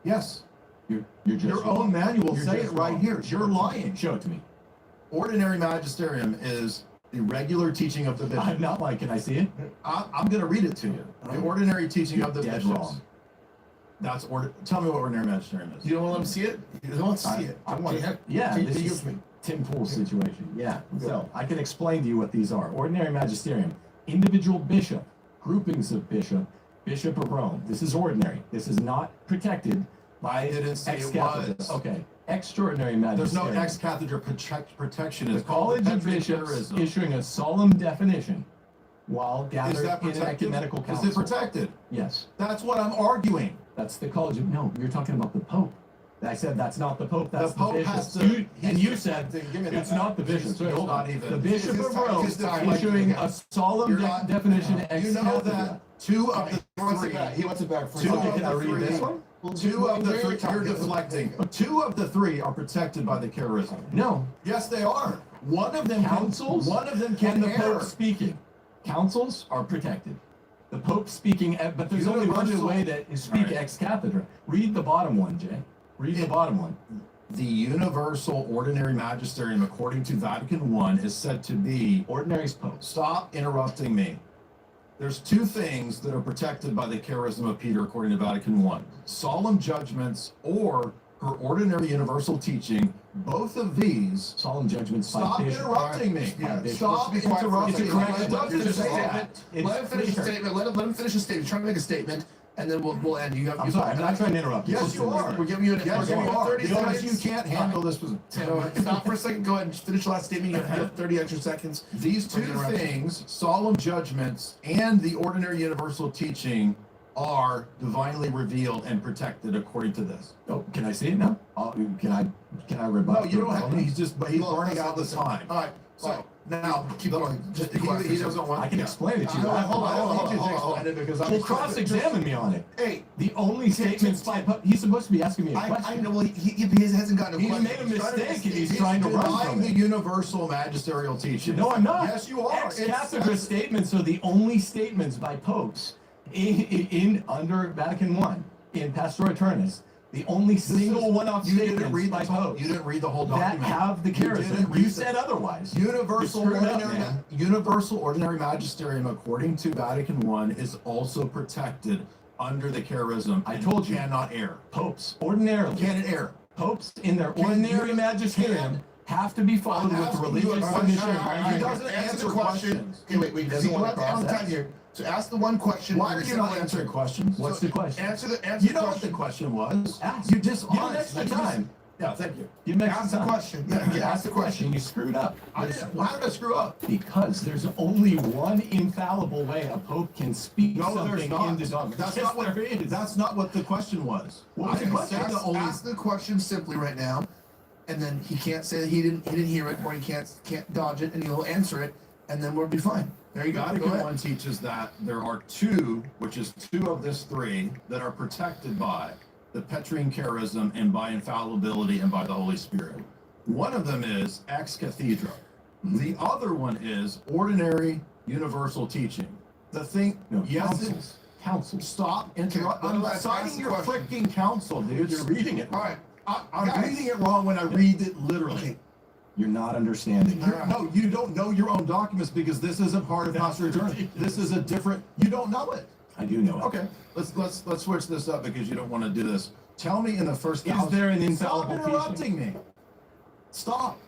H: Yes,
K: you're just
H: your
K: wrong.
H: own manual
K: You're
H: say
K: just
H: it right
K: wrong.
H: here. You're lying.
K: Show it to me.
H: Ordinary magisterium is the regular teaching of the bishop.
K: I'm not like. Can I see it?
H: I'm going to read it to you. The ordinary teaching of the
K: You're dead
H: bishops.
K: wrong.
H: That's order. Tell me what ordinary magisterium is.
J: You don't want them to see it? You don't want to see it.
K: I want
J: Can
K: it. Yeah,
J: can
K: this
J: you
K: is
J: give me?
K: Tim Pool's situation. Yeah. So I can explain to you what these are. Ordinary magisterium, individual bishop, groupings of bishop, bishop of Rome. This is ordinary. This is not protected by
H: I didn't say it
K: ex-cathedra.
H: was.
K: Okay. Extraordinary
H: There's
K: magisterium.
H: no ex cathedra protection.
K: The
H: It's called
K: College
H: the
K: of Bishops
H: Petrarcharism.
K: issuing a solemn definition while
H: Is
K: gathered
H: that
K: in an
H: protected?
K: ecumenical
H: Is
K: council.
H: it protected?
K: Yes.
H: That's what I'm arguing.
K: That's the College of... No, you're talking about the Pope. I said that's not the Pope, that's
H: The Pope
K: bishop.
H: has to-
K: And you said
H: Give me
K: it's
H: that.
K: not the bishop. So
H: It's
K: hold
H: not
K: on.
H: even.
K: The Bishop
J: It's
K: of
J: time-
K: Rome
J: it's time.
K: issuing a solemn
H: You're not-
K: definition ex
H: You know
K: cathedra.
H: that two of the
J: He wants it
H: three.
J: back. He wants it back for
H: Two
K: Okay,
H: of
K: can I
H: the
K: read
H: three.
K: this one?
H: Two of the
J: Very
H: three.
J: tough.
H: You're deflecting. Two of the three are protected by the charism.
K: No.
H: Yes, they are. One of them
K: Councils
H: One of them
K: and
H: can
K: the
H: err.
K: Pope speaking. Councils are protected. The Pope speaking, but there's only one
H: Universal-
K: way that you speak
H: All right.
K: ex cathedra. Read the bottom one, Jay. Read the bottom one.
H: The universal ordinary magisterium, according to Vatican I, is said to be.
K: Ordinary's Pope.
H: Stop interrupting me. There's two things that are protected by the charism of Peter, according to Vatican I: solemn judgments or her ordinary universal teaching. Both of these.
K: Solemn judgments by
H: Stop
K: bishop.
H: interrupting me.
J: Yeah,
H: Stop
J: let's be quiet for a
H: interrupting
J: second.
H: me.
K: correction.
H: It doesn't
K: You're just
H: say
K: saying
H: that.
K: It's
J: Let him finish the
K: clear.
J: statement. Let him finish the statement. Try to make a statement, and then we'll end. You have.
K: I'm sorry, I'm not trying to interrupt you.
H: Yes, you are.
J: We're giving you an.
H: Yes,
J: we're
H: you
J: giving you
H: are.
J: 30
H: Because
J: seconds.
H: you can't handle this.
J: Stop for a second. Go ahead and finish the last statement. You have 30 extra seconds.
H: These two things, solemn judgments and the ordinary universal teaching, are divinely revealed and protected according to this.
K: Oh, can I see it now? Can I rebut?
H: No, you don't have to.
K: rebuttal?
H: He's burning out the time.
J: All right. So now keep going. Just
H: He doesn't want.
K: I can explain it to you.
J: Hold on.
H: I don't need you to
J: Hold on.
H: explain it because I'm.
K: Well, cross-examine me on it.
J: Hey,
K: The only statements by he's supposed to be asking me a
J: I
K: question.
J: know. Well, he hasn't gotten a
K: He
J: question.
K: made a mistake and he's trying to run
H: denying
K: from
H: the
K: it.
H: universal magisterial teaching.
K: No, I'm not.
H: Yes, you are.
K: Ex-cathedra statements are the only statements by popes in under Vatican I in Pastor Eternus. The only single one-off
H: You didn't
K: statements
H: read
K: by
H: the whole.
K: popes
H: You didn't read the whole
K: that
H: document.
K: have the
H: You didn't
K: charism.
H: read
K: You
H: the-
K: said otherwise.
H: Universal
K: You're screwed up,
H: ordinary,
K: man.
H: universal ordinary magisterium, according to Vatican I, is also protected under the charism.
K: I told you.
H: Cannot err.
K: Popes, ordinarily,
H: Can it err?
K: popes in their
H: Can
K: ordinary
H: you-
K: magisterium have to be followed
H: I'm
K: with
H: asking
K: religious
H: you a
K: submission.
H: question.
K: and
H: He
K: mind.
H: doesn't answer questions.
J: Okay, wait.
K: He doesn't
J: See,
K: want
J: we're
K: to
J: on
K: process.
J: time here. So ask the one question.
H: Why
J: and
H: are you
J: then
H: not
J: answer
H: answering
J: it.
H: questions?
K: What's the question?
J: Answer the
H: You know what
J: question.
H: the question was.
K: Ask.
H: You just
K: Give him extra time.
H: Yeah, thank you.
K: Give him
J: Ask
K: extra
J: the
K: time.
J: question.
K: Yeah, ask the question. You screwed up.
H: I didn't. Why did I screw up?
K: Because there's only one infallible way a pope can speak
H: No, there's
K: something
H: not.
K: into dogma.
H: That's
K: Yes,
H: not what.
K: there is.
H: That's not what the question was.
K: What was
H: I
K: the question?
H: said the only.
J: Ask the question simply right now, and then he can't say that he didn't hear it, or he can't dodge it, and he'll answer it, and then we'll be fine. There you go. Go
H: Vatican
J: ahead.
H: I teaches that there are two, which is two of this three, that are protected by the Petrine charism and by infallibility and by the Holy Spirit. One of them is ex cathedra. The other one is ordinary universal teaching. The thing,
K: No,
H: yes,
K: councils. Councils.
H: stop interrupting. I'm
J: Let's
H: citing
J: ask the
H: your
J: question.
H: freaking counsel, dude.
K: You're reading it.
J: All right.
H: I'm
J: Guys.
H: reading it wrong when I read it literally.
J: Okay.
K: You're not understanding. No, you don't know your own documents because this isn't part of Pastor Attorney. This is a different. You don't know it. I do know it.
H: Okay, let's switch this up because you don't want to do this. Tell me in the first.
K: Is there an
H: Stop
K: infallible
H: interrupting me. Stop.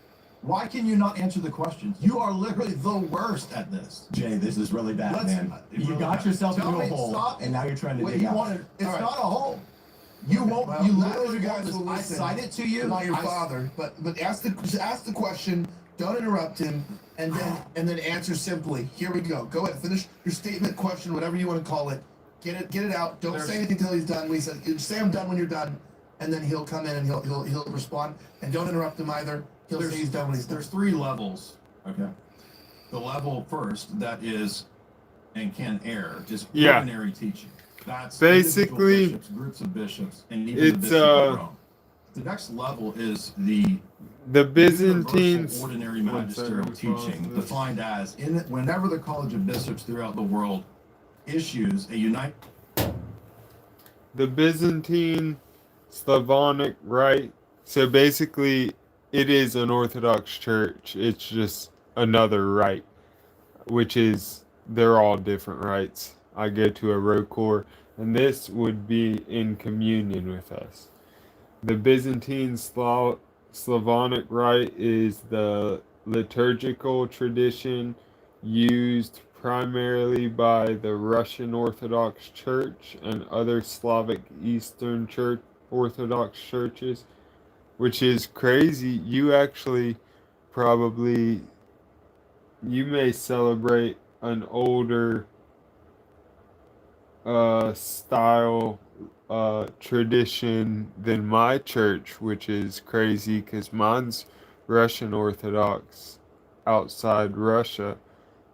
H: Why can you not answer the questions? You are literally the worst at this.
K: Jay, this is really bad, man. You
H: really
K: got
H: bad.
K: yourself
H: Tell
K: into a
H: me,
K: hole,
H: stop.
K: and now you're trying to
H: Wait,
K: dig
H: you
K: out.
H: want it? It's
J: All right.
H: not a hole. You won't.
J: Well,
H: you
J: none of
H: literally
J: you guys
H: want
J: will
H: this.
J: listen.
H: I cite it to you.
J: Not your
H: I-
J: father, but ask the question. Don't interrupt him, and then answer simply. Here we go. Go ahead. Finish your statement, question, whatever you want to call it. Get it out. Don't say anything until he's done. Lisa, say I'm done when you're done, and then he'll come in and he'll respond. And don't interrupt him either. He'll say he's done when he's done.
H: There's 3 levels. Okay. The level first that is and can err is ordinary teaching. That's
A: basically
H: bishops, groups of bishops, and even
A: it's
H: the bishop of Rome. The next level is the
A: Byzantine
H: universal ordinary magisterial teaching, defined as whenever the College of Bishops throughout the world issues a
A: the Byzantine Slavonic rite. So basically, it is an Orthodox church. It's just another rite, which is they're all different rites. I go to a rokor, and this would be in communion with us. The Byzantine Slavonic rite is the liturgical tradition used primarily by the Russian Orthodox Church and other Slavic Eastern Church Orthodox churches, which is crazy. You actually probably you may celebrate an older style tradition than my church, which is crazy because mine's Russian Orthodox outside Russia.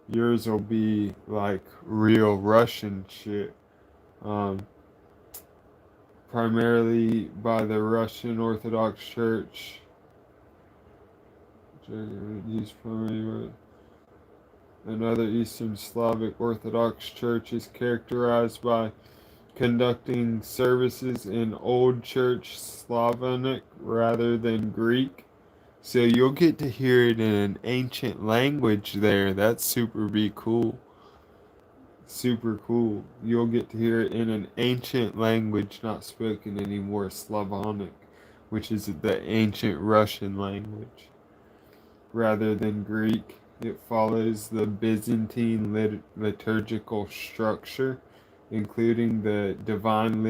A: Yours will be like real Russian shit. Primarily by the Russian Orthodox Church. Another Eastern Slavic Orthodox Church is characterized by conducting services in Old Church Slavonic rather than Greek. So you'll get to hear it in an ancient language there. That's super cool. Super cool. You'll get to hear it in an ancient language not spoken anymore, Slavonic, which is the ancient Russian language, rather than Greek. It follows the Byzantine liturgical structure, including the Divine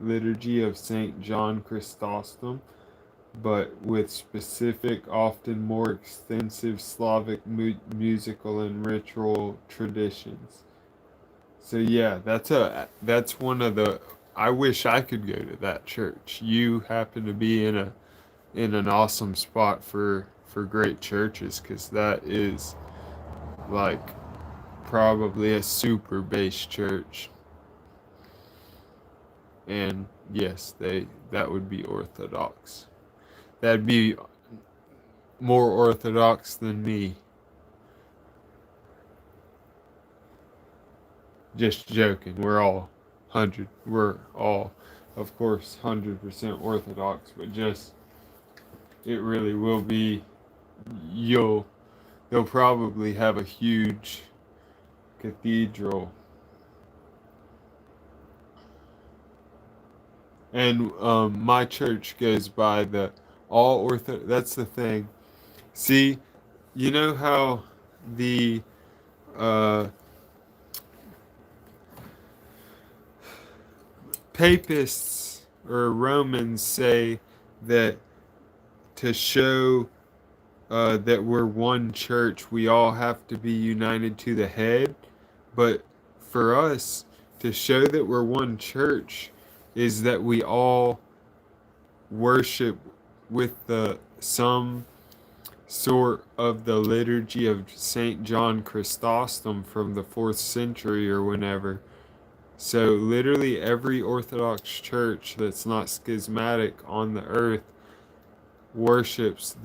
A: Liturgy of St. John Chrysostom, but with specific, often more extensive Slavic musical and ritual traditions. So yeah, that's one of the. I wish I could go to that church. You happen to be in an awesome spot for great churches, because that is like probably a super base church. And yes, that would be Orthodox. That'd be more Orthodox than me. Just joking. We're all, of course, 100% Orthodox, but just, it really will be, they'll probably have a huge cathedral. And my church goes by the all Ortho. That's the thing. See, you know how the Papists or Romans say that to show that we're one church, we all have to be united to the head. But for us, to show that we're one church is that we all worship with some sort of the liturgy of St. John Chrysostom from the 4th century or whenever. So literally every Orthodox church that's not schismatic on the earth worships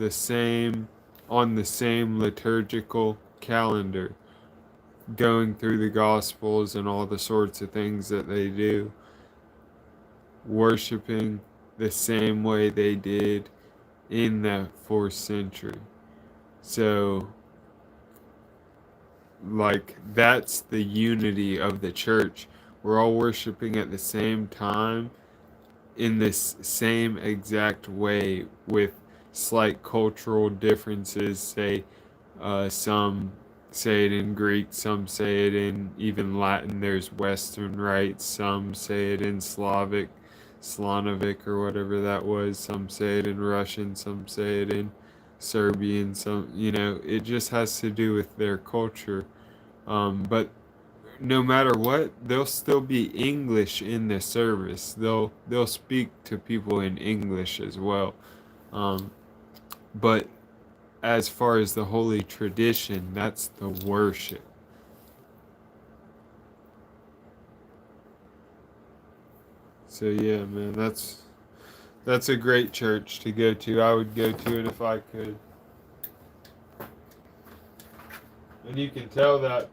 A: on the same liturgical calendar, going through the Gospels and all the sorts of things that they do, worshiping the same way they did in the 4th century. So, like, that's the unity of the church. We're all worshiping at the same time in this same exact way with slight cultural differences. Say, some say it in Greek, some say it in even Latin. There's Western rites. Some say it in Slavic or whatever that was. Some say it in Russian. Some say it in Serbian. Some, it just has to do with their culture. But no matter what, there'll still be English in the service. They'll speak to people in English as well. But as far as the holy tradition, that's the worship. So yeah, man, that's a great church to go to. I would go to it if I could. And you can tell that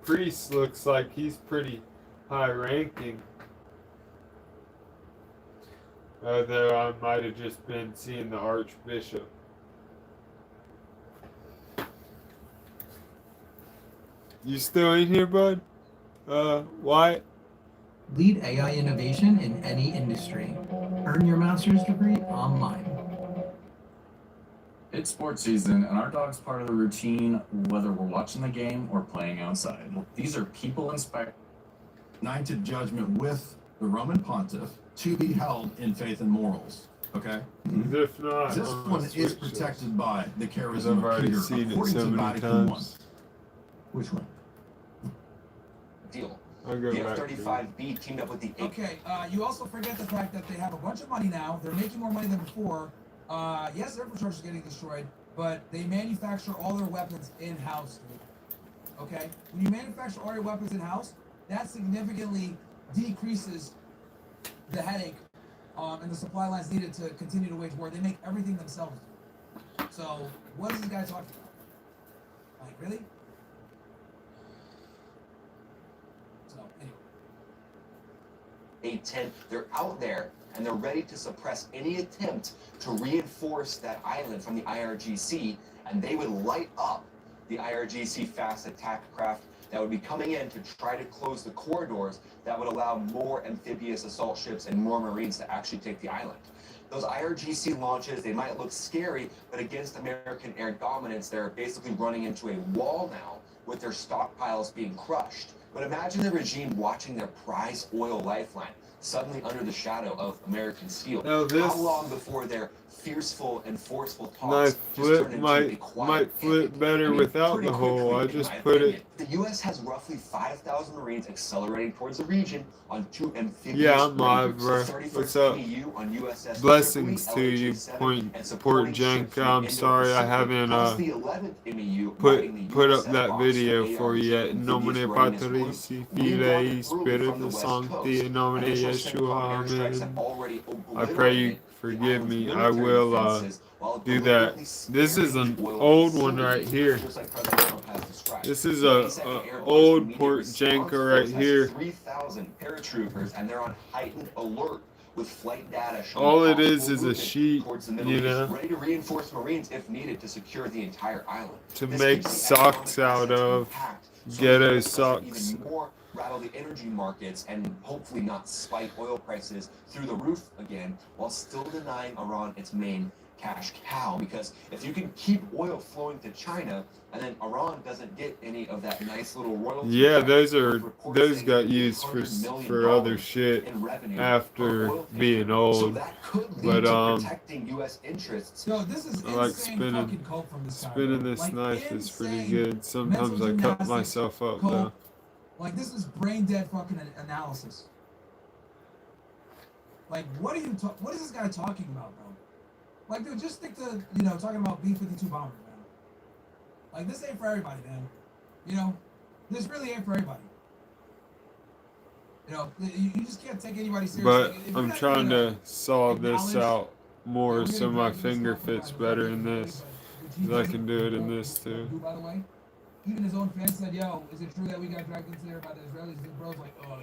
A: priest looks like he's pretty high ranking. Though I might have just been seeing the archbishop. You still in here, bud? Wyatt?
L: Lead AI innovation in any industry. Earn your master's degree online.
M: It's sports season, and our dog's part of the routine, whether we're watching the game or playing outside. These are people-inspired.
H: United judgment with the Roman Pontiff to be held in faith and morals. Okay?
A: If not,
H: This one is protected by the charism
A: I've
H: of
A: already
H: Peter,
A: seen it
H: according
A: so
H: to
A: many
H: Vatican I.
A: times.
K: Which one?
B: Deal.
A: I'll go
B: The
A: back to
B: F-35B teamed up with the
F: Okay, you also forget the fact that they have a bunch of money now. They're making more money than before. Yes, their infrastructure is getting destroyed, but they manufacture all their weapons in-house. Okay? When you manufacture all your weapons in-house, that significantly decreases the headache and the supply lines needed to continue to wage war. They make everything themselves. So, what is this guy talking about? Like, really? So, anyway.
B: A-10, they're out there and they're ready to suppress any attempt to reinforce that island from the IRGC, and they would light up the IRGC fast attack craft that would be coming in to try to close the corridors that would allow more amphibious assault ships and more Marines to actually take the island. Those IRGC launches, they might look scary, but against American air dominance, they're basically running into a wall now with their stockpiles being crushed. But imagine the regime watching their prize oil lifeline suddenly under the shadow of American steel.
A: Now this
B: How long before their fearful and forceful talks
A: knife flip might flip better without the hole. I just put it.
B: The U.S. has roughly 5,000 Marines accelerating towards the region on 2 amphibious.
A: Yeah, I'm live, bro. What's up? Blessings to you, Port Janka. I'm sorry I haven't put up that video for you yet. In nomine Patris, Filii, Spiritus Sancti, in nomine Yeshua, amen. I pray you forgive me. I will do that. This is an old one right here. This is a old Port Janka right here.
B: 3,000 paratroopers, and they're on heightened alert with flight data showing
A: all it is a sheet,
B: ready to reinforce Marines if needed to secure the entire island.
A: To make socks out of, ghetto socks.
B: Rattle the energy markets and hopefully not spike oil prices through the roof again, while still denying Iran its main cash cow. Because if you can keep oil flowing to China and then Iran doesn't get any of that nice little royalty,
A: yeah, those got used for other shit after being old.
B: So that could lead to protecting U.S. interests.
F: So this is
A: I like
F: spinning
A: this
F: like,
A: knife is pretty good. Sometimes I cut myself up though.
F: Like, this is brain dead fucking analysis. Like, what is this guy talking about, bro? Like, dude, just stick to, talking about B-52 bombers, man. Like, this ain't for everybody, man. This really ain't for everybody. You just can't take anybody seriously.
A: But I'm trying to saw this out more so my finger fits better in this. I can do it in this too.
F: By the way, even his own fans said, yo, is it true that we got dragged into there by the Israelis? And bro's like, no.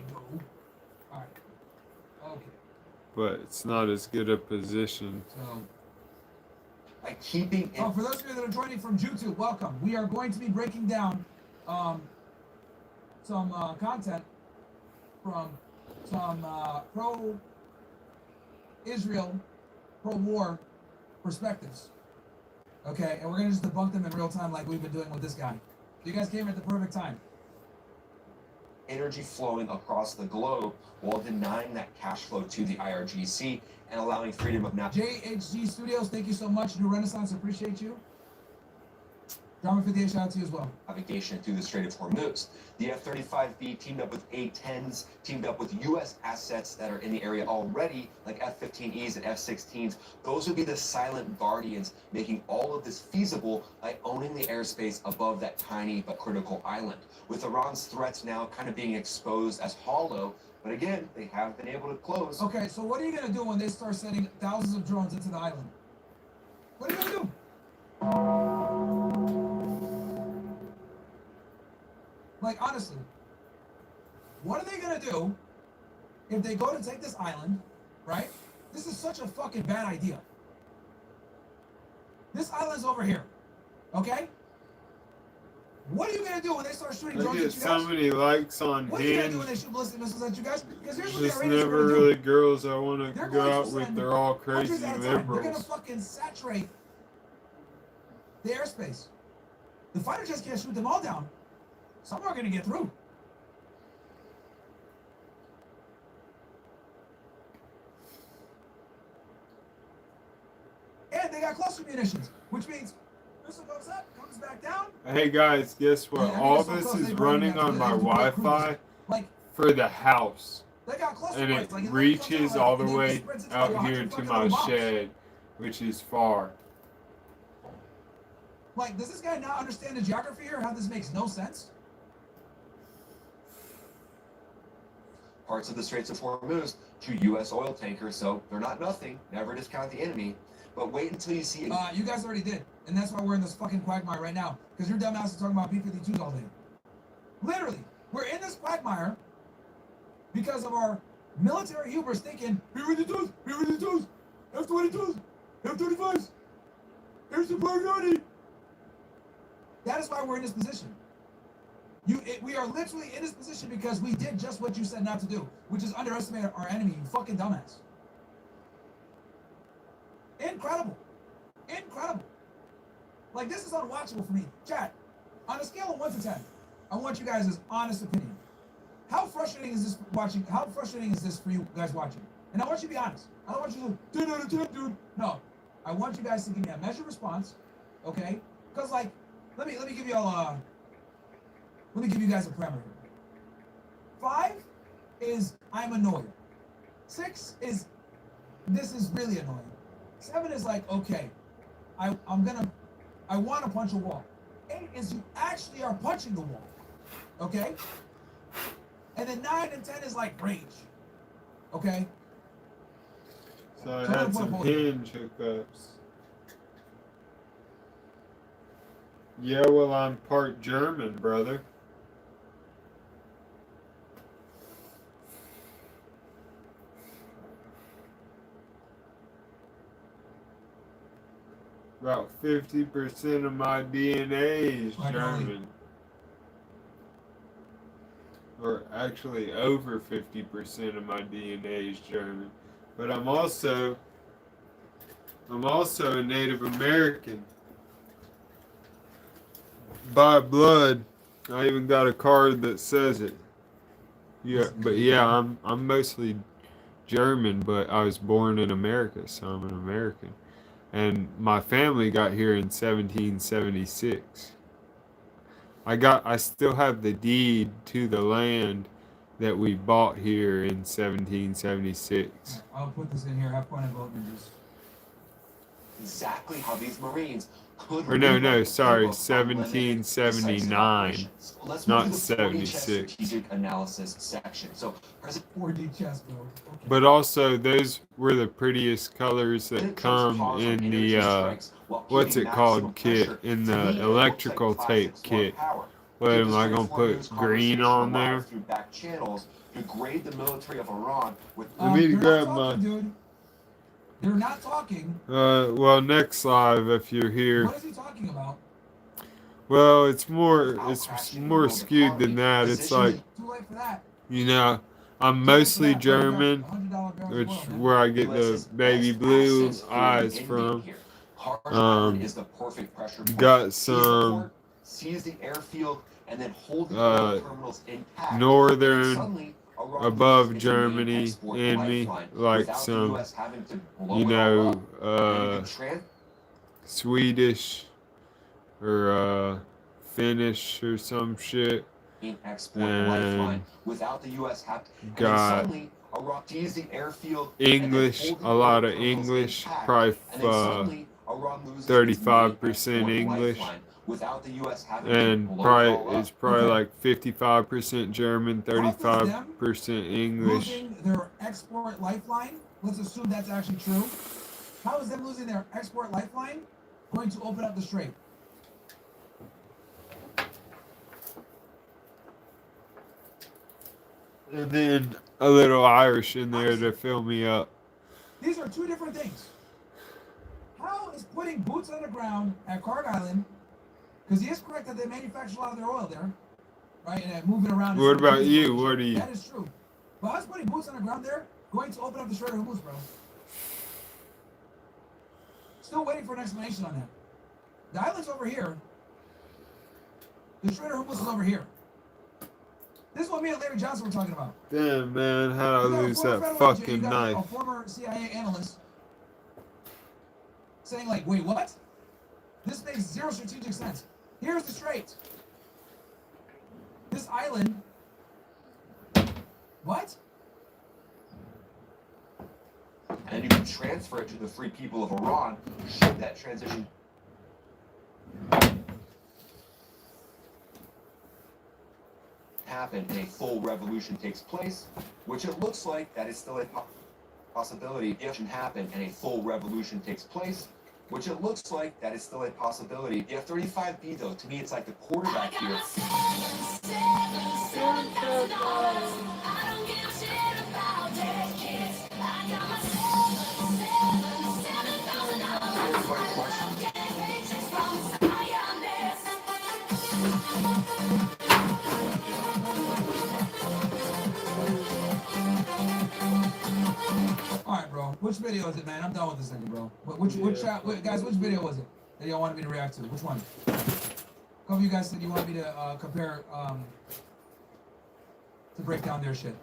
F: Alright. Okay.
A: But it's not as good a position.
F: So,
K: by keeping it.
F: Oh, for those of you that are joining from YouTube, welcome. We are going to be breaking down some content from some pro-Israel, pro-war perspectives. Okay, and we're going to just debunk them in real time like we've been doing with this guy. You guys came at the perfect time.
K: Energy flowing across the globe while denying that cash flow to the IRGC and allowing freedom of
F: JHG Studios, thank you so much. New Renaissance, appreciate you. Drama 58, shout out to you as well.
K: navigation through the Strait of Hormuz. The F-35B teamed up with A-10s, teamed up with U.S. assets that are in the area already, like F-15Es and F-16s. Those would be the silent guardians, making all of this feasible by owning the airspace above that tiny but critical island. With Iran's threats now kind of being exposed as hollow, but again, they have been able to close.
F: Okay, so what are you going to do when they start sending thousands of drones into the island? What are you going to do? Like, honestly, what are they going to do if they go to take this island, right? This is such a fucking bad idea. This island's over here, okay? What are you going to do when they start shooting drones at you guys?
A: So many likes on
F: What are you going to
A: Hinge.
F: do when they shoot ballistic missiles at you guys? Because here's what
A: Just
F: the Iranians are
A: never
F: gonna
A: really
F: do.
A: girls I want to
F: They're
A: go
F: going
A: out
F: to
A: with.
F: send
A: They're all
F: hundreds
A: crazy
F: at a time. They're going to
A: liberals.
F: fucking saturate the airspace. The fighter jets can't shoot them all down. Some are going to get through. And they got cluster munitions, which means missile goes up, comes back down.
A: Hey guys, guess what?
F: Yeah,
A: All
F: so
A: this
F: close
A: is
F: they
A: running
F: bring
A: on
F: that
A: my
F: to the
A: Wi-Fi
F: Like,
A: for the house.
F: they got cluster
A: And it
F: points, like, it literally comes
A: reaches
F: out,
A: all the
F: and then
A: way
F: it spreads into,
A: out
F: like,
A: here
F: 100
A: to
F: fucking
A: my
F: little bombs.
A: shed, which is far.
F: Like, does this guy not understand the geography here? How this makes no sense?
K: Parts of the Straits of Hormuz to U.S. oil tankers, so they're not nothing. Never discount the enemy. But wait until you see it.
F: You guys already did. And that's why we're in this fucking quagmire right now. Because your dumbass is talking about B-52s all day. Literally. We're in this quagmire because of our military hubris thinking, B-52s, B-52s, F-22s, F-35s, air superiority. That is why we're in this position. We are literally in this position because we did just what you said not to do, which is underestimate our enemy, you fucking dumbass. Incredible. Incredible. Like, this is unwatchable for me. Chat, on a scale of 1 to 10, I want you guys' honest opinion. How frustrating is this watching? How frustrating is this for you guys watching? And I want you to be honest. I don't want you to 10 out of 10, dude. No. I want you guys to give me a measured response, okay? Because, like, let me give you all let me give you guys a parameter. 5 is I'm annoyed. 6 is this is really annoying. 7 is like, okay, I want to punch a wall. 8 is you actually are punching the wall, okay? And then 9 and 10 is like rage, okay?
A: So I had some Hinge hookups. Yeah, well, I'm part German, brother. About 50% of my DNA is German. Or actually over 50% of my DNA is German. But I'm also a Native American. By blood. I even got a card that says it. Yeah, but yeah, I'm mostly German, but I was born in America, so I'm an American. And my family got here in 1776. I still have the deed to the land that we bought here in 1776.
F: I'll put this in here. Have fun and vote ninjas.
K: Exactly how these Marines could.
A: Or no, sorry, 1779, not 76.
K: Strategic analysis section. So,
F: 4D chess board. Okay.
A: But also, those were the prettiest colors that come in the, what's it called, kit, in the electrical tape kit. What, am I going to put green on there?
K: Degrade the military of Iran with
A: Let me grab my...
F: They're not talking.
A: Well, next live if you're here.
F: What is he talking about?
A: Well, it's more skewed than that. It's like,
F: Too late for that.
A: you know, I'm mostly German, which where I get the baby blue eyes from. Got some northern above Germany in me, like some, you know, Swedish or Finnish or some shit. And got English, a lot of English, probably 35% English, and it's probably like 55% German, 35% English.
F: Losing their export lifeline. Let's assume that's actually true. How is them losing their export lifeline going to open up the strait?
A: And then a little Irish in there to fill me up.
F: These are two different things. How is putting boots on the ground at Clark Island, because he is correct that they manufacture a lot of their oil there, right, and moving around.
A: What about you? What are you?
F: That is true. But us putting boots on the ground there going to open up the Strait of Hormuz, bro? Still waiting for an explanation on that. The island's over here. The Strait of Hormuz is over here. This is what me and Larry Johnson were talking about.
A: Damn, man, how'd I lose that fucking knife?
F: A former CIA analyst saying, like, wait, what? This makes zero strategic sense. Here's the strait. This island. What?
N: And you can transfer it to the free people of Iran should that transition happen and a full revolution takes place, which it looks like that is still a possibility. If it can happen and a full revolution takes place, which it looks like that is still a possibility. The F-35B, though, to me, it's like the quarterback here.
F: Alright, bro. Which video is it, man? I'm done with this thing, bro. Guys, which video was it that y'all wanted me to react to? Which one? A couple of you guys said you wanted me to compare, to break down their shit.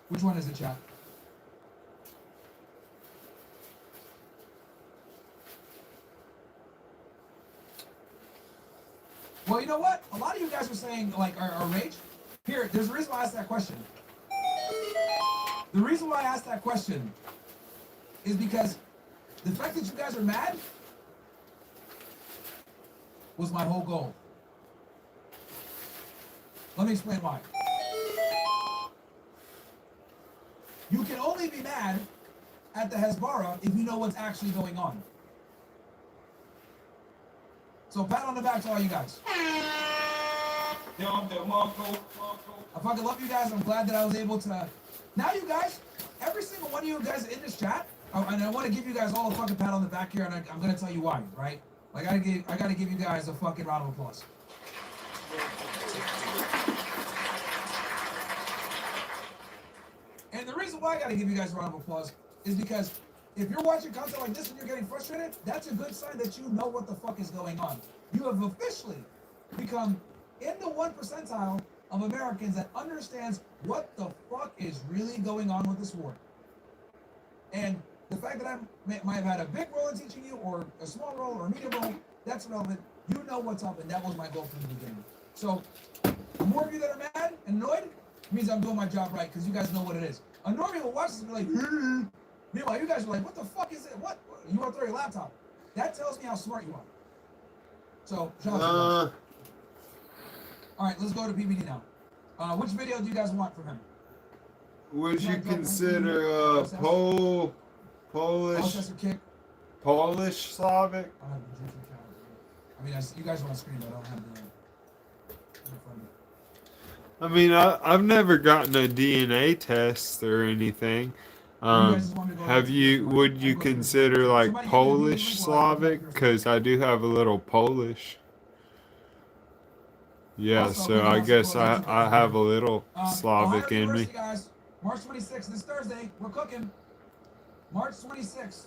F: Which one is it, chat? Well, you know what? A lot of you guys are saying, like, are rage. Here, there's a reason why I asked that question. The reason why I asked that question is because the fact that you guys are mad was my whole goal. Let me explain why. You can only be mad at the Hezbollah if you know what's actually going on. So pat on the back to all you guys. I fucking love you guys. I'm glad that I was able to. Now you guys, every single one of you guys in this chat, and I want to give you guys all a fucking pat on the back here, and I'm gonna tell you why, right? Like I gotta give you guys a fucking round of applause. And the reason why I gotta give you guys a round of applause is because if you're watching content like this and you're getting frustrated, that's a good sign that you know what the fuck is going on. You have officially become in the 1 percentile of Americans that understands what the fuck is really going on with this war. And the fact that I might have had a big role in teaching you, or a small role, or a medium role, that's relevant. You know what's up, and that was my goal from the beginning. So, the more of you that are mad and annoyed, means I'm doing my job right, because you guys know what it is. A normie will watch this and be like, meanwhile, you guys are like, what the fuck is it? What? You want to throw your laptop? That tells me how smart you are. So, shout out to you. All right, let's go to PBD now. Which video do you guys want from him?
A: Would you consider Polish
F: Kick?
A: Polish Slavic?
F: I don't have the YouTube channel. I mean, you guys are on screen, but I don't have the.
A: I mean, I've never gotten a DNA test or anything. Would you consider like Polish Slavic? Because I do have a little Polish. Yeah, so I guess I have a little Slavic in me.
F: Guys, March 26th, this Thursday, we're cooking. March 26th,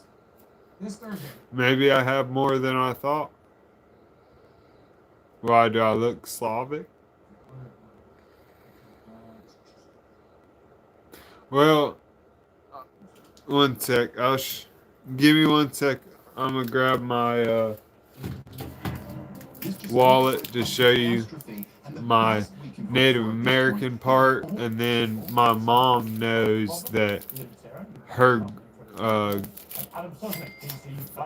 F: this Thursday.
A: Maybe I have more than I thought. Why do I look Slavic? Well, one sec. Give me 1 sec. I'm gonna grab my wallet to show you my Native American part, and then my mom knows that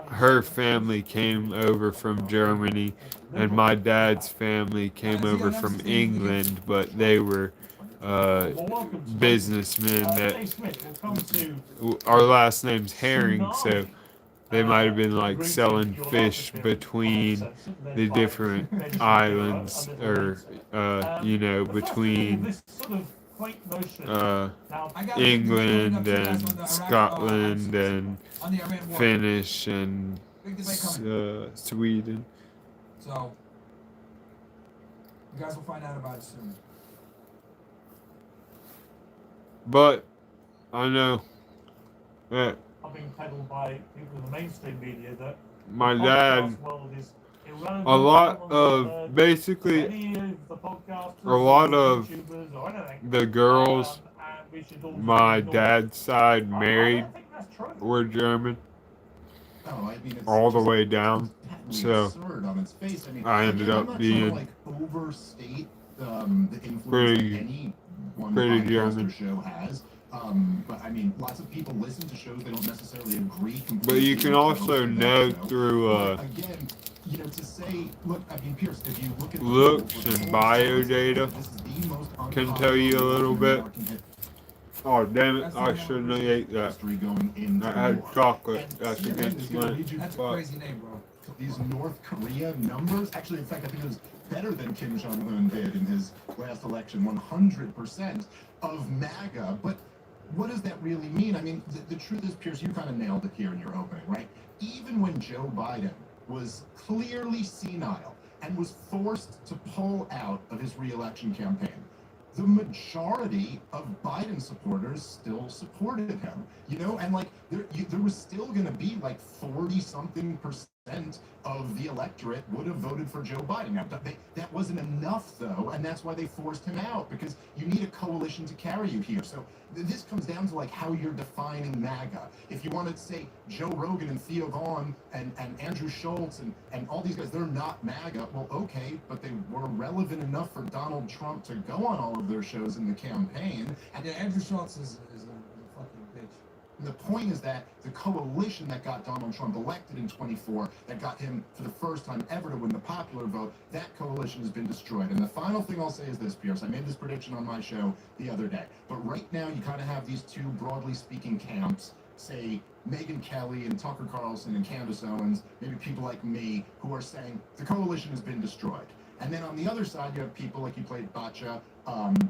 A: her family came over from Germany, and my dad's family came over from England, but they were businessmen that our last name's Herring, so they might have been like selling fish between the different islands, or between England and Scotland and Finnish and Sweden.
F: So you guys will find out about it soon.
A: But I know that
O: being peddled by people in the mainstream media that
A: my dad, a lot of basically a lot of the girls my dad's side married were German, all the way down. So I ended up being pretty German.
K: But I mean, lots of people listen to shows they don't necessarily agree completely.
A: But you can also know through
K: again, to say, look, I mean, Pierce, if you look at
A: looks and bio data can tell you a little bit. Oh damn it! I shouldn't have ate that. I had chocolate. That's against my.
F: That's a crazy name, bro.
K: These North Korea numbers, actually, in fact, I think it was better than Kim Jong-un did in his last election, 100% of MAGA. But what does that really mean? I mean, the truth is, Pierce, you kind of nailed it here in your opening, right? Even when Joe Biden was clearly senile and was forced to pull out of his re-election campaign, the majority of Biden supporters still supported him, and like there was still going to be like 40-something% of the electorate would have voted for Joe Biden. Now, that wasn't enough, though, and that's why they forced him out, because you need a coalition to carry you here. So this comes down to like how you're defining MAGA. If you want to say Joe Rogan and Theo Vaughn and Andrew Schultz and all these guys, they're not MAGA. Well, okay, but they were relevant enough for Donald Trump to go on all of their shows in the campaign. And
F: Andrew Schultz is a fucking bitch.
K: The point is that the coalition that got Donald Trump elected in 24, that got him for the first time ever to win the popular vote, that coalition has been destroyed. And the final thing I'll say is this, Pierce. I made this prediction on my show the other day. But right now, you kind of have these two, broadly speaking, camps. Say Megyn Kelly and Tucker Carlson and Candace Owens, maybe people like me, who are saying the coalition has been destroyed. And then on the other side, you have people like you played Bacha,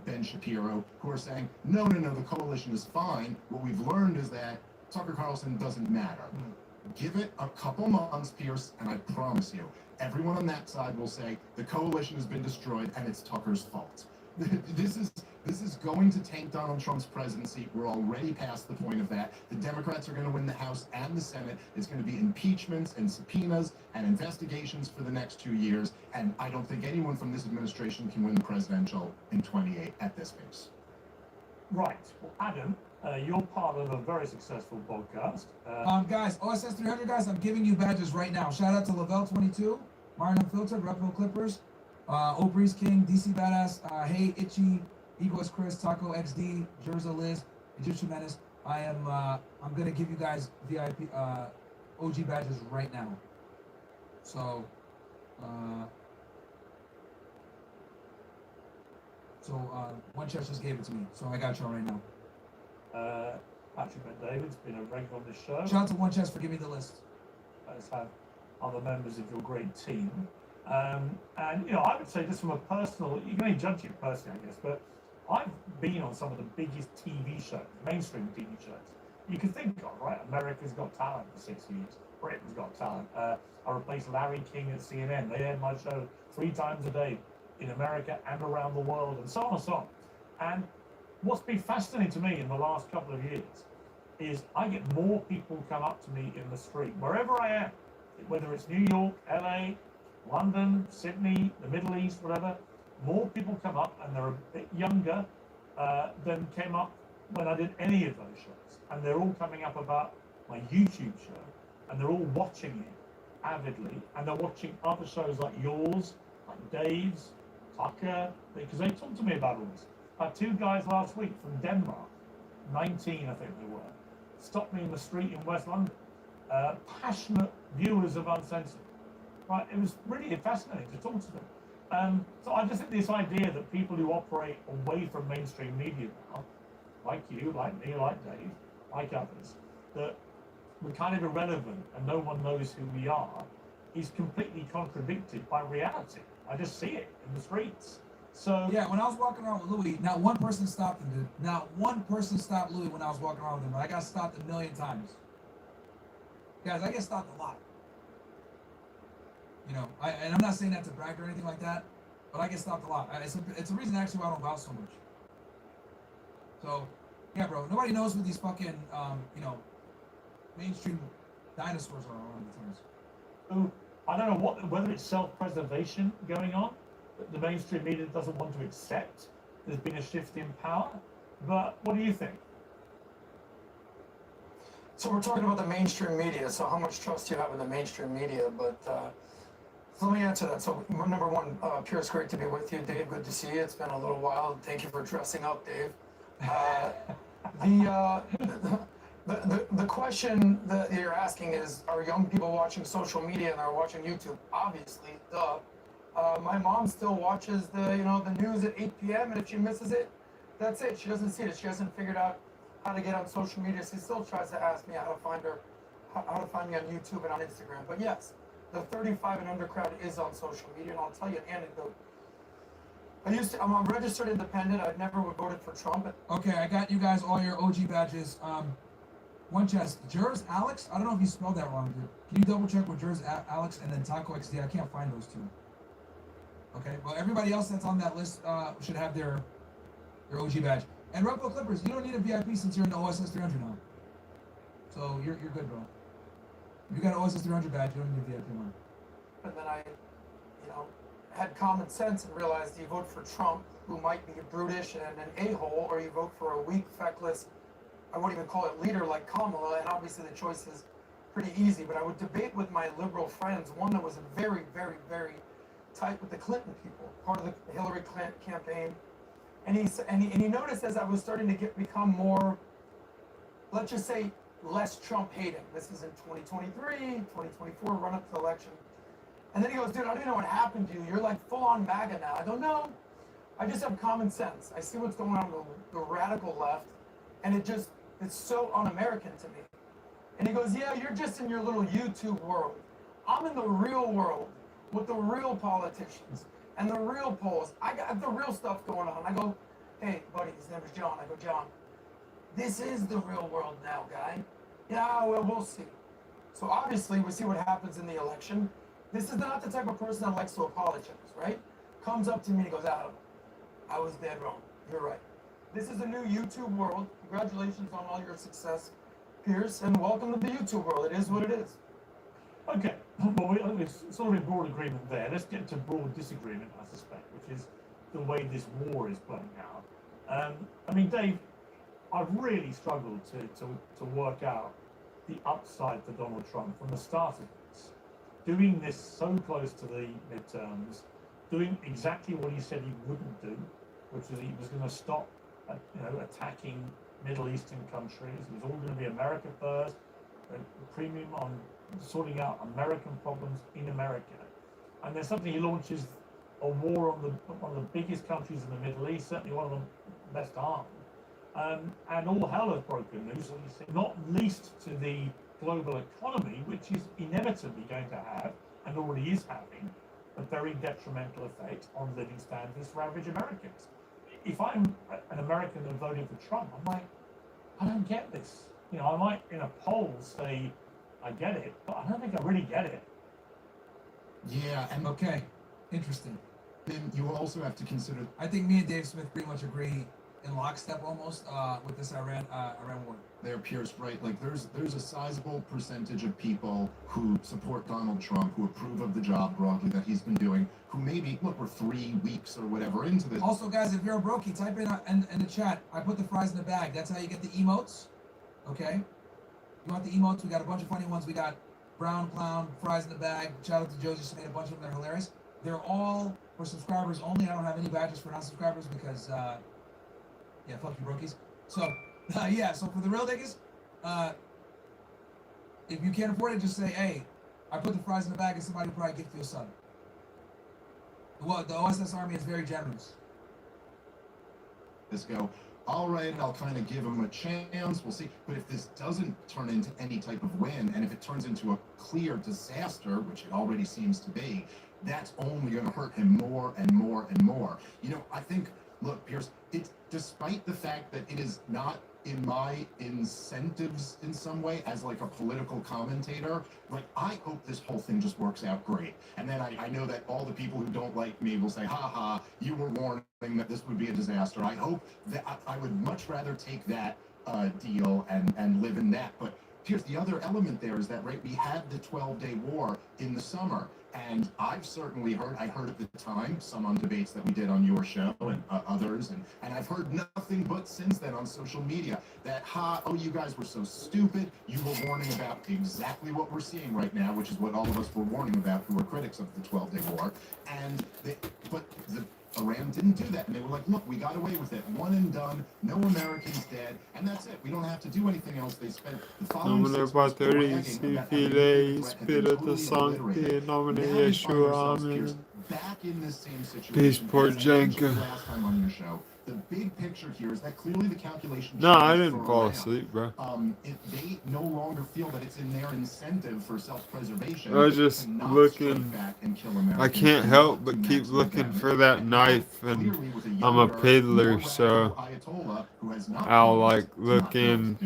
K: Ben Shapiro, who are saying, no, the coalition is fine. What we've learned is that Tucker Carlson doesn't matter. Give it a couple months, Pierce, and I promise you, everyone on that side will say the coalition has been destroyed and it's Tucker's fault. This is going to tank Donald Trump's presidency. We're already past the point of that. The Democrats are going to win the House and the Senate. It's going to be impeachments and subpoenas and investigations for the next 2 years. And I don't think anyone from this administration can win the presidential in 28 at this pace.
O: Right. Well, Adam, you're part of a very successful podcast.
F: Guys, OSS 300 guys, I'm giving you badges right now. Shout out to Lavelle22, Martin Unfiltered, Repro Clippers, O'Breeze King, DC Badass, Hey Itchy, Egoist Chris, Taco XD, Jerza Liz, Egyptian Menace. I'm gonna give you guys VIP OG badges right now. So One Chef just gave it to me, so I got y'all right now.
O: Patrick Ben David's been a regular on this show.
F: Shout out to One Chest for giving me the list.
O: as have other members of your great team. And, you know, I would say just from a personal, you can only judge it personally, I guess, but I've been on some of the biggest TV shows, mainstream TV shows you can think of, right? America's Got Talent for 6 years. Britain's Got Talent. I replaced Larry King at CNN. They aired my show 3 times a day in America and around the world, and so on and so on. And what's been fascinating to me in the last couple of years is I get more people come up to me in the street, wherever I am, whether it's New York, LA, London, Sydney, the Middle East, whatever. More people come up, and they're a bit younger than came up when I did any of those shows. And they're all coming up about my YouTube show, and they're all watching it avidly, and they're watching other shows like yours, like Dave's, Tucker, because they talked to me about all this. I had 2 guys last week from Denmark, 19 I think they were, stopped me in the street in West London. Passionate viewers of Uncensored. Right, it was really fascinating to talk to them. So I just think this idea that people who operate away from mainstream media now, like you, like me, like Dave, like others, that we're kind of irrelevant and no one knows who we are, is completely contradicted by reality. I just see it in the streets. So
F: yeah, when I was walking around with Louis, not one person stopped him, dude. Not one person stopped Louis when I was walking around with him. But I got stopped 1,000,000 times. Guys, I get stopped a lot. You know, and I'm not saying that to brag or anything like that, but I get stopped a lot. It's a reason actually why I don't go out so much. So, yeah, bro, nobody knows who these fucking, you know, mainstream dinosaurs are around the times.
O: So, I don't know whether it's self-preservation going on, that the mainstream media doesn't want to accept there's been a shift in power, but what do you think?
J: So we're talking about the mainstream media, so how much trust do you have in the mainstream media? But so let me answer that. So number one, Pierre, it's great to be with you. Dave, good to see you. It's been a little while. Thank you for dressing up, Dave. The question that you're asking is, are young people watching social media and are watching YouTube? Obviously, duh. My mom still watches the news at 8 p.m. and if she misses it, that's it. She doesn't see it. She hasn't figured out how to get on social media. She still tries to ask me how to find me on YouTube and on Instagram. But yes, the 35 and under crowd is on social media, and I'll tell you an anecdote. I'm a registered independent. I've never voted for Trump.
F: Okay, I got you guys all your OG badges. One chest, Jers Alex. I don't know if you spelled that wrong, dude. Can you double check with Jers Alex and then Taco XD? I can't find those 2. Okay, well everybody else that's on that list should have their OG badge. And Rumble Clippers, you don't need a VIP since you're in the OSS 300 now. So you're good, bro. You got an OSS 300 badge, you don't need a VIP one.
J: And then I, had common sense and realized you vote for Trump, who might be brutish and an a-hole, or you vote for a weak, feckless, I wouldn't even call it leader like Kamala, and obviously the choice is pretty easy. But I would debate with my liberal friends, one that was very, very, very tight with the Clinton people, part of the Hillary Clinton campaign. And he noticed as I was starting to become more, let's just say, less Trump hating. This is in 2023, 2024, run up to the election. And then he goes, dude, I don't even know what happened to you. You're like full on MAGA now. I go, no, I just have common sense. I see what's going on with the radical left, and it's so un-American to me. And he goes, yeah, you're just in your little YouTube world. I'm in the real world with the real politicians and the real polls. I got the real stuff going on. I go, hey, buddy, his name is John. I go, John, this is the real world now, guy. Yeah, well, we'll see. So obviously, we see what happens in the election. This is not the type of person that likes to apologize, right? Comes up to me and goes, Adam, I was dead wrong. You're right. This is a new YouTube world. Congratulations on all your success, Pierce, and welcome to the YouTube world. It is what it is.
O: Okay, well, it's sort of in broad agreement there. Let's get to broad disagreement, I suspect, which is the way this war is playing out. I mean, Dave, I've really struggled to work out the upside for Donald Trump from the start of this. Doing this so close to the midterms, doing exactly what he said he wouldn't do, which was he was going to stop, attacking Middle Eastern countries. It was all going to be America first, a premium on sorting out American problems in America. And there's something he launches a war on one of the biggest countries in the Middle East, certainly one of the best armed. And all hell has broken loose, not least to the global economy, which is inevitably going to have, and already is having, a very detrimental effect on living standards for average Americans. If I'm an American and voting for Trump, I'm like, I don't get this. You know, I might in a poll say I get it, but I don't think I really get it.
F: Yeah, and okay, interesting.
P: Then you also have to consider.
F: I think me and Dave Smith pretty much agree in lockstep almost with this Iran war.
P: There, Pierce, right? Like there's a sizable percentage of people who support Donald Trump, who approve of the job broadly that he's been doing, who maybe look, we're 3 weeks or whatever into this.
F: Also, guys, if you're a brokey, type in the chat. I put the fries in the bag. That's how you get the emotes. Okay. You want the emotes? We got a bunch of funny ones. We got Brown Clown, fries in the bag. Shout out to Josie, just made a bunch of them. They're hilarious. They're all for subscribers only. I don't have any badges for non-subscribers because, yeah, fuck you, brokies. So, yeah, so for the real niggas, if you can't afford it, just say, hey, I put the fries in the bag and somebody will probably gift you a sub. Well, the OSS Army is very generous.
P: Let's go. All right, I'll kind of give him a chance. We'll see. But if this doesn't turn into any type of win, and if it turns into a clear disaster, which it already seems to be, that's only going to hurt him more and more and more. You know, I think, look, Pierce, it's despite the fact that it is not in my incentives in some way as like a political commentator, like I hope this whole thing just works out great. And then I know that all the people who don't like me will say, ha ha, you were warning that this would be a disaster. I hope that I would much rather take that deal and live in that. But here's the other element there is that, right, we had the 12-day war in the summer. And I've certainly heard, I heard at the time, some on debates that we did on your show and others, and I've heard nothing but since then on social media that, oh, you guys were so stupid, you were warning about exactly what we're seeing right now, which is what all of us were warning about who were critics of the 12-day war, but Iran didn't do that, and they were like, look, we got away with it, one and done, no Americans dead, and that's it, we don't have to do anything else. They spent the following 6 months bragging about how the Spirito Sancti, in nomine Yeshua, Amen. Back in this same situation.
A: Peace, Porjanka.
P: Last time on your show, the big picture here is that clearly the calculation.
A: No, I didn't fall asleep, bro.
P: They no longer feel that it's in their incentive for self-preservation.
A: I was just looking. I can't help but keep looking for that knife, and I'm a peddler, so I'll like look in.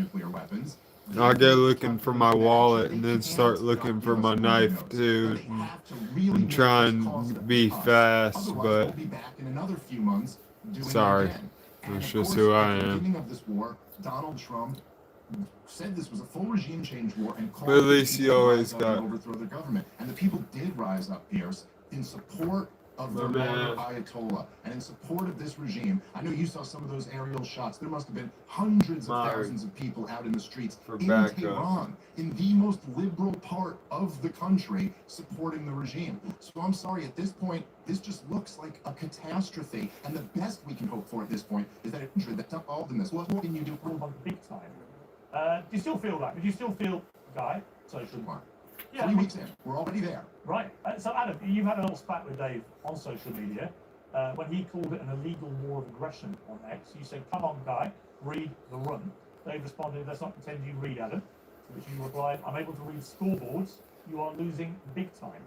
A: I'll go looking for my wallet and then start looking for my knife too, and try and be fast, but sorry, that's just who I am.
P: Beginning of this war, Donald Trump said this was a full regime change war and called
A: but at least you always got
P: overthrow the government. And the people did rise up, Pierce, in support of the Ayatollah and in support of this regime. I know you saw some of those aerial shots. There must have been hundreds of thousands of people out in the streets in Tehran, in the most liberal part of the country, supporting the regime. So I'm sorry, at this point, this just looks like a catastrophe. And the best we can hope for at this point is that it's that's involved in this. What can you do?
O: Big time. Do you still feel that? Do you still feel, Guy, social
P: mark? Yeah, 3 weeks in, we're already there.
O: Right. So, Adam, you've had a little spat with Dave on social media. When he called it an illegal war of aggression on X, you said, come on, Guy, read the room. Dave responded, let's not pretend you read, Adam. To which you replied, I'm able to read scoreboards. You are losing big time.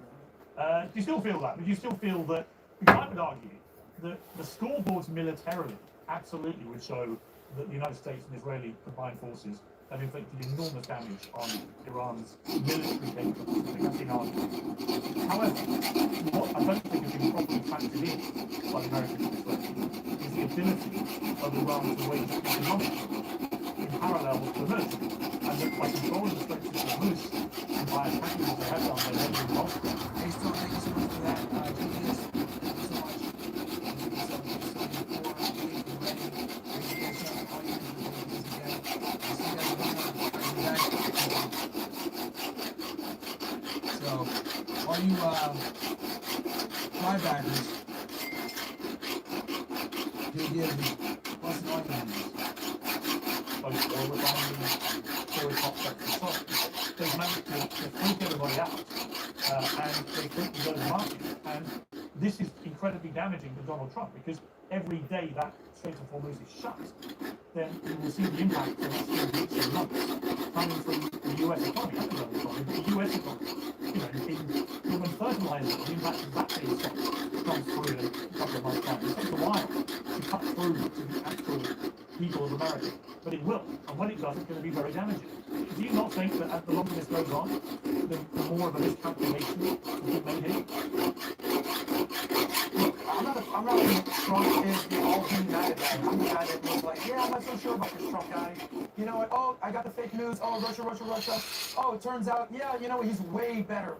O: Do you still feel that? Do you still feel that, because I would argue that the scoreboards militarily absolutely would show that the United States and Israeli combined forces have inflicted enormous damage on Iran's military capabilities. That's inarguable. However, what I don't think has been properly factored in by the American administration is the ability of Iran to wage economic war in parallel with the military. And that by controlling the Straits of Hormuz and by attacking as they have done their neighboring Gulf states.
F: Hey, Storm, thank you so much for that. Julius, thank you so much. So, all you flybackers, you'll give plus an argument.
O: They've managed to freak everybody out, and they think to go to the market. And this is incredibly damaging to Donald Trump because every day that Strait of Hormuz is shut, then you will see the impact of these numbers coming from the US economy, not the global economy, but the US economy. You know, when fertilizer, the impact of that being stopped comes through in a couple of months' time. It takes a while to cut through to the actual people of America, but it will, and when it does, it's going to be very damaging. Do you not think that as the longer this goes on, the more of a miscalculation will be made here?
F: Look, I'm not saying Trump is the all-being bad guy. I'm the guy that was like, yeah, I'm not so sure about this Trump guy. You know what? Oh, I got the fake news. Oh, Russia. Oh, it turns out, yeah, you know what? He's way better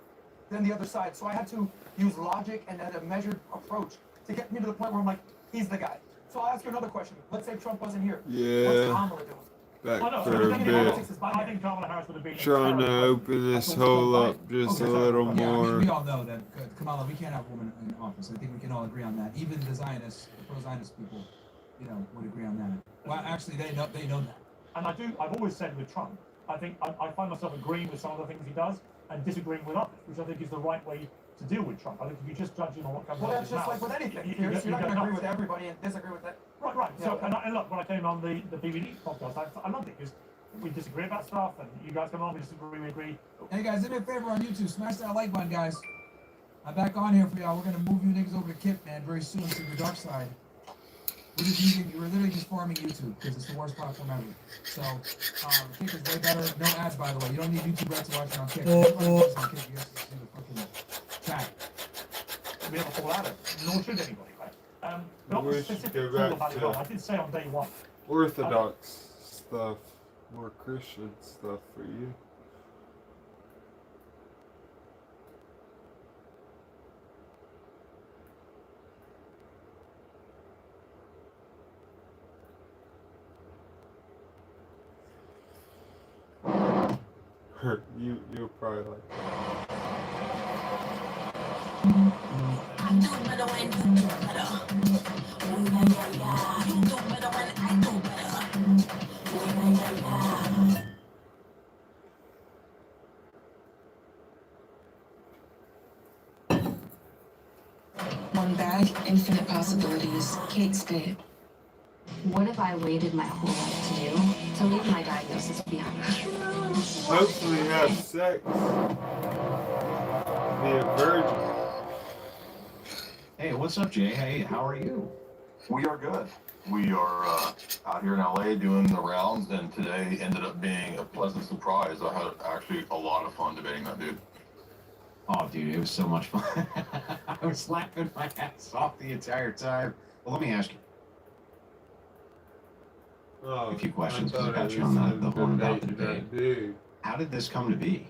F: than the other side. So I had to use logic and a measured approach to get me to the point where I'm like, he's the guy. So I'll ask you another question. Let's say Trump wasn't here.
A: Yeah.
F: What's Kamala doing?
A: Back
O: I know,
A: for a
O: I
A: bit.
O: think Kamala Harris would have been
A: Trying to open this hole up just a little
F: Yeah,
A: more.
F: we all know that Kamala, we can't have a woman in office. I think we can all agree on that. Even the Zionists, the pro-Zionist people, you know, would agree on that. Well, actually, they know that.
O: And I've always said with Trump, I think I find myself agreeing with some of the things he does and disagreeing with others, which I think is the right way to deal with Trump. I think if you just judge him on what comes out of his mouth,
F: like with anything. You're not going to agree with everybody and disagree with that.
O: Right.
F: Yeah,
O: So, and look, when I came on the BBD podcast, I loved it because we disagree about stuff, and you guys come on, we disagree, we agree.
F: Hey guys, do me a favor on YouTube, smash that like button, guys. I'm back on here for y'all. We're gonna move you niggas over to Kip, man, very soon to the dark side. We're literally just farming YouTube because it's the worst platform ever. So, Kip is way better. No ads, by the way. You don't need YouTube Red to watch it on Kip. You have to see the fucking chat.
O: We have a full ad, nor should anybody, right? But on
A: We
O: the
A: should
O: specific
A: go
O: tool
A: back
O: about it,
A: to
O: I did say on day one.
A: Orthodox stuff, more Christian stuff for you. You'll probably like that.
Q: One bag, infinite possibilities. Kate Spade.
C: What have I waited my whole life to do? To leave my diagnosis behind.
A: Hopefully have sex. Be a virgin.
R: Hey, what's up, Jay? Hey, how are you?
H: We are good. We are out here in LA doing the rounds, and today ended up being a pleasant surprise. I had actually a lot of fun debating that dude.
R: Oh, dude, it was so much fun. I was laughing my ass off the entire time. Well, let me ask you a few questions because I got you on the horn about the debate. How did this come to be?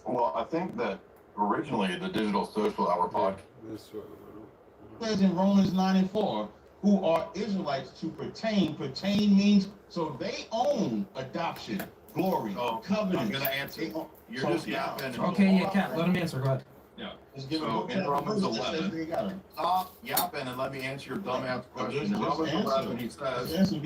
H: Well, I think that originally the Digital Social Hour podcast.
S: Says in Romans 9:4, who are Israelites to pertain. Pertain means so they own adoption, glory, covenant.
H: I'm gonna answer. You're just yapping.
F: Okay, yeah, Cat, let him answer. Go ahead.
H: Yeah. So in Romans 11, stop yapping and let me answer your dumbass question. In Romans 11, he says, see,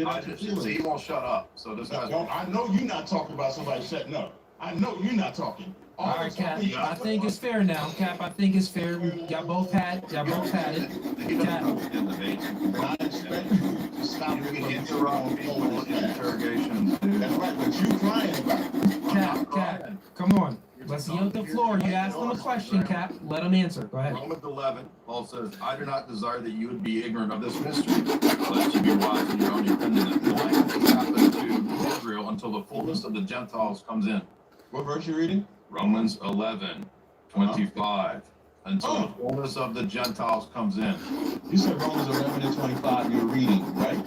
H: he won't shut up. So this has.
S: I know you're not talking about somebody shutting up. I know you're not talking.
F: All right, Cap. I think it's fair now, Cap. I think it's fair. Y'all both had it. Cap.
H: Stop interrupting people in interrogations.
S: That's right, but you crying about it.
F: Cap. Come on. Let's yield the floor. You asked him a question, Cap. Let him answer. Go ahead.
H: Romans 11, Paul says, I do not desire that you would be ignorant of this mystery, lest you be wise in your own opinion. The language happened to Israel until the fullness of the Gentiles comes in.
S: What verse you reading?
H: Romans 11:25. Until the fullness of the Gentiles comes in.
S: You said Romans 11:25 you're reading, right?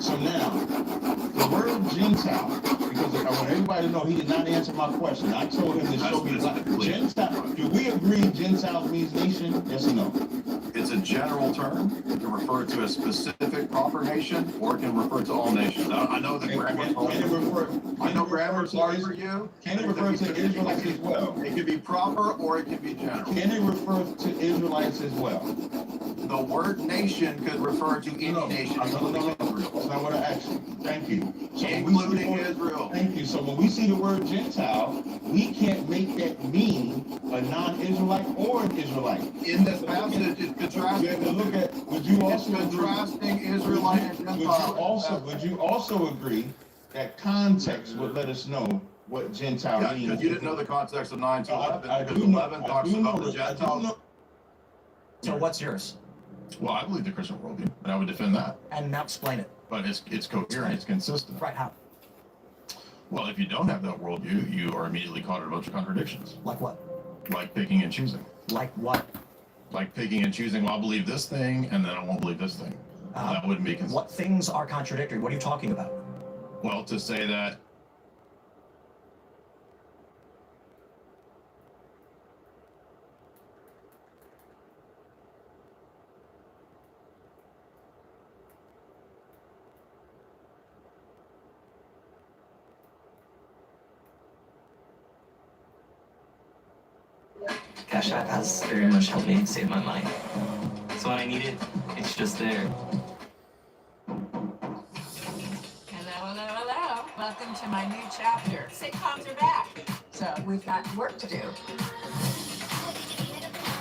S: So now, the word Gentile, because I want everybody to know he did not answer my question. I told him to show me Gentile. Do we agree Gentile means nation? Yes or no?
H: It's a general term. It can refer to a specific proper nation, or it can refer to all nations. I know that grammar's hard. I know grammar's hard for you.
S: Can it refer to Israelites as well?
H: It can be proper or it can be general.
S: Can it refer to Israelites as well?
N: the word nation could refer to any nation, including Israel.
S: That's not what I asked you. Thank you. So
N: Including Israel.
S: Thank you. So when we see the word Gentile, we can't make that mean a non-Israelite or an Israelite.
N: In this passage, it's contrasting.
S: You have to look at. Would you also
N: contrasting Israelite and Gentile?
S: Would you also agree that context would let us know what Gentile
N: Yeah,
S: means?
N: because you didn't know the context of 9 to 11.
S: I
N: Because
S: do know-
N: 11
S: I
N: talks
S: do
N: about
S: know
N: the
S: that- I do
N: Gentiles.
S: know-
B: So what's yours?
D: Well, I believe the Christian worldview, and I would defend that.
B: And now explain it.
D: But it's coherent, it's consistent.
B: Right, how?
D: Well, if you don't have that worldview, you are immediately caught in a bunch of contradictions.
B: Like what?
D: Like picking and choosing.
B: Like what?
D: Like picking and choosing, well, I'll believe this thing, and then I won't believe this thing. That wouldn't be consistent.
B: What things are contradictory? What are you talking about?
D: Well, to say that
T: Cash App has very much helped me save my money. So when I need it, it's just there.
U: Hello. Welcome to my new chapter. Sitcoms are back. So we've got work to do.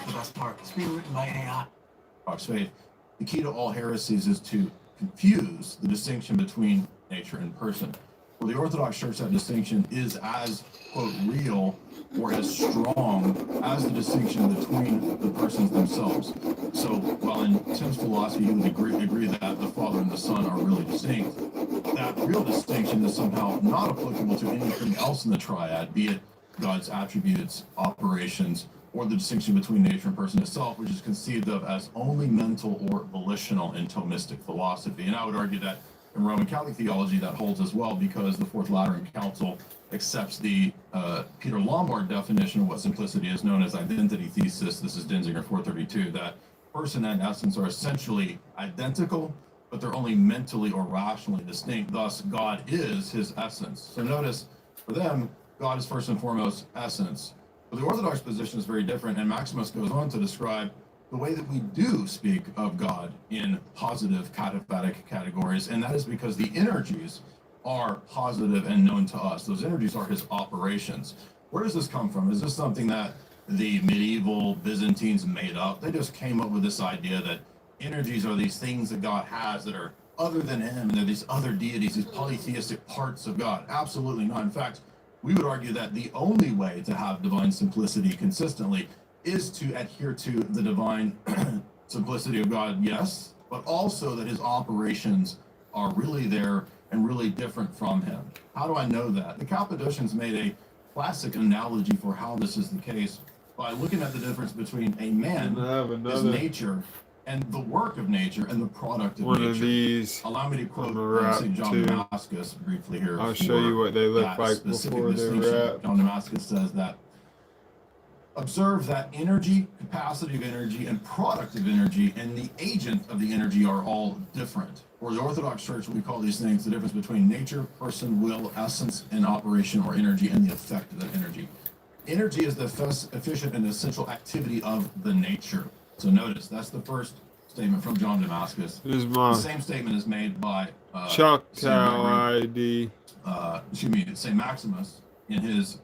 V: The best part is being written by AI.
D: Fox Faith, the key to all heresies is to confuse the distinction between nature and person. For the Orthodox Church, that distinction is as, quote, real or as strong as the distinction between the persons themselves. So while in Tim's philosophy he would agree that the Father and the Son are really distinct, that real distinction is somehow not applicable to anything else in the triad, be it God's attributes, operations, or the distinction between nature and person itself, which is conceived of as only mental or volitional in Thomistic philosophy. And I would argue that in Roman Catholic theology that holds as well, because the Fourth Lateran Council accepts the Peter Lombard definition of what simplicity is, known as identity thesis. This is Denzinger 432, that person and essence are essentially identical, but they're only mentally or rationally distinct. Thus, God is his essence. So notice, for them, God is first and foremost essence. But the Orthodox position is very different, and Maximus goes on to describe the way that we do speak of God in positive cataphatic categories, and that is because the energies are positive and known to us. Those energies are his operations. Where does this come from? Is this something that the medieval Byzantines made up? They just came up with this idea that energies are these things that God has that are other than him, and they're these other deities, these polytheistic parts of God. Absolutely not. In fact, we would argue that the only way to have divine simplicity consistently is to adhere to the divine simplicity of God, yes, but also that his operations are really there and really different from him. How do I know that? The Cappadocians made a classic analogy for how this is the case by looking at the difference between a man, his nature, and the work of nature and the product of
A: one
D: nature.
A: of these.
D: Allow me to quote St. John
A: too.
D: Damascus briefly here.
A: I'll show you what they look
D: that
A: like
D: specific
A: before they're
D: distinction.
A: wrapped.
D: John Damascus says that observe that energy, capacity of energy, and product of energy, and the agent of the energy are all different. For the Orthodox Church, we call these things the difference between nature, person, will, essence, and operation or energy, and the effect of that energy. Energy is the efficient and essential activity of the nature. So notice, that's the first statement from John Damascus.
A: Here's
D: The
A: my
D: same statement is made by
A: Choctaw ID.
D: St. Maximus in his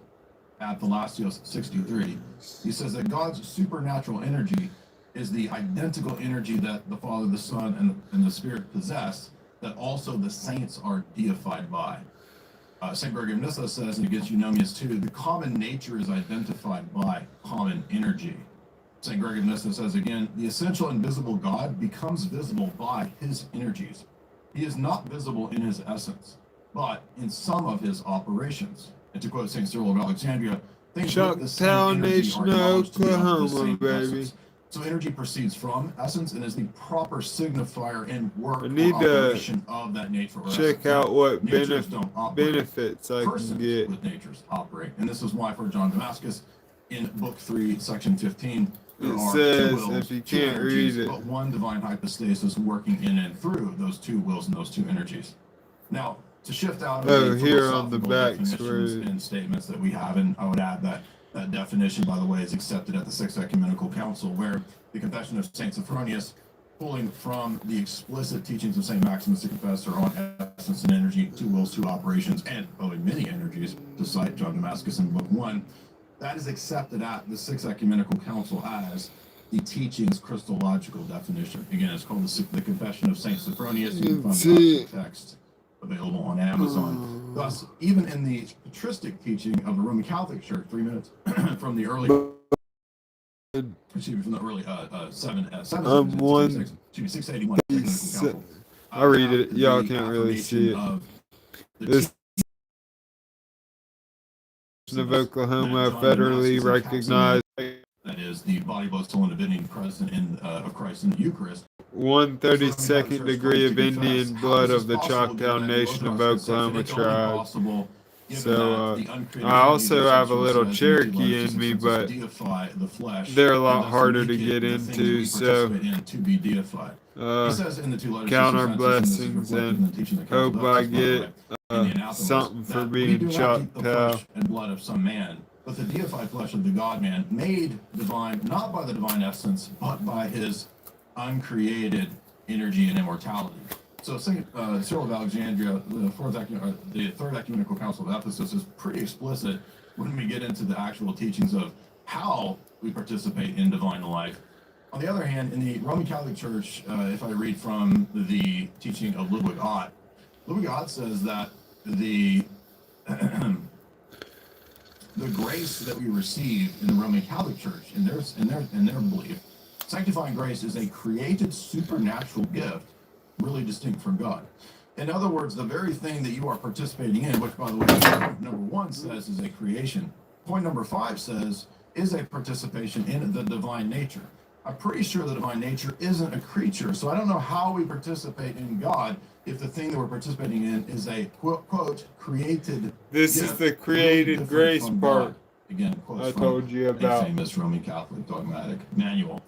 D: Ad Thalassios 63. He says that God's supernatural energy is the identical energy that the Father, the Son, and the Spirit possess, that also the saints are deified by. St. Gregory of Nyssa says, and against Eunomius too, the common nature is identified by common energy. St. Gregory of Nyssa says again, the essential and visible God becomes visible by his energies. He is not visible in his essence, but in some of his operations. And to quote St. Cyril of Alexandria, things with the same
A: Choctaw
D: energy
A: Nation,
D: are acknowledged to be of the
A: Oklahoma,
D: same
A: baby.
D: essence. So energy proceeds from essence and is the proper signifier and work
A: I
D: or
A: need
D: operation
A: to
D: of that nature or
A: check
D: essence.
A: out what
D: Natures don't operate.
A: benefits I can
D: Persons
A: get.
D: with natures operate. And this is why for John Damascus, in Book 3, Section 15, there
A: It
D: are
A: says,
D: two wills,
A: if you
D: two
A: can't
D: energies,
A: read it.
D: but one divine hypostasis working in and through those two wills and those two energies. Now, to shift out of
A: Oh,
D: the
A: here on the
D: philosophical
A: back
D: definitions
A: square.
D: and statements that we have, and I would add that that definition, by the way, is accepted at the Sixth Ecumenical Council, where the Confession of St. Sophronius
P: pulling from the explicit teachings of St. Maximus the Confessor on essence and energy, two wills, two operations, and many energies, to cite John Damascus in Book 1, that is accepted at the Sixth Ecumenical Council as the teaching's Christological definition. Again, it's called the Confession of St. Sophronius. You can find the text available on Amazon. Thus, even in the patristic teaching of the Roman Catholic Church, 3 minutes from the early, from the early 681 Council.
A: I read it. Y'all can't really see it. This of Oklahoma, federally recognized.
P: That is the body, blood, soul, and divinity present in of Christ in the Eucharist.
A: 132nd degree of Indian blood of the Choctaw Nation of Oklahoma tribe. So I also have a little Cherokee in me, but they're a lot harder to get into. So count our blessings and hope I get something for being Choctaw.
P: And blood of some man, but the deified flesh of the God-man, made divine not by the divine essence, but by his uncreated energy and immortality. So St. Cyril of Alexandria, the Third Ecumenical Council of Ephesus, is pretty explicit when we get into the actual teachings of how we participate in divine life. On the other hand, in the Roman Catholic Church, if I read from the teaching of Ludwig Ott says that the grace that we receive in the Roman Catholic Church, in their belief, sanctifying grace is a created supernatural gift, really distinct from God. In other words, the very thing that you are participating in, which, by the way, number 1 says is a creation. Point number 5 says is a participation in the divine nature. I'm pretty sure the divine nature isn't a creature, so I don't know how we participate in God if the thing that we're participating in is a quote created.
A: This is the created grace part.
P: Again,
A: I told you about.
P: A famous Roman Catholic dogmatic manual.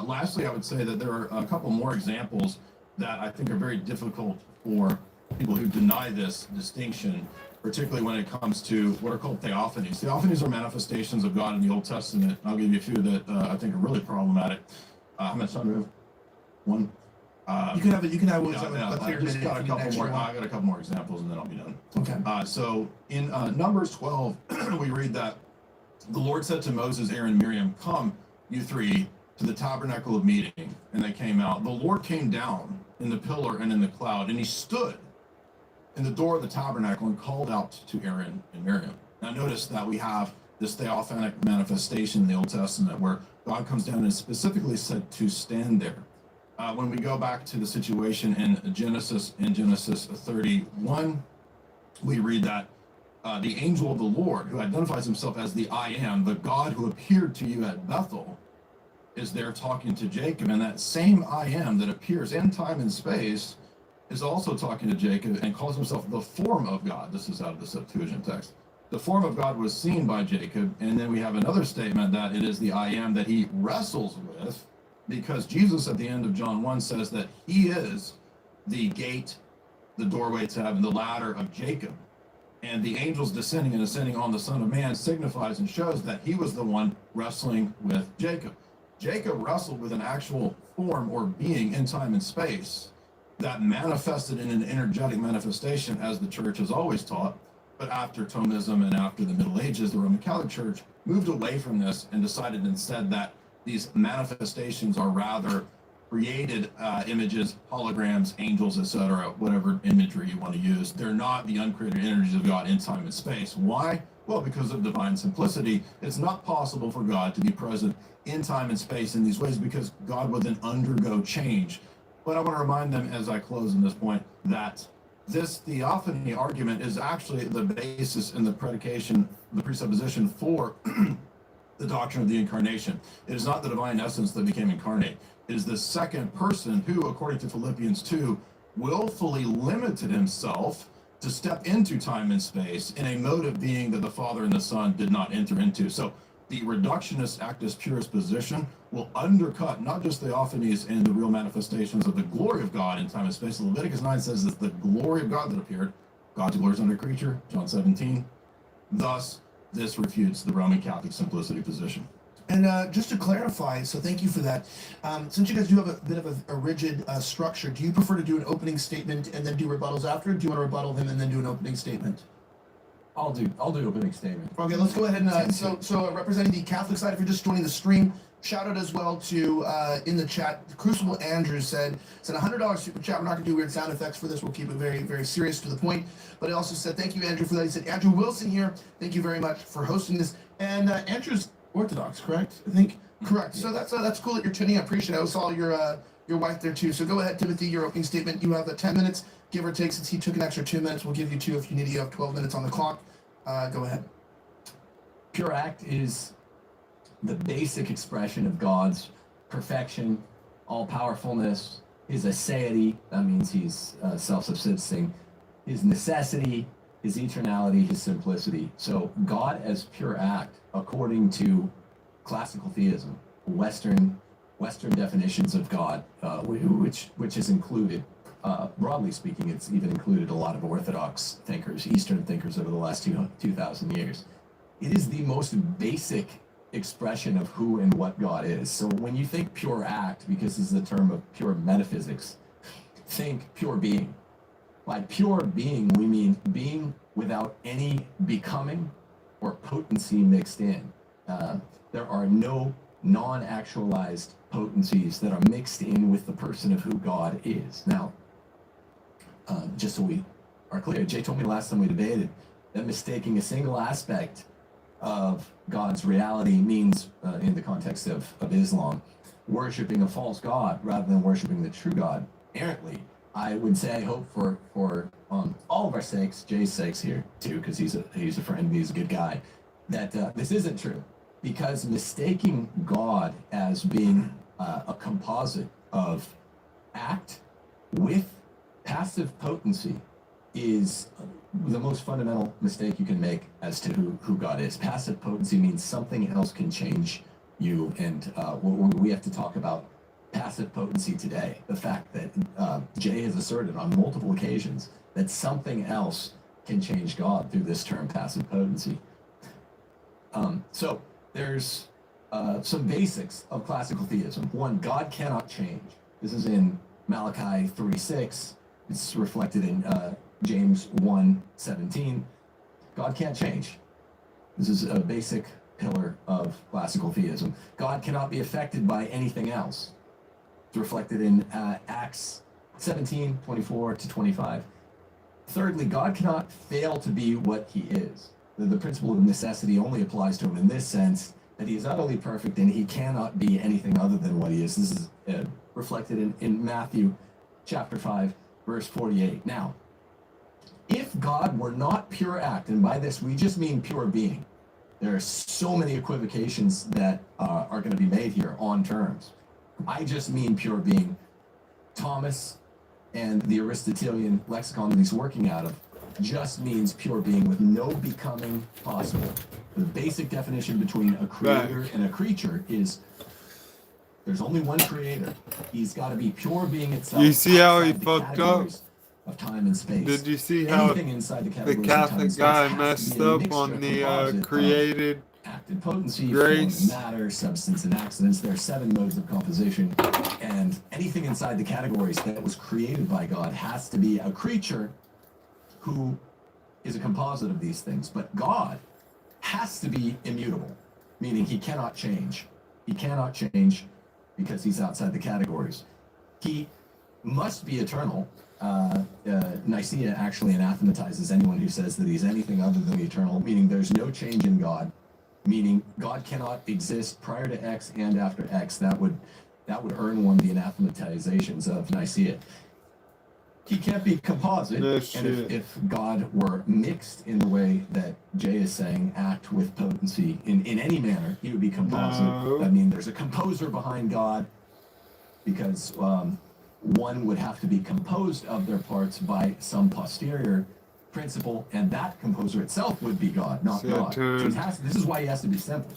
P: Lastly, I would say that there are a couple more examples that I think are very difficult for people who deny this distinction, particularly when it comes to what are called theophanies. Theophanies are manifestations of God in the Old Testament. I'll give you a few that I think are really problematic. How much time do we have? One.
J: You can have one.
P: I just got a couple more. I got a couple more examples, and then I'll be done.
J: Okay.
P: So in Numbers 12, we read that the Lord said to Moses, Aaron, Miriam, "Come, you three, to the tabernacle of meeting." And they came out. The Lord came down in the pillar and in the cloud, and he stood in the door of the tabernacle and called out to Aaron and Miriam. Now notice that we have this theophanic manifestation in the Old Testament where God comes down and specifically said to stand there. When we go back to the situation in Genesis 31, we read that the angel of the Lord, who identifies himself as the I Am, the God who appeared to you at Bethel, is there talking to Jacob. And that same I Am that appears in time and space is also talking to Jacob and calls himself the form of God. This is out of the Septuagint text. The form of God was seen by Jacob. And then we have another statement that it is the I Am that he wrestles with, because Jesus at the end of John 1 says that he is the gate, the doorway to heaven, the ladder of Jacob. And the angels descending and ascending on the Son of Man signifies and shows that he was the one wrestling with Jacob. Jacob wrestled with an actual form or being in time and space that manifested in an energetic manifestation, as the church has always taught. But after Thomism and after the Middle Ages, the Roman Catholic Church moved away from this and decided instead that these manifestations are rather created images, holograms, angels, etc., whatever imagery you want to use. They're not the uncreated energies of God in time and space. Why? Well, because of divine simplicity. It's not possible for God to be present in time and space in these ways because God would then undergo change. But I want to remind them as I close on this point that this theophany argument is actually the basis and the predication, the presupposition for the doctrine of the incarnation. It is not the divine essence that became incarnate. It is the second person who, according to Philippians 2, willfully limited himself to step into time and space in a mode of being that the Father and the Son did not enter into. So the reductionist actus purus position will undercut not just theophanies and the real manifestations of the glory of God in time and space. Leviticus 9 says that the glory of God that appeared, God's glory is under a creature, John 17. Thus, this refutes the Roman Catholic simplicity position.
J: And just to clarify, so thank you for that. Since you guys do have a bit of a rigid structure, do you prefer to do an opening statement and then do rebuttals after? Or do you want to rebuttal him and then do an opening statement?
K: I'll do opening statement.
J: Okay, let's go ahead and so representing the Catholic side, if you're just joining the stream, shout out as well to in the chat. Crucible Andrews said $100 super chat. We're not gonna do weird sound effects for this. We'll keep it very, very serious to the point. But he also said thank you, Andrew, for that. He said Andrew Wilson here. Thank you very much for hosting this. And Andrew's Orthodox, correct? I think correct. So that's cool that you're tuning. I appreciate it. I saw your wife there too. So go ahead, Timothy. Your opening statement. You have 10 minutes, give or take. Since he took an extra 2 minutes, we'll give you 2 if you need. You have 12 minutes on the clock. Go ahead.
K: Pure act is the basic expression of God's perfection, all-powerfulness, his aseity, that means he's self-subsisting, his necessity, his eternality, his simplicity. So God as pure act, according to classical theism, Western definitions of God, which is included, broadly speaking, it's even included a lot of Orthodox thinkers, Eastern thinkers over the last 2,000 years. It is the most basic expression of who and what God is. So when you think pure act, because this is a term of pure metaphysics, think pure being. By pure being, we mean being without any becoming or potency mixed in. There are no non-actualized potencies that are mixed in with the person of who God is. Now, just so we are clear, Jay told me last time we debated that mistaking a single aspect of God's reality means, in the context of Islam, worshiping a false God rather than worshiping the true God errantly. I would say, I hope for all of our sakes, Jay's sakes here too, because he's a friend, he's a good guy, that this isn't true. Because mistaking God as being a composite of act with passive potency is the most fundamental mistake you can make as to who God is. Passive potency means something else can change you, and we have to talk about passive potency today. The fact that Jay has asserted on multiple occasions that something else can change God through this term, passive potency. So there's some basics of classical theism. One, God cannot change. This is in Malachi 3:6. It's reflected in James 1:17. God can't change. This is a basic pillar of classical theism. God cannot be affected by anything else. It's reflected in Acts 17:24-25. Thirdly, God cannot fail to be what he is. The principle of necessity only applies to him in this sense, that he is utterly perfect and he cannot be anything other than what he is. This is reflected in Matthew chapter 5, verse 48. Now, if God were not pure act, and by this we just mean pure being, there are so many equivocations that are going to be made here on terms. I just mean pure being. Thomas and the Aristotelian lexicon that he's working out of just means pure being with no becoming possible. The basic definition between a creator and a creature is there's only one creator. He's got to be pure being itself.
A: You see how he fucked up?
K: Of time and space.
A: Did you see how the Catholic guy messed up on the created
K: potency,
A: grace?
K: Form, matter, substance, and accidents? There are 7 modes of composition, and anything inside the categories that was created by God has to be a creature who is a composite of these things. But God has to be immutable, meaning he cannot change. He cannot change because he's outside the categories. He must be eternal. Nicaea actually anathematizes anyone who says that he's anything other than eternal, meaning there's no change in God, meaning God cannot exist prior to X and after X. That would earn one the anathematizations of Nicaea. He can't be composite, and if God were mixed in the way that Jay is saying, act with potency in any manner, he would be composite. I mean, there's a composer behind God, because one would have to be composed of their parts by some posterior principle, and that composer itself would be God, not God. So this is why he has to be simple.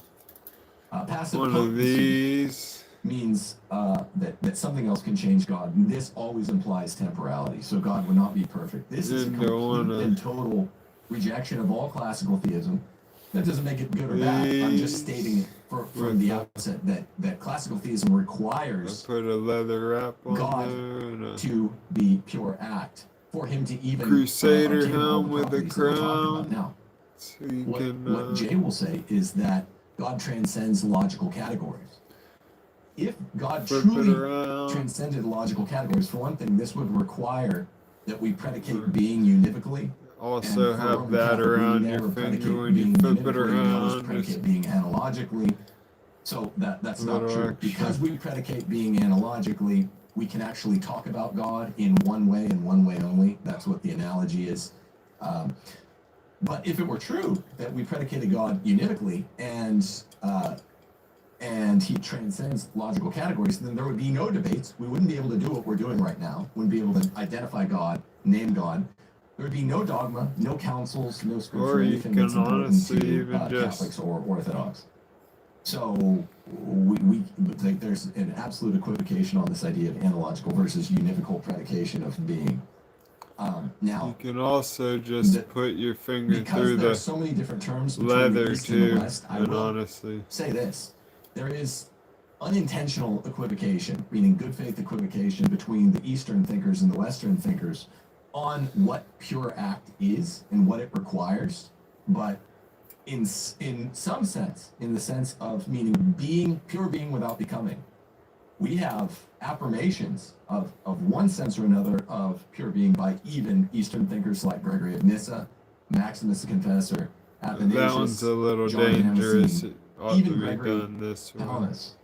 K: Passive potency means that something else can change God. And this always implies temporality, so God would not be perfect. This is a complete and total rejection of all classical theism, That doesn't make it good or bad. I'm just stating it from the outset that classical theism requires
A: put a leather wrap on
K: God to be pure act. For him to even
A: Crusader helm with a crown.
K: Now,
A: So you
K: what Jay will say is that God transcends logical categories. If God truly transcended logical categories, for one thing, this would require that we predicate being univocally.
A: Also have that around your finger when you flip it around.
K: Predicate being analogically. So that's not true. Because we predicate being analogically, we can actually talk about God in one way and one way only. That's what the analogy is. But if it were true that we predicated God univocally and he transcends logical categories, then there would be no debates. We wouldn't be able to do what we're doing right now. Wouldn't be able to identify God, name God. There would be no dogma, no councils, no scripture, anything that's important to Catholics or Orthodox. So there's an absolute equivocation on this idea of analogical versus univocal predication of being. Now
A: you can also just put your finger through the
K: so many different terms
A: leather too.
K: West,
A: and honestly,
K: say this: there is unintentional equivocation, meaning good faith equivocation between the Eastern thinkers and the Western thinkers on what pure act is and what it requires, but in some sense, in the sense of meaning being pure being without becoming. We have affirmations of one sense or another of pure being by even Eastern thinkers like Gregory of Nyssa, Maximus the Confessor, Athanasius,
A: that one's a little
K: John
A: dangerous. It ought
K: even
A: to be
K: Gregory
A: done this way.
K: Thomas,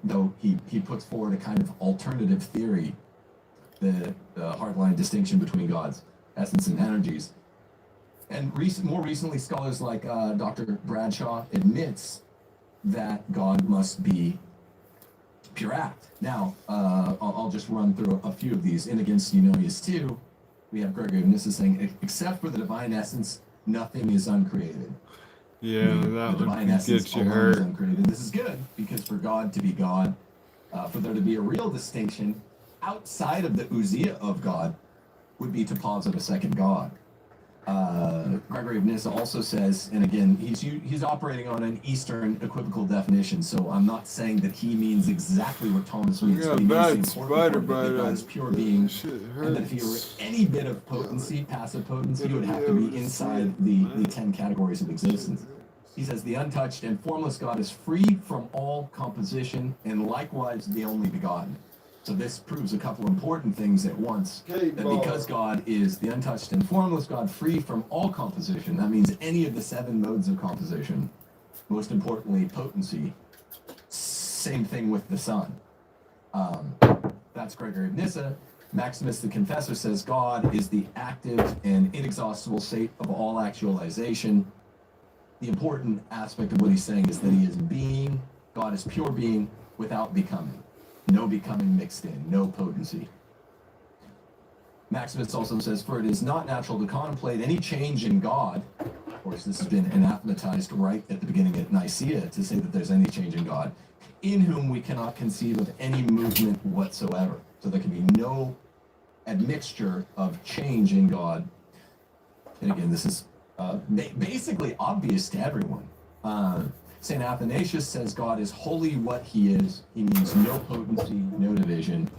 K: though he puts forward a kind of alternative theory, the hardline distinction between God's essence and energies. And more recently, scholars like Dr. Bradshaw admits that God must be pure act. Now, I'll just run through a few of these. In Against Eunomius 2, we have Gregory of Nyssa saying, except for the divine essence, nothing is uncreated.
A: Yeah, that one can get you hurt.
K: Uncreated. This is good, because for God to be God, for there to be a real distinction outside of the ousia of God, would be to posit a second God. Gregory of Nyssa also says, and again, he's operating on an Eastern equivocal definition, so I'm not saying that he means exactly what Thomas means.
A: Yeah,
K: bad
A: spider bite.
K: God's pure being, and that if he were any bit of potency, passive potency, he would have to be inside the 10 categories of existence. He says, the untouched and formless God is free from all composition, and likewise the only begotten. So this proves a couple important things at once. That because God is the untouched and formless God, free from all composition, that means any of the 7 modes of composition, most importantly, potency. Same thing with the Son. That's Gregory of Nyssa. Maximus the Confessor says God is the active and inexhaustible state of all actualization. The important aspect of what he's saying is that he is being, God is pure being without becoming. No becoming mixed in, no potency. Maximus also says, for it is not natural to contemplate any change in God. Of course, this has been anathematized right at the beginning at Nicaea to say that there's any change in God, in whom we cannot conceive of any movement whatsoever. So there can be no admixture of change in God. And again, this is basically obvious to everyone. St. Athanasius says God is wholly what he is. He means no potency, no division.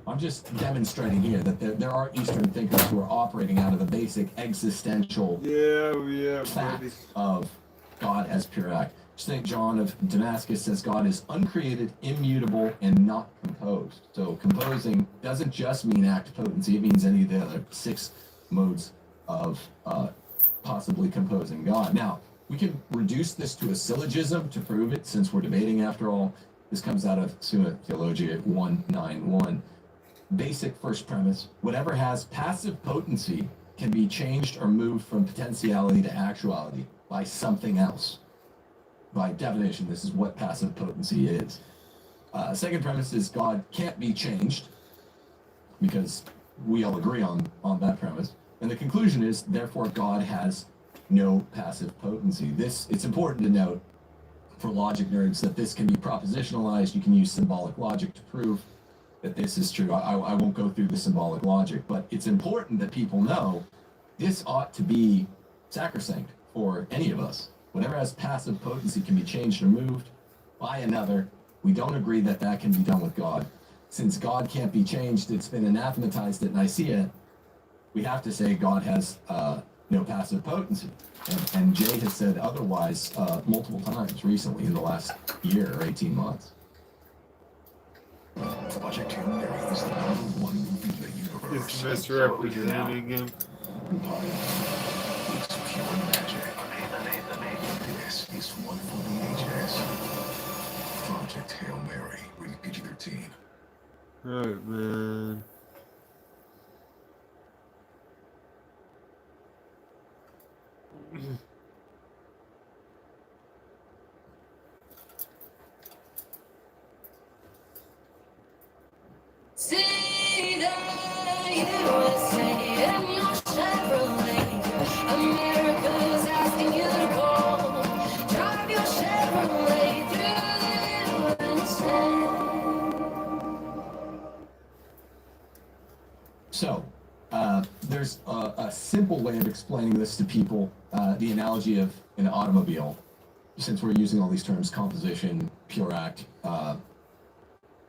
K: I'm just demonstrating here that there are Eastern thinkers who are operating out of the basic existential facts of God as pure act. St. John of Damascus says God is uncreated, immutable, and not composed. So composing doesn't just mean act potency, it means any of the other 6 modes of possibly composing God. Now, we can reduce this to a syllogism to prove it, since we're debating after all. This comes out of Summa Theologiae 191. Basic first premise: whatever has passive potency can be changed or moved from potentiality to actuality by something else. By definition, this is what passive potency is. Second premise is God can't be changed, because we all agree on that premise. And the conclusion is, therefore, God has no passive potency. It's important to note for logic nerds that this can be propositionalized. You can use symbolic logic to prove that this is true. I won't go through the symbolic logic, but it's important that people know this ought to be sacrosanct for any of us. Whatever has passive potency can be changed or moved by another. We don't agree that that can be done with God. Since God can't be changed, it's been anathematized at Nicaea. We have to say God has no passive potency. And Jay has said otherwise multiple times recently in the last year or 18 months.
A: Project Hail Mary is the #1 movie in the universe. It's misrepresenting him. It's pure magic. This is one for the ages. Project Hail Mary, rated PG-13. Right, man.
E: See the USA in your Chevrolet. America's asking you to go. Drive your Chevrolet through the USA.
K: So, there's a simple way of explaining this to people, the analogy of an automobile, since we're using all these terms, composition, pure act,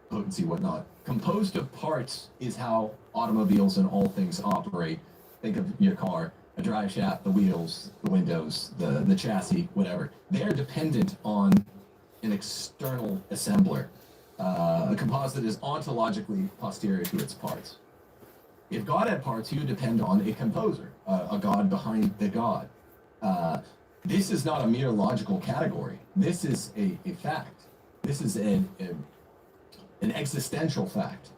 K: potency, whatnot. Composed of parts is how automobiles and all things operate. Think of your car, a drive shaft, the wheels, the windows, the chassis, whatever. They're dependent on an external assembler. A composite is ontologically posterior to its parts. If God had parts, he would depend on a composer, a God behind the God. This is not a mere logical category. This is a fact. This is an existential fact.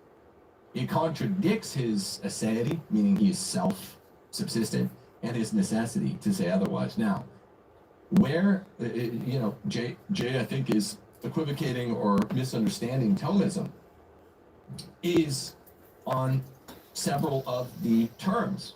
K: It contradicts his aseity, meaning he is self-subsistent, and his necessity to say otherwise. Now, where, Jay, I think, is equivocating or misunderstanding Thomism is on several of the terms.